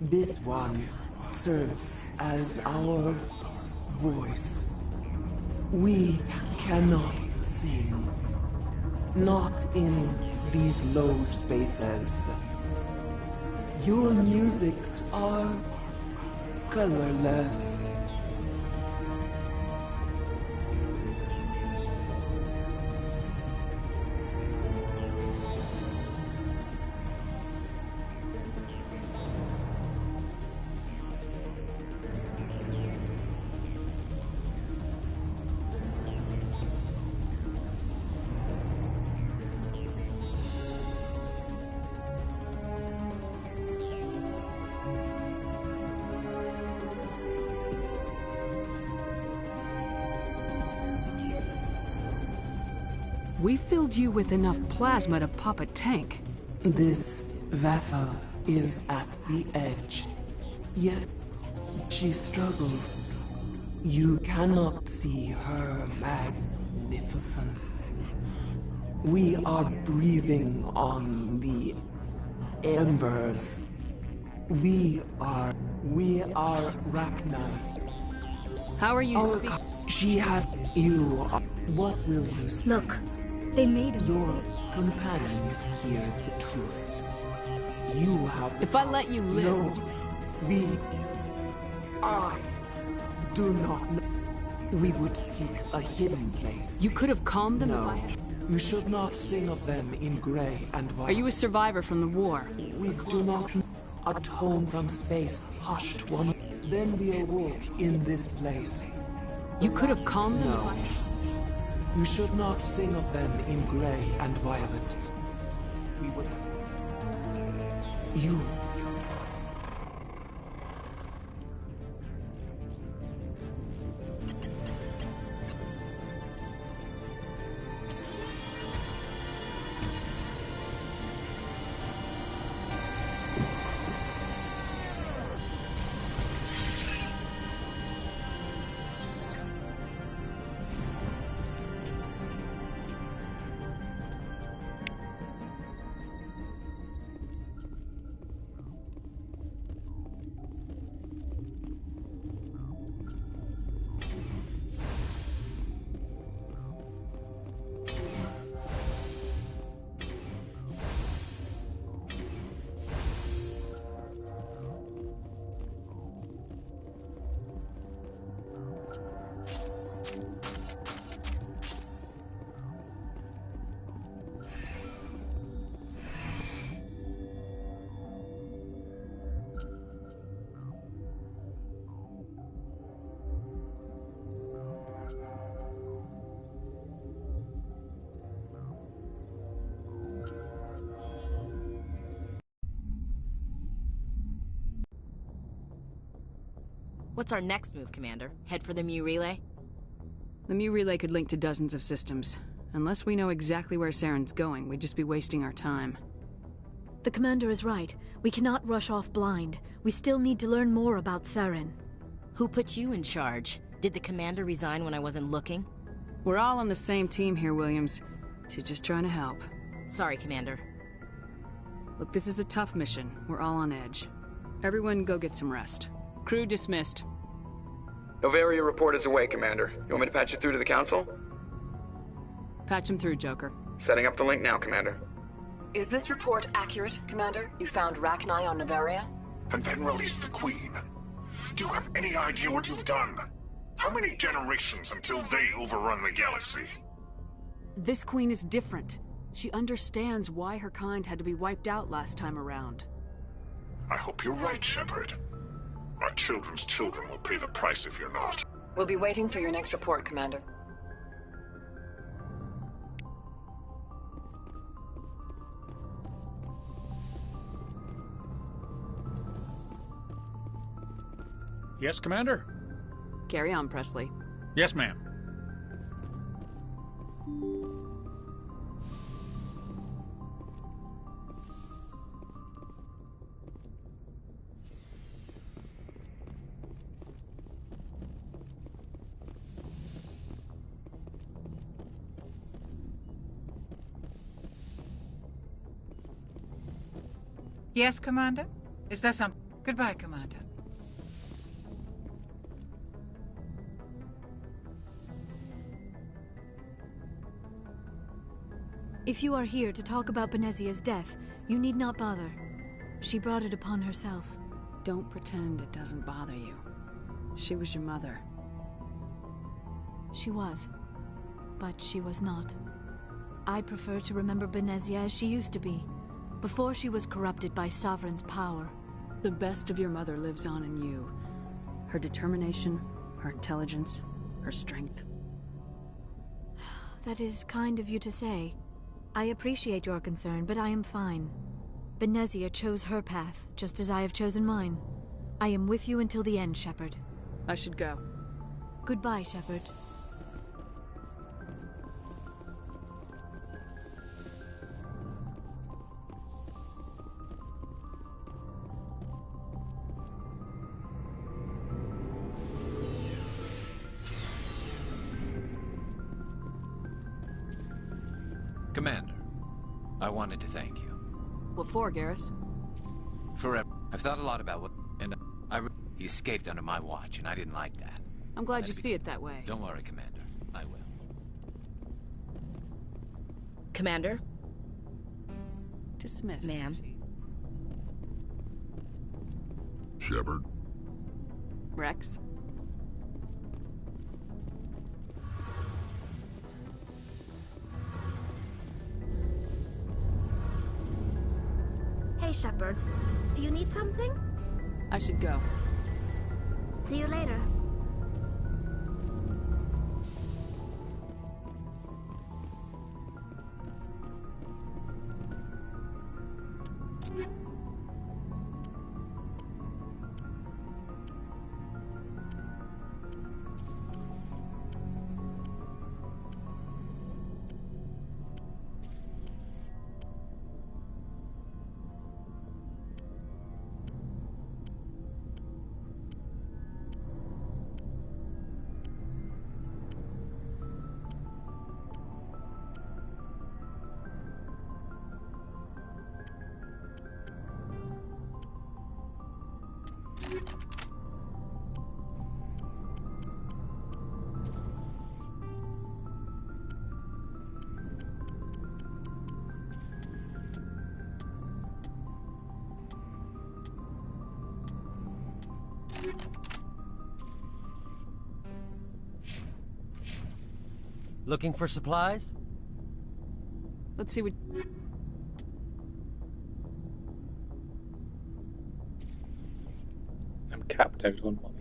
This one serves as our voice. We cannot sing. Not in these low spaces. Your musics are colorless. We filled you with enough plasma to pop a tank. This vessel is at the edge. Yet, she struggles. You cannot see her magnificence. We are breathing on the embers. We are Rachni. How are you speaking? She has... You are... What will you say? Look, they made a Your mistake. companions hear the truth. You have... If I let you live... No, I do not know. We would seek a hidden place. You could have calmed them No, if I had... you should not sing of them in gray and violet. Are you a survivor from the war? We do not... A tone from space hushed one. Then we awoke in this place. You could have calmed them if No. I had... You should not sing of them in gray and violet. We would have... You... What's our next move, Commander? Head for the Mu Relay? The Mu Relay could link to dozens of systems. Unless we know exactly where Saren's going, we'd just be wasting our time. The Commander is right. We cannot rush off blind. We still need to learn more about Saren. Who put you in charge? Did the Commander resign when I wasn't looking? We're all on the same team here, Williams. She's just trying to help. Sorry, Commander. Look, this is a tough mission. We're all on edge. Everyone go get some rest. Crew dismissed. Noveria report is away, Commander. You want me to patch you through to the Council? Patch him through, Joker. Setting up the link now, Commander. Is this report accurate, Commander? You found Rachni on Noveria? And then released the Queen. Do you have any idea what you've done? How many generations until they overrun the galaxy? This Queen is different. She understands why her kind had to be wiped out last time around. I hope you're right, Shepard. Our children's children will pay the price if you're not. We'll be waiting for your next report, Commander. Yes, Commander? Carry on, Presley. Yes, ma'am. Yes, Commander? Is there some... Goodbye, Commander. If you are here to talk about Benezia's death, you need not bother. She brought it upon herself. Don't pretend it doesn't bother you. She was your mother. She was. But she was not. I prefer to remember Benezia as she used to be, before she was corrupted by Sovereign's power. The best of your mother lives on in you. Her determination, her intelligence, her strength. That is kind of you to say. I appreciate your concern, but I am fine. Benezia chose her path, just as I have chosen mine. I am with you until the end, Shepard. I should go. Goodbye, Shepard. Commander, I wanted to thank you. What for, Garrus? Forever. I've thought a lot about what... And he escaped under my watch, and I didn't like that. I'm glad you see it that way. Don't worry, Commander. I will. Commander? Dismissed. Ma'am. Shepard. Rex. Hey, Shepard. You need something? I should go. See you later. Looking for supplies? Let's see what... I'm capped out on money.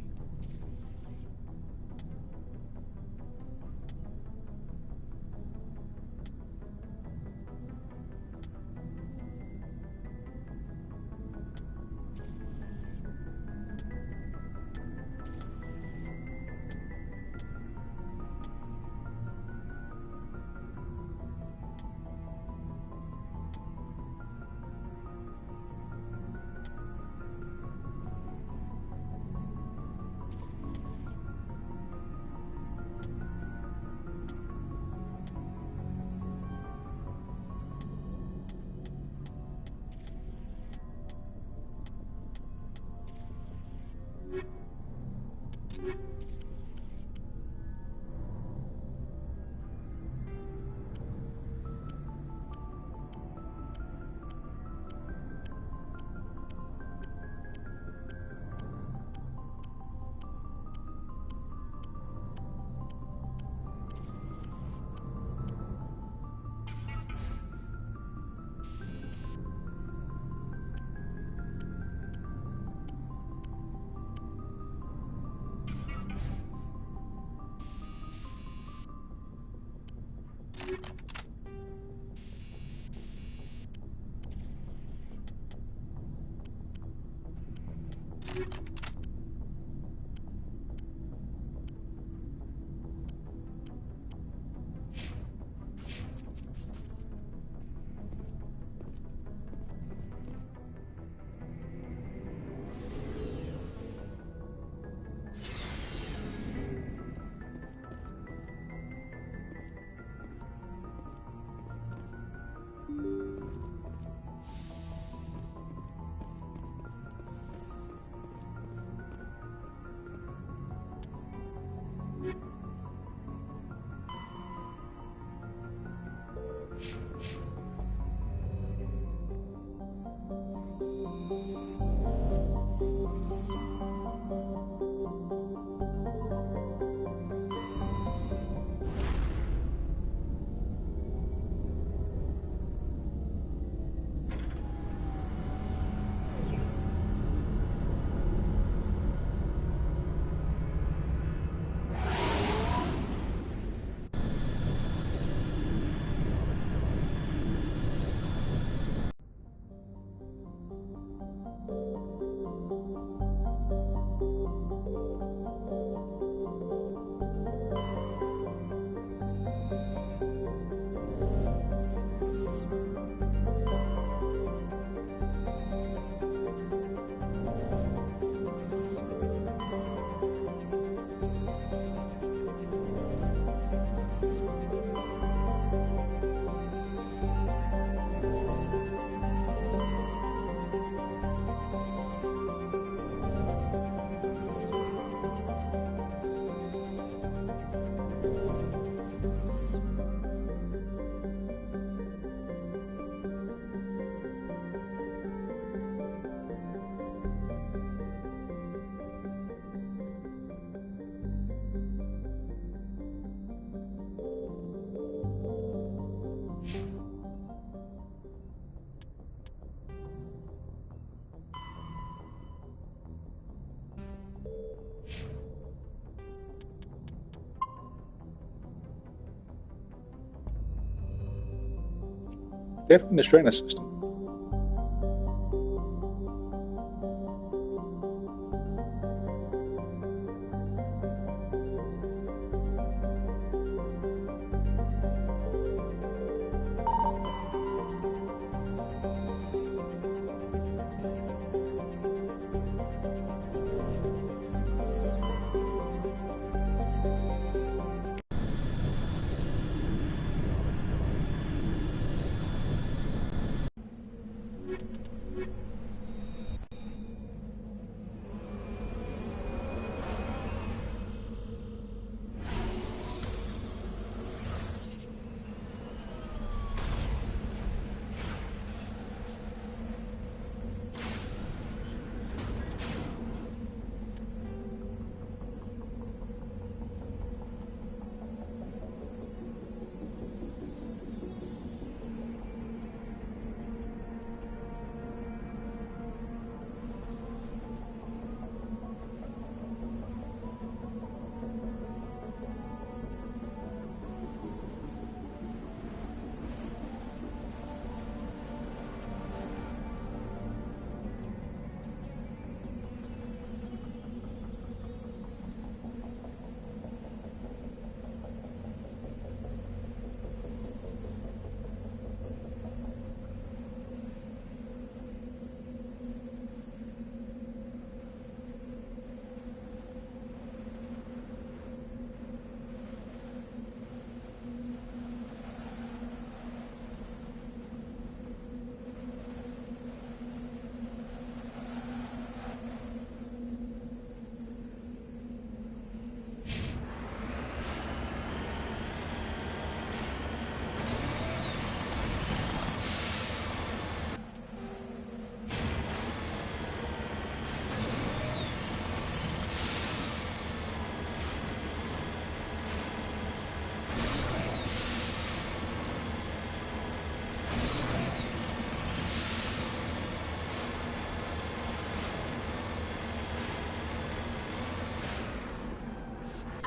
Definitely the strain assistant.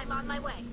I'm on my way.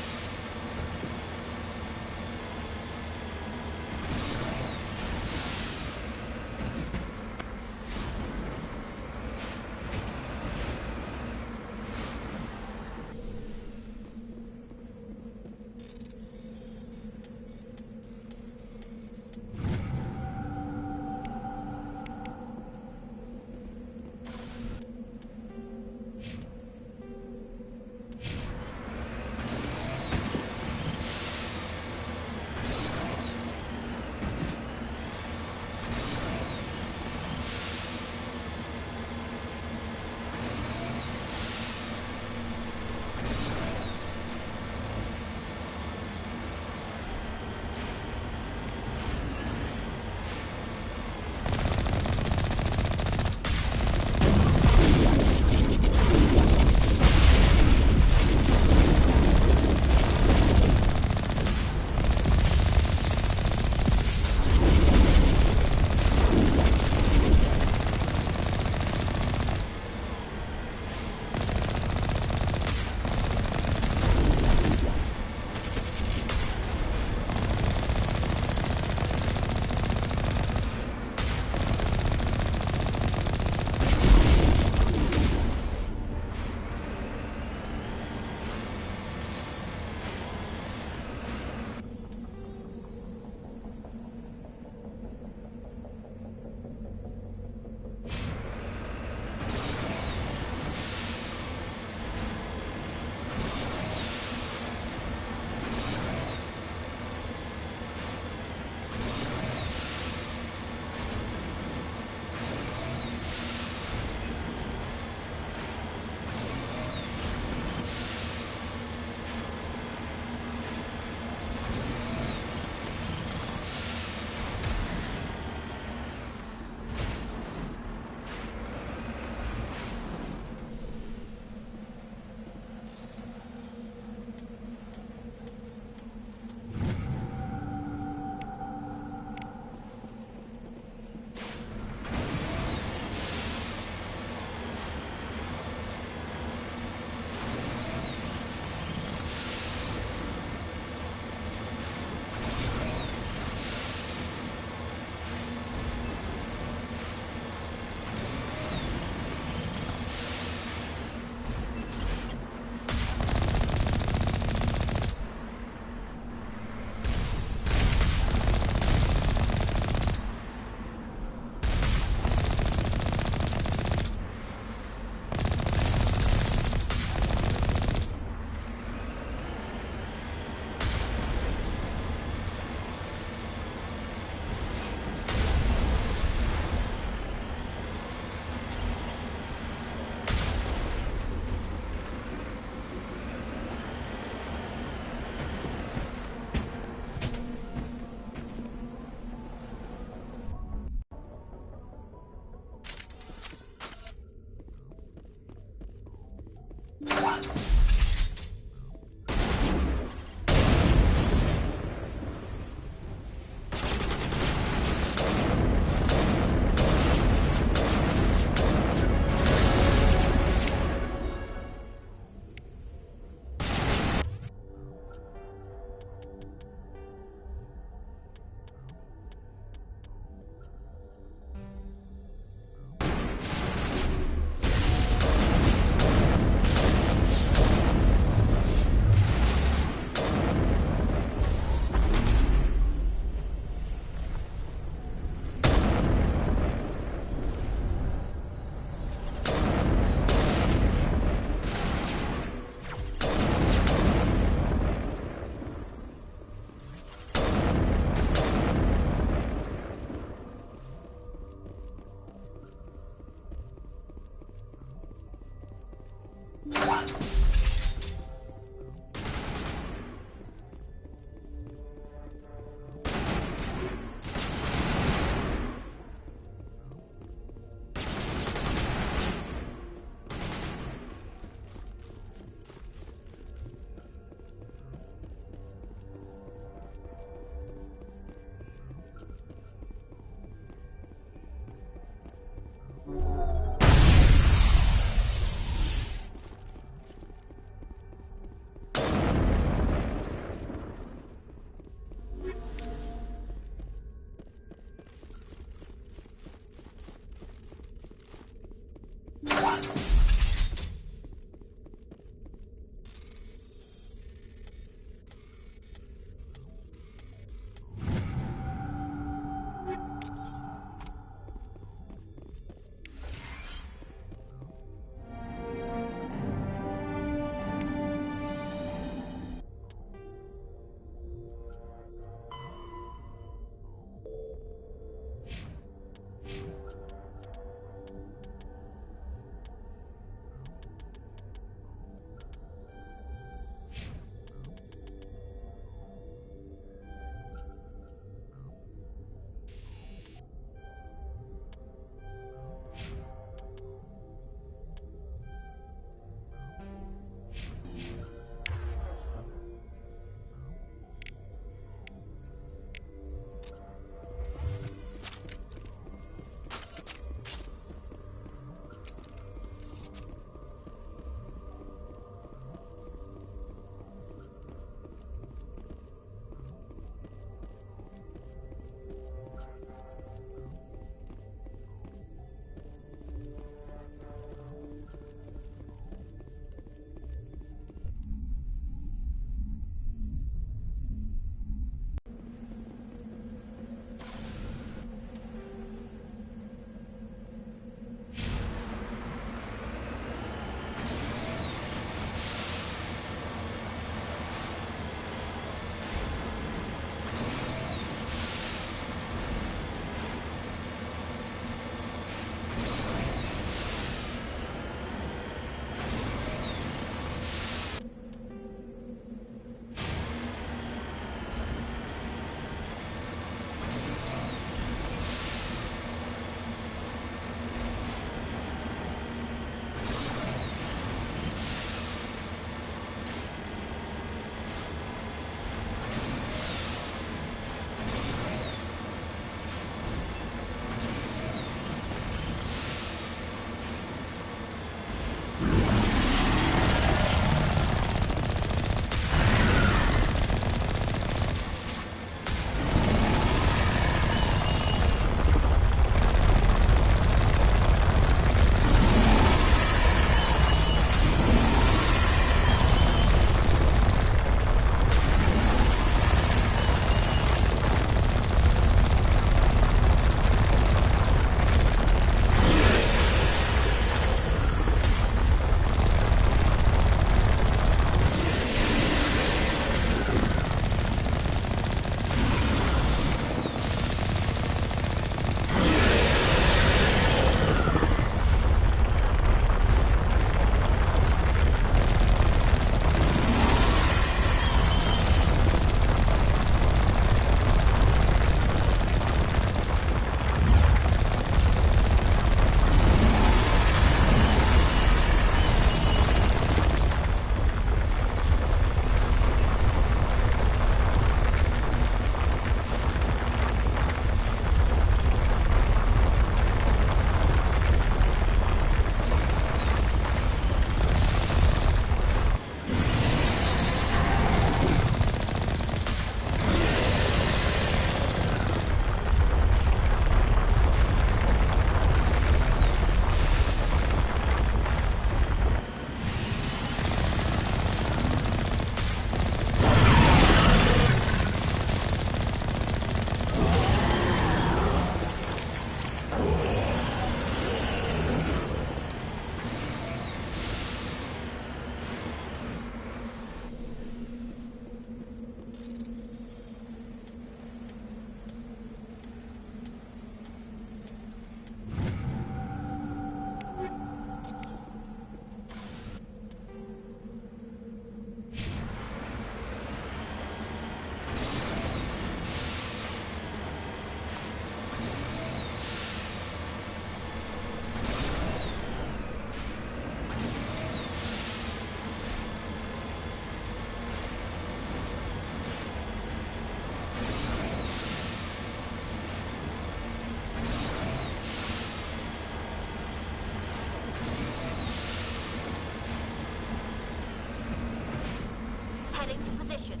to position.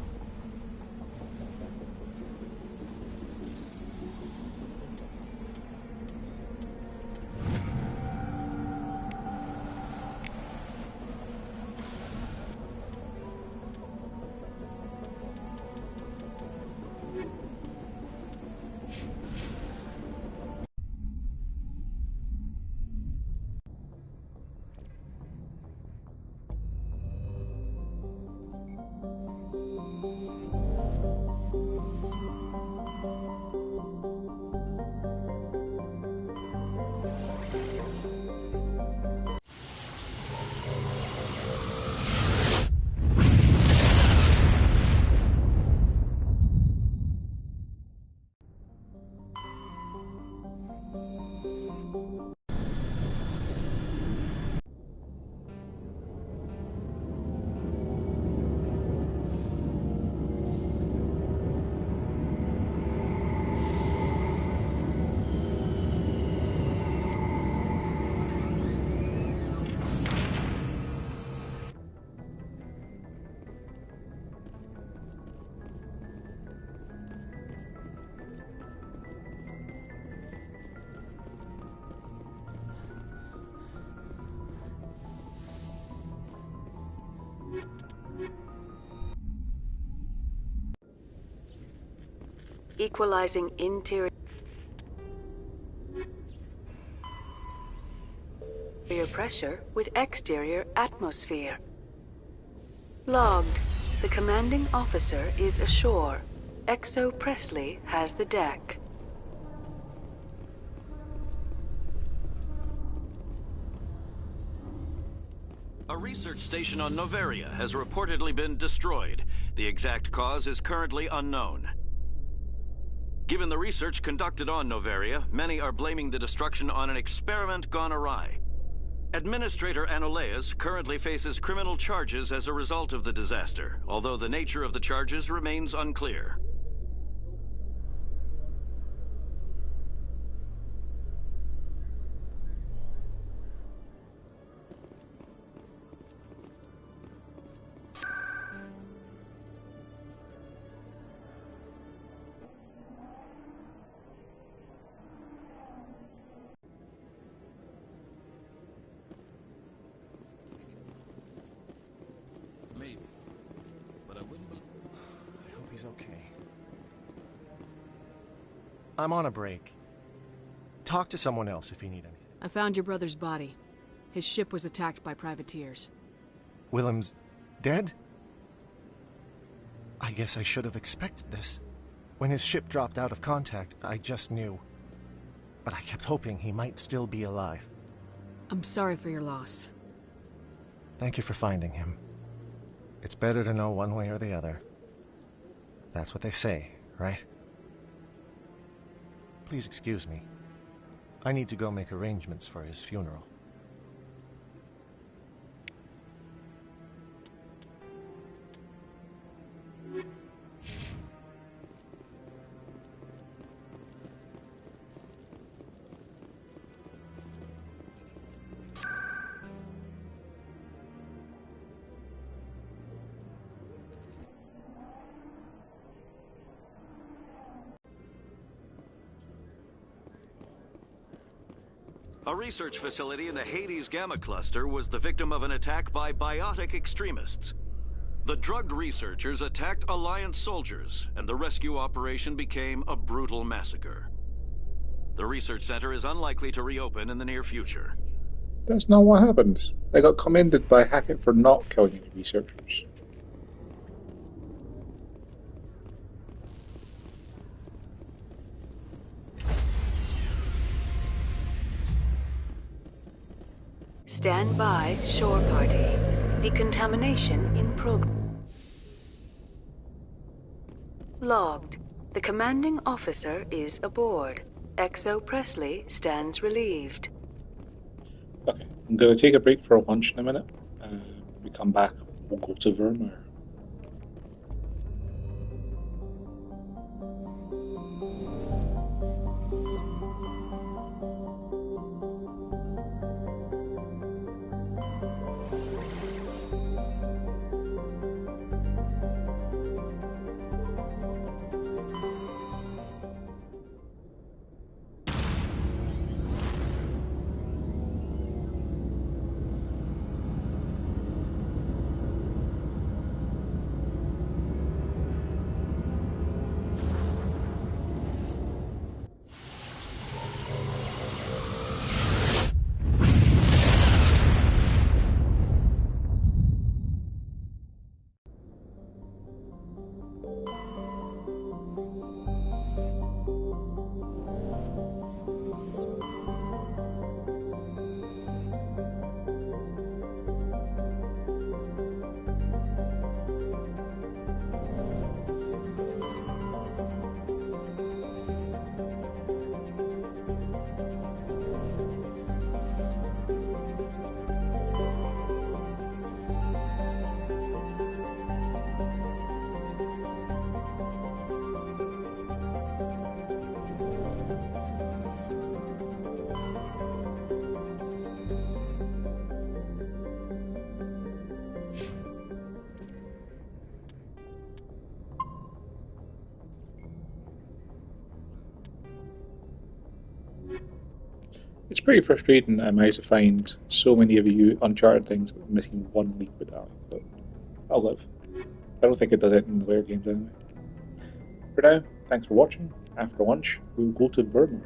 Equalizing interior pressure with exterior atmosphere. Logged. The commanding officer is ashore. XO Presley has the deck. A research station on Noveria has reportedly been destroyed. The exact cause is currently unknown. Given the research conducted on Noveria, many are blaming the destruction on an experiment gone awry. Administrator Anoleus currently faces criminal charges as a result of the disaster, although the nature of the charges remains unclear. Maybe. But I wouldn't believe... I hope he's okay. I'm on a break. Talk to someone else if you need anything. I found your brother's body. His ship was attacked by privateers. Willem's dead? I guess I should have expected this. When his ship dropped out of contact, I just knew. But I kept hoping he might still be alive. I'm sorry for your loss. Thank you for finding him. It's better to know one way or the other. That's what they say, right? Please excuse me. I need to go make arrangements for his funeral. A research facility in the Hades Gamma Cluster was the victim of an attack by biotic extremists. The drugged researchers attacked Alliance soldiers, and the rescue operation became a brutal massacre. The research center is unlikely to reopen in the near future. That's not what happened. They got commended by Hackett for not killing any researchers. Stand by, shore party. Decontamination in progress. Logged. The commanding officer is aboard. XO Presley stands relieved. Okay, I'm going to take a break for lunch in a minute. When we come back, we'll go to Vermeer. It's pretty frustrating that I managed to find so many of you Uncharted things missing one week medallion, but I'll live. I don't think it does it in the later games anyway. For now, thanks for watching. After lunch, we'll go to Vermont.